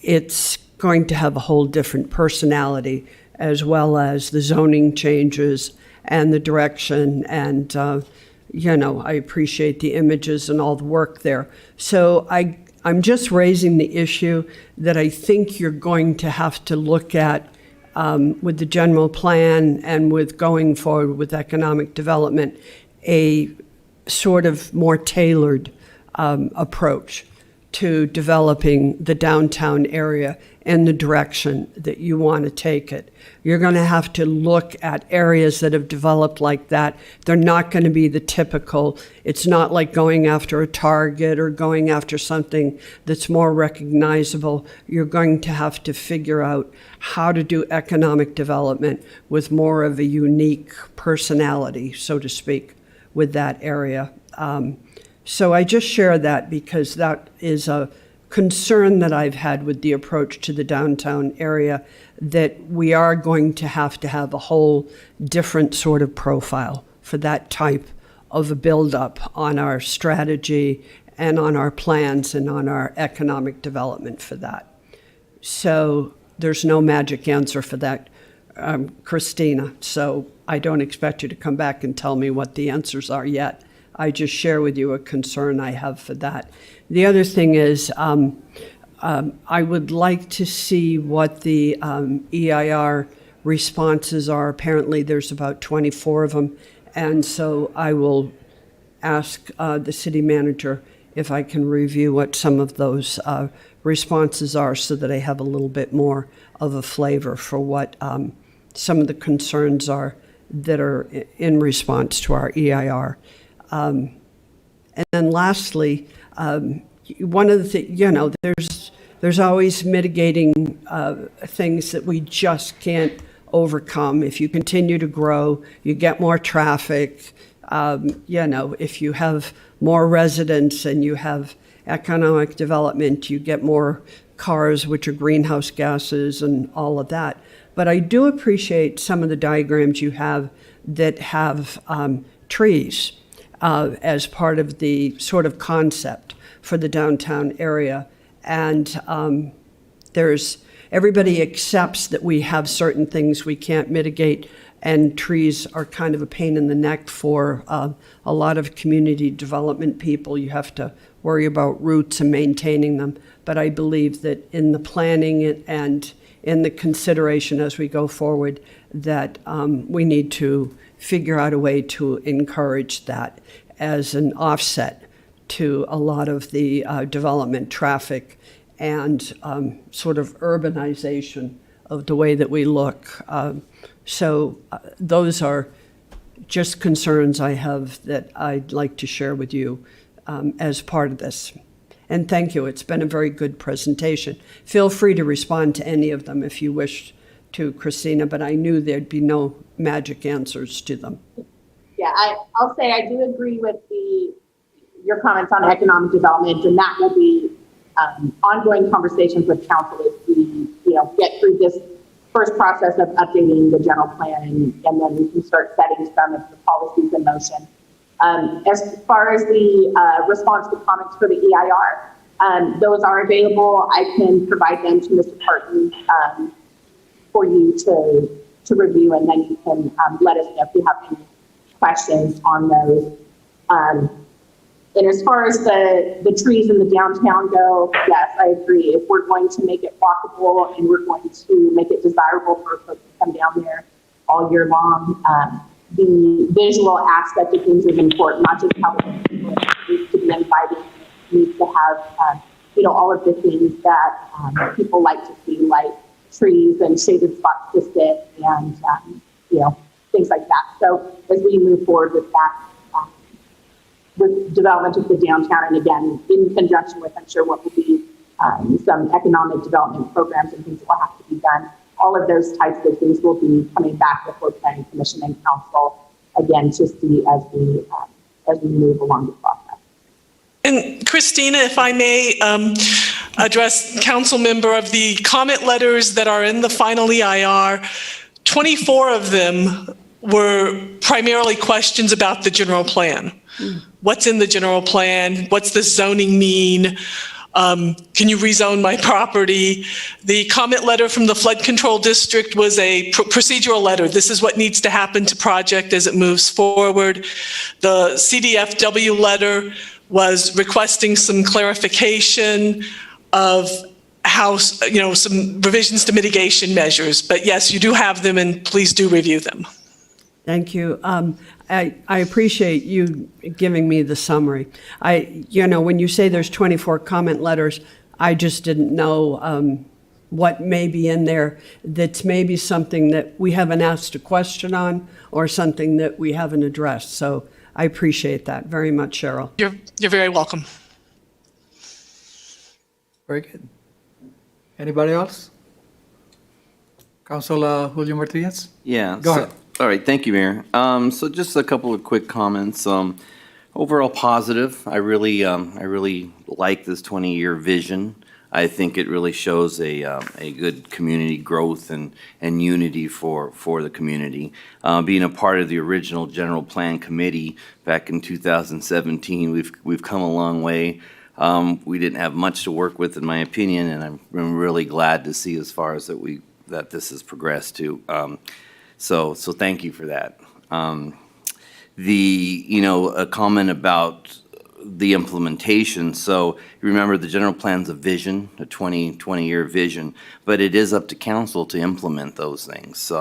S10: it's going to have a whole different personality, as well as the zoning changes and the direction. And, I appreciate the images and all the work there. So I'm just raising the issue that I think you're going to have to look at with the general plan and with going forward with economic development, a sort of more tailored approach to developing the downtown area in the direction that you want to take it. You're going to have to look at areas that have developed like that. They're not going to be the typical, it's not like going after a Target or going after something that's more recognizable. You're going to have to figure out how to do economic development with more of a unique personality, so to speak, with that area. So I just share that because that is a concern that I've had with the approach to the downtown area, that we are going to have a whole different sort of profile for that type of a buildup on our strategy and on our plans and on our economic development for that. So there's no magic answer for that, Christina. So I don't expect you to come back and tell me what the answers are yet. I just share with you a concern I have for that. The other thing is I would like to see what the EIR responses are. Apparently there's about 24 of them. And so I will ask the city manager if I can review what some of those responses are so that I have a little bit more of a flavor for what some of the concerns are that are in response to our EIR. And then lastly, one of the things, there's always mitigating things that we just can't overcome. If you continue to grow, you get more traffic. If you have more residents and you have economic development, you get more cars, which are greenhouse gases and all of that. But I do appreciate some of the diagrams you have that have trees as part of the sort of concept for the downtown area. And everybody accepts that we have certain things we can't mitigate, and trees are kind of a pain in the neck for a lot of community development people. You have to worry about roots and maintaining them. But I believe that in the planning and in the consideration as we go forward, that we need to figure out a way to encourage that as an offset to a lot of the development, traffic, and sort of urbanization of the way that we look. So those are just concerns I have that I'd like to share with you as part of this. And thank you. It's been a very good presentation. Feel free to respond to any of them if you wish to, Christina, but I knew there'd be no magic answers to them.
S15: Yeah, I'll say I do agree with your comments on economic development, and that will be ongoing conversations with council as we get through this first process of updating the general plan, and then we can start setting some of the policies in motion. As far as the response to comments for the EIR, those are available. I can provide them to Mr. Parton for you to review, and then you can let us know if you have any questions on those. And as far as the trees in the downtown go, yes, I agree. If we're going to make it walkable and we're going to make it desirable for folks to come down there all year long, the visual aspect of things is important, not just how people needs to be inviting, needs to have, all of the things that people like to see, like trees and shaded spots to sit and, things like that. So as we move forward with that, with development of the downtown, and again, in conjunction with, I'm sure, what will be some economic development programs and things that will have to be done, all of those types of things will be coming back before Planning Commission and Council, again, to see as we move along the process.
S20: And Christina, if I may address council member, of the comment letters that are in the final EIR, 24 of them were primarily questions about the general plan. What's in the general plan? What's the zoning mean? Can you rezone my property? The comment letter from the flood control district was a procedural letter. This is what needs to happen to project as it moves forward. The CDFW letter was requesting some clarification of how, some revisions to mitigation measures. But yes, you do have them, and please do review them.
S10: Thank you. I appreciate you giving me the summary. When you say there's 24 comment letters, I just didn't know what may be in there that's maybe something that we haven't asked a question on or something that we haven't addressed. So I appreciate that very much, Cheryl.
S20: You're very welcome.
S1: Very good. Anybody else? Councilor Julio Martinez?
S3: Yeah.
S1: Go ahead.
S3: All right, thank you, Mayor. So just a couple of quick comments. Overall positive. I really like this 20-year vision. I think it really shows a good community growth and unity for the community. Being a part of the original General Plan Committee back in 2017, we've come a long way. We didn't have much to work with, in my opinion, and I'm really glad to see as far as that this has progressed to. So thank you for that. A comment about the implementation. So remember, the general plan's a vision, a 20-year vision, but it is up to council to implement those things.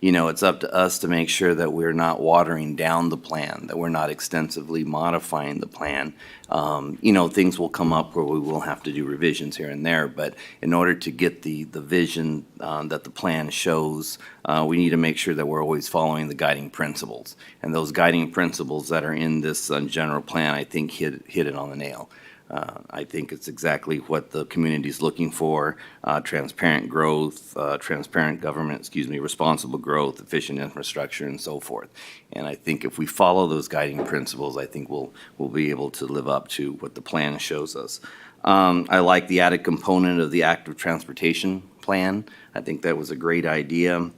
S3: It's up to us to make sure that we're not watering down the plan, that we're not extensively modifying the plan. Things will come up where we will have to do revisions here and there, but in order to get the vision that the plan shows, we need to make sure that we're always following the guiding principles. And those guiding principles that are in this general plan, I think, hit it on the nail. I think it's exactly what the community is looking for: transparent growth, transparent government, responsible growth, efficient infrastructure, and so forth. And I think if we follow those guiding principles, I think we'll be able to live up to what the plan shows us. I like the added component of the active transportation plan. I think that was a great idea. In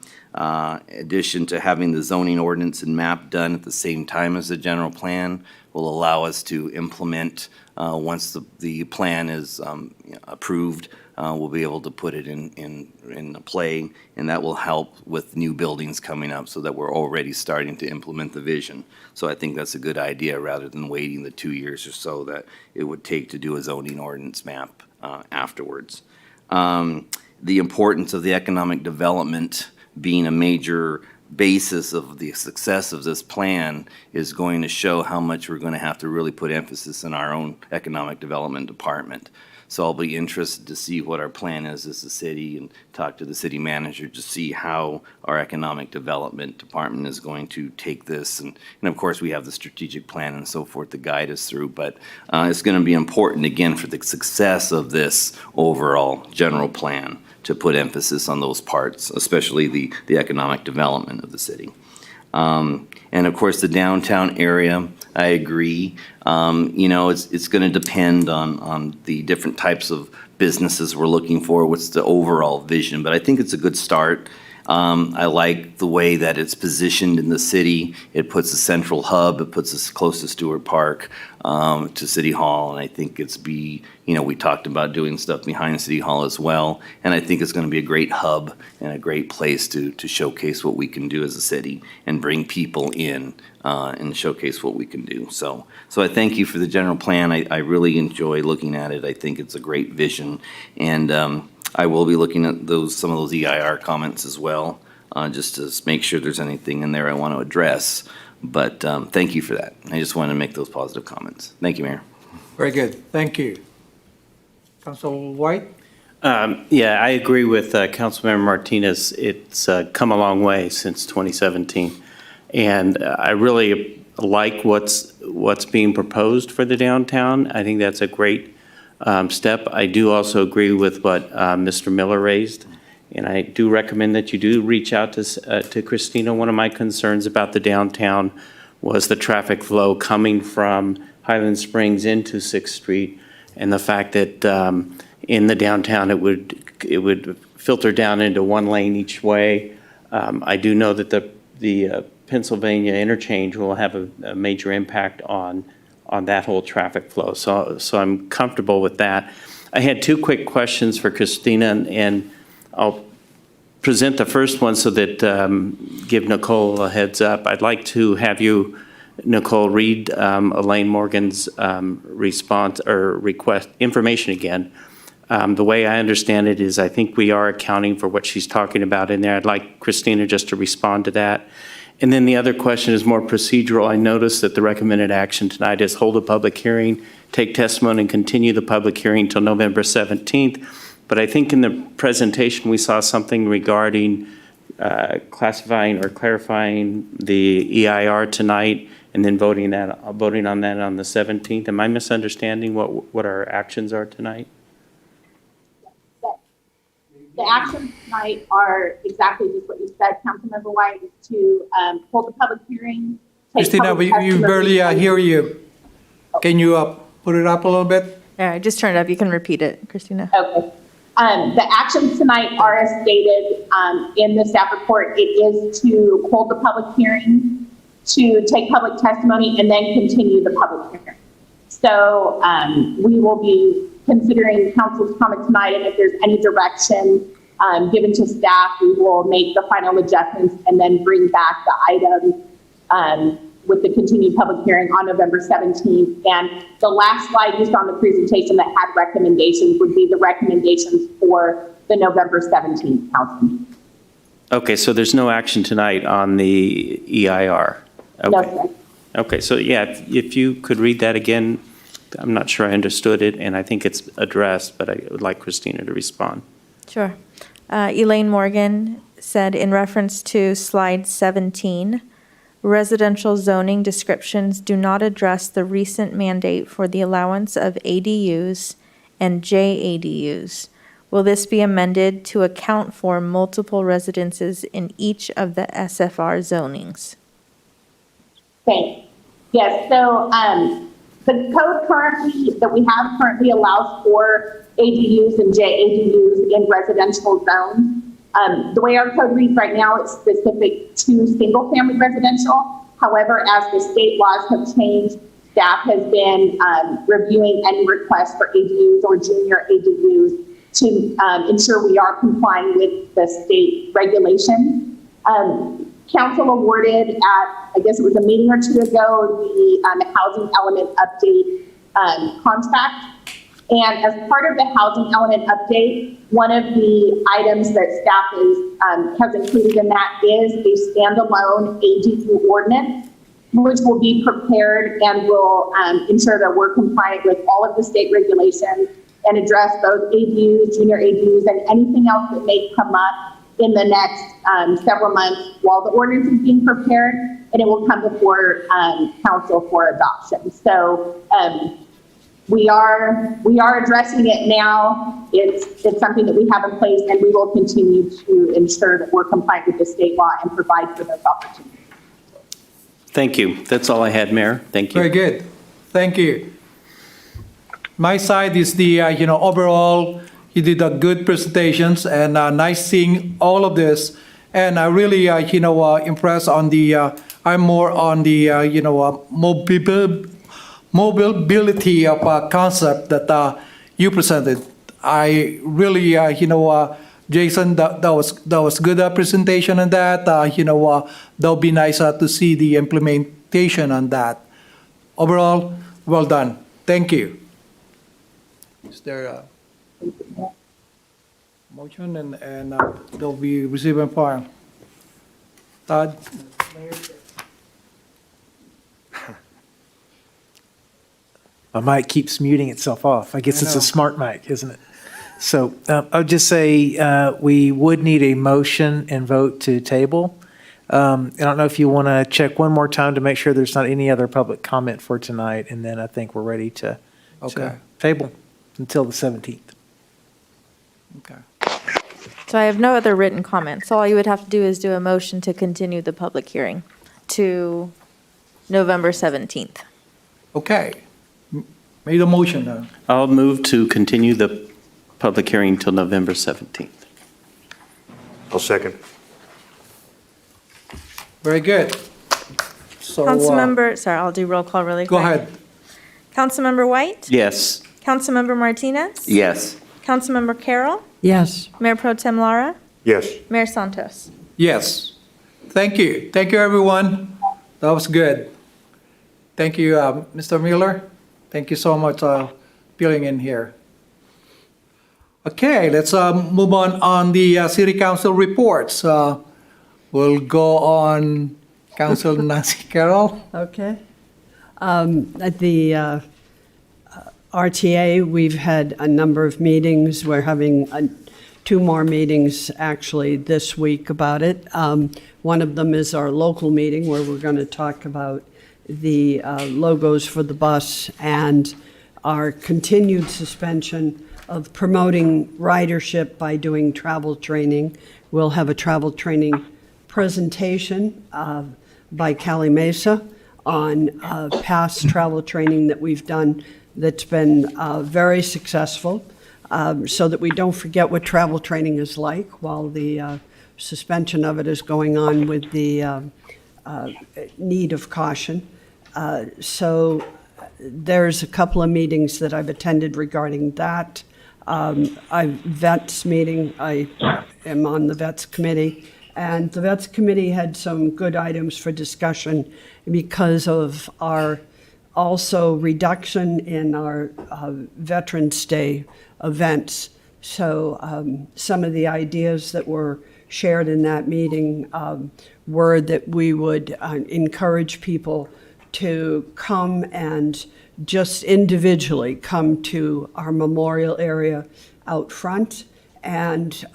S3: addition to having the zoning ordinance and map done at the same time as the general plan will allow us to implement once the plan is approved. We'll be able to put it in play, and that will help with new buildings coming up so that we're already starting to implement the vision. So I think that's a good idea rather than waiting the 2 years or so that it would take to do a zoning ordinance map afterwards. The importance of the economic development being a major basis of the success of this plan is going to show how much we're going to have to really put emphasis in our own economic development department. So I'll be interested to see what our plan is as a city and talk to the city manager to see how our economic development department is going to take this. And of course, we have the strategic plan and so forth to guide us through, but it's going to be important, again, for the success of this overall general plan to put emphasis on those parts, especially the economic development of the city. And of course, the downtown area, I agree. It's going to depend on the different types of businesses we're looking for, what's the overall vision, but I think it's a good start. I like the way that it's positioned in the city. It puts a central hub, it puts us close to Stewart Park, to City Hall, and I think we talked about doing stuff behind City Hall as well, and I think it's going to be a great hub and a great place to showcase what we can do as a city and bring people in and showcase what we can do. So I thank you for the general plan. I really enjoy looking at it. I think it's a great vision, and I will be looking at some of those EIR comments as well, just to make sure there's anything in there I want to address. But thank you for that. I just wanted to make those positive comments. Thank you, Mayor.
S1: Very good. Thank you. Council White?
S4: Yeah, I agree with Councilmember Martinez. It's come a long way since 2017. And I really like what's being proposed for the downtown. I think that's a great step. I do also agree with what Mr. Miller raised, and I do recommend that you do reach out to Christina. One of my concerns about the downtown was the traffic flow coming from Highland Springs into 6th Street, and the fact that in the downtown it would filter down into one lane each way. I do know that the Pennsylvania interchange will have a major impact on on that whole traffic flow. So I'm comfortable with that. I had two quick questions for Christina, and I'll present the first one so that give Nicole a heads up. I'd like to have you, Nicole, read Elaine Morgan's response or request information again. The way I understand it is I think we are accounting for what she's talking about in there. I'd like Christina just to respond to that. And then the other question is more procedural. I noticed that the recommended action tonight is hold a public hearing, take testimony, and continue the public hearing until November 17th. But I think in the presentation we saw something regarding classifying or clarifying the EIR tonight and then voting on that on the 17th. Am I misunderstanding what our actions are tonight?
S15: The actions tonight are exactly just what you said, Councilmember White, is to hold the public hearing.
S1: Christina, we barely hear you. Can you put it up a little bit?
S2: Yeah, just turn it up. You can repeat it, Christina.
S15: Okay. The actions tonight are as stated in the staff report. It is to hold the public hearing, to take public testimony, and then continue the public hearing. So we will be considering council's comment tonight, and if there's any direction given to staff, we will make the final adjustments and then bring back the item with the continued public hearing on November 17th. And the last slide used on the presentation that had recommendations would be the recommendations for the November 17th council meeting.
S4: Okay, so there's no action tonight on the EIR? Okay.
S15: No, sir.
S4: Okay, so yeah, if you could read that again. I'm not sure I understood it, and I think it's addressed, but I would like Christina to respond.
S2: Sure. Elaine Morgan said in reference to slide 17, residential zoning descriptions do not address the recent mandate for the allowance of ADUs and JADUs. Will this be amended to account for multiple residences in each of the SFR zonings?
S15: Thanks. Yes, so the code that we have currently allows for ADUs and JADUs in residential zones. The way our code reads right now, it's specific to single-family residential. However, as the state laws have changed, staff has been reviewing any requests for ADUs or junior ADUs to ensure we are complying with the state regulations. Council awarded at, I guess it was a meeting or two ago, the housing element update contract. And as part of the housing element update, one of the items that staff has included in that is a standalone ADU ordinance, which will be prepared and will ensure that we're compliant with all of the state regulations and address both ADUs, junior ADUs, and anything else that may come up in the next several months while the ordinance is being prepared, and it will come before council for adoption. So we are addressing it now. It's something that we have in place, and we will continue to ensure that we're compliant with the state law and provide for those opportunities.
S4: Thank you. That's all I had, Mayor. Thank you.
S1: Very good. Thank you. My side is the, overall, you did a good presentations and nice seeing all of this. And I really, impressed on the, I'm more on the, mobility of concept that you presented. I really, Jason, that was good presentation on that. That'll be nice to see the implementation on that. Overall, well done. Thank you. Is there a motion and they'll be received and filed? Todd?
S13: My mic keeps muting itself off. I guess it's a smart mic, isn't it? So I'll just say we would need a motion and vote to table. I don't know if you want to check one more time to make sure there's not any other public comment for tonight, and then I think we're ready to table until the 17th.
S1: Okay.
S2: So I have no other written comments. All you would have to do is do a motion to continue the public hearing to November 17th.
S1: Okay. Made a motion.
S4: I'll move to continue the public hearing till November 17th.
S9: I'll second.
S1: Very good. So,
S2: Councilmember, sorry, I'll do roll call really quick.
S1: Go ahead.
S2: Councilmember White?
S4: Yes.
S2: Councilmember Martinez?
S4: Yes.
S2: Councilmember Carroll?
S10: Yes.
S2: Mayor Pro Tem Lara?
S9: Yes.
S2: Mayor Santos?
S1: Yes. Thank you. Thank you, everyone. That was good. Thank you, Mr. Miller. Thank you so much filling in here. Okay, let's move on the City Council reports. We'll go on Council Nancy Carroll.
S10: Okay. At the RTA, we've had a number of meetings. We're having two more meetings actually this week about it. One of them is our local meeting where we're going to talk about the logos for the bus and our continued suspension of promoting ridership by doing travel training. We'll have a travel training presentation by Cali Mesa on past travel training that we've done that's been very successful, so that we don't forget what travel training is like while the suspension of it is going on with the need of caution. So there's a couple of meetings that I've attended regarding that. Vets meeting, I am on the Vets Committee, and the Vets Committee had some good items for discussion because of our also reduction in our Veterans Day events. So some of the ideas that were shared in that meeting were that we would encourage people to come and just individually come to our memorial area out front and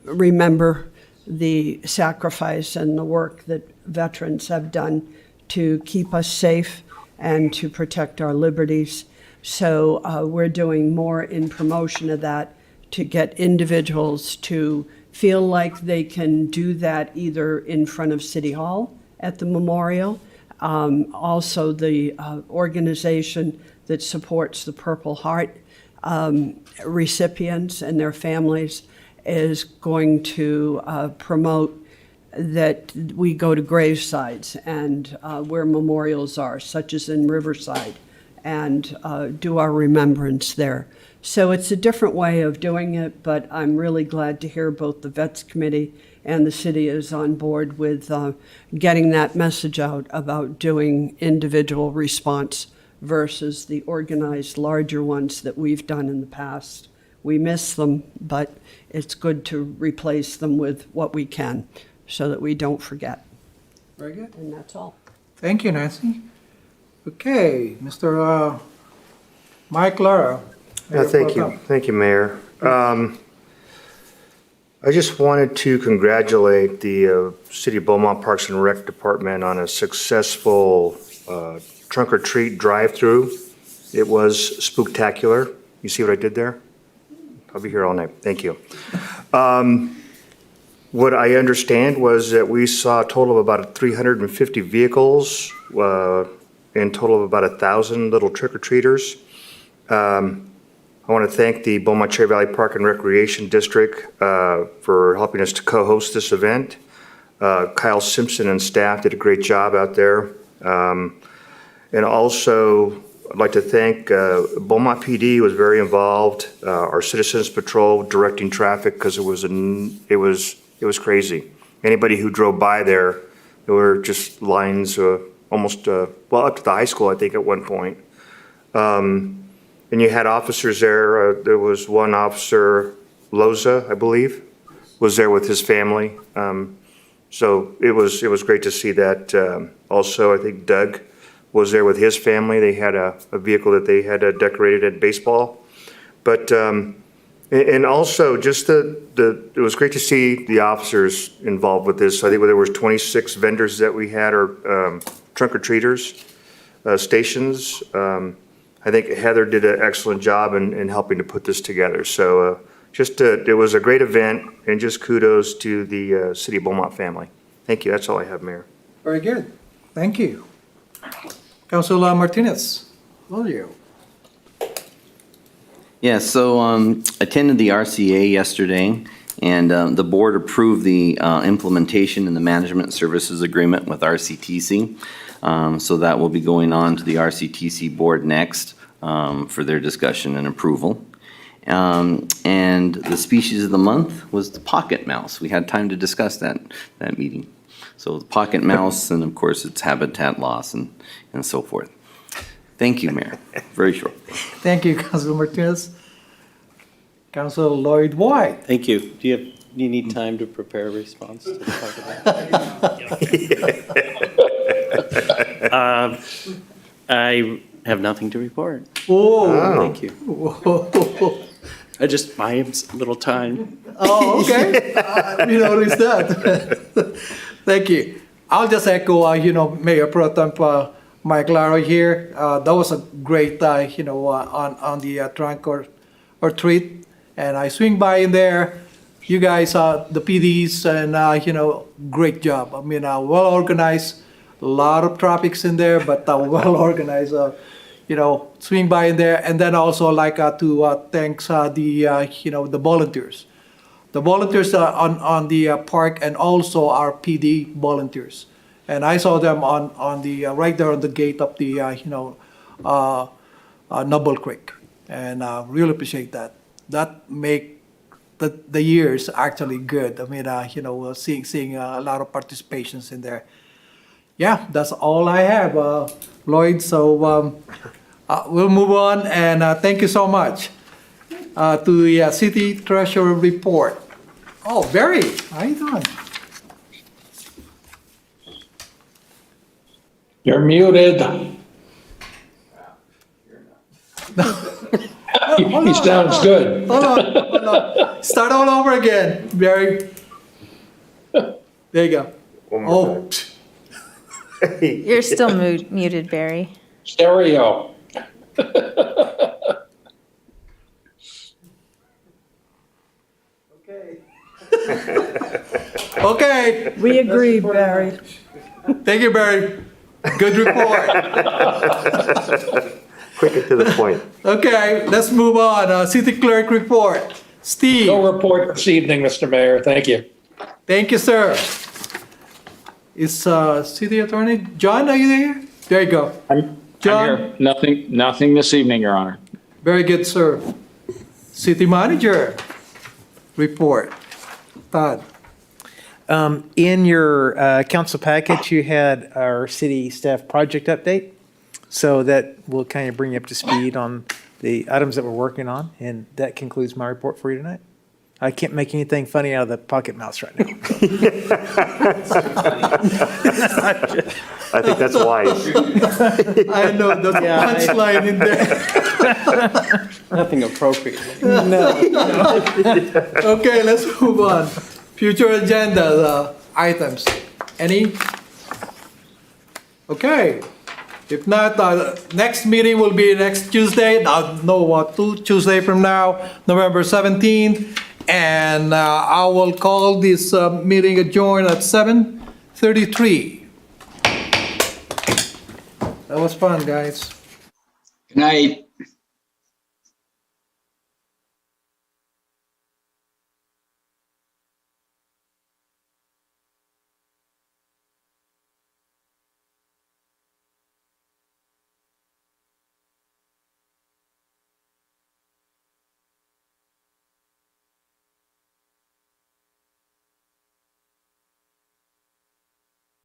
S10: remember the sacrifice and the work that veterans have done to keep us safe and to protect our liberties. So we're doing more in promotion of that to get individuals to feel like they can do that either in front of City Hall at the memorial. Also, the organization that supports the Purple Heart recipients and their families is going to promote that we go to gravesides and where memorials are, such as in Riverside, and do our remembrance there. So it's a different way of doing it, but I'm really glad to hear both the Vets Committee and the city is on board with getting that message out about doing individual response versus the organized larger ones that we've done in the past. We miss them, but it's good to replace them with what we can so that we don't forget.
S1: Very good.
S10: And that's all.
S1: Thank you, Nancy. Okay, Mr. Mike Lara.
S9: Thank you. Thank you, Mayor. I just wanted to congratulate the City of Beaumont Parks and Rec Department on a successful trunk or treat drive-through. It was spooktacular. You see what I did there? I'll be here all night. Thank you. What I understand was that we saw a total of about 350 vehicles, in total of about 1,000 little trick-or-treaters. I want to thank the Beaumont Cherry Valley Park and Recreation District for helping us to co-host this event. Kyle Simpson and staff did a great job out there. And also, I'd like to thank Beaumont PD was very involved. Our Citizens Patrol directing traffic because it was crazy. Anybody who drove by there were just lines almost up to the high school, I think, at one point. And you had officers there. There was one officer, Loza, I believe, was there with his family. So it was great to see that. Also, I think Doug was there with his family. They had a vehicle that they had decorated at baseball. But and also just it was great to see the officers involved with this. I think there was 26 vendors that we had, or trunk or treaters stations. I think Heather did an excellent job in helping to put this together. So it was a great event, and just kudos to the City of Beaumont family. Thank you. That's all I have, Mayor.
S1: Very good. Thank you. Councilor Martinez, will you?
S8: Yeah, so attended the RCA yesterday, and the board approved the implementation and the management services agreement with RCTC. So that will be going on to the RCTC board next. for their discussion and approval. And the species of the month was the pocket mouse. We had time to discuss that meeting. So the pocket mouse, and of course its habitat loss and so forth. Thank you, Mayor. Very short.
S1: Thank you, Councilor Martinez. Councilor Lloyd White.
S4: Thank you. Do you need time to prepare a response to the pocket? I have nothing to report.
S1: Oh.
S4: Thank you.
S1: Whoa.
S4: I just buy him a little time.
S1: Oh, okay. We noticed that. Thank you. I'll just echo, Mayor Pro Tem Mike Laro here. That was a great, on the trunk or treat. And I swing by in there. You guys, the PDs, and, great job. I mean, well organized. A lot of traffic's in there, but well organized. Swing by in there, and then also like to thanks the volunteers, on the park, and also our PD volunteers. And I saw them on the right there on the gate of the Noble Creek, and really appreciate that. That make the years actually good. I mean, seeing a lot of participations in there. Yeah, that's all I have, Lloyd. So we'll move on, and thank you so much to the City Treasurer report. Oh, Barry, how you doing?
S7: You're muted. He sounds good.
S1: Hold on. Start all over again, Barry. There you go. Oh.
S2: You're still muted, Barry.
S7: Stereo.
S1: Okay.
S10: We agree, Barry.
S1: Thank you, Barry. Good report.
S9: Quick and to the point.
S1: Okay, let's move on. City Clerk report. Steve.
S7: No report this evening, Mr. Mayor. Thank you.
S1: Thank you, sir. Is City Attorney John, are you there? There you go. John.
S7: I'm here. Nothing this evening, Your Honor.
S1: Very good, sir. City Manager report. Todd.
S13: In your council package, you had our city staff project update. So that will kind of bring you up to speed on the items that we're working on. And that concludes my report for you tonight. I can't make anything funny out of the pocket mouse right now.
S9: I think that's wise.
S1: I know, there's a punchline in there.
S4: Nothing appropriate.
S13: No.
S1: Okay, let's move on. Future agenda items. Any? Okay. If not, next meeting will be next Tuesday. Tuesday from now, November 17th. And I will call this meeting adjourned at 7:33. That was fun, guys.
S7: Good night.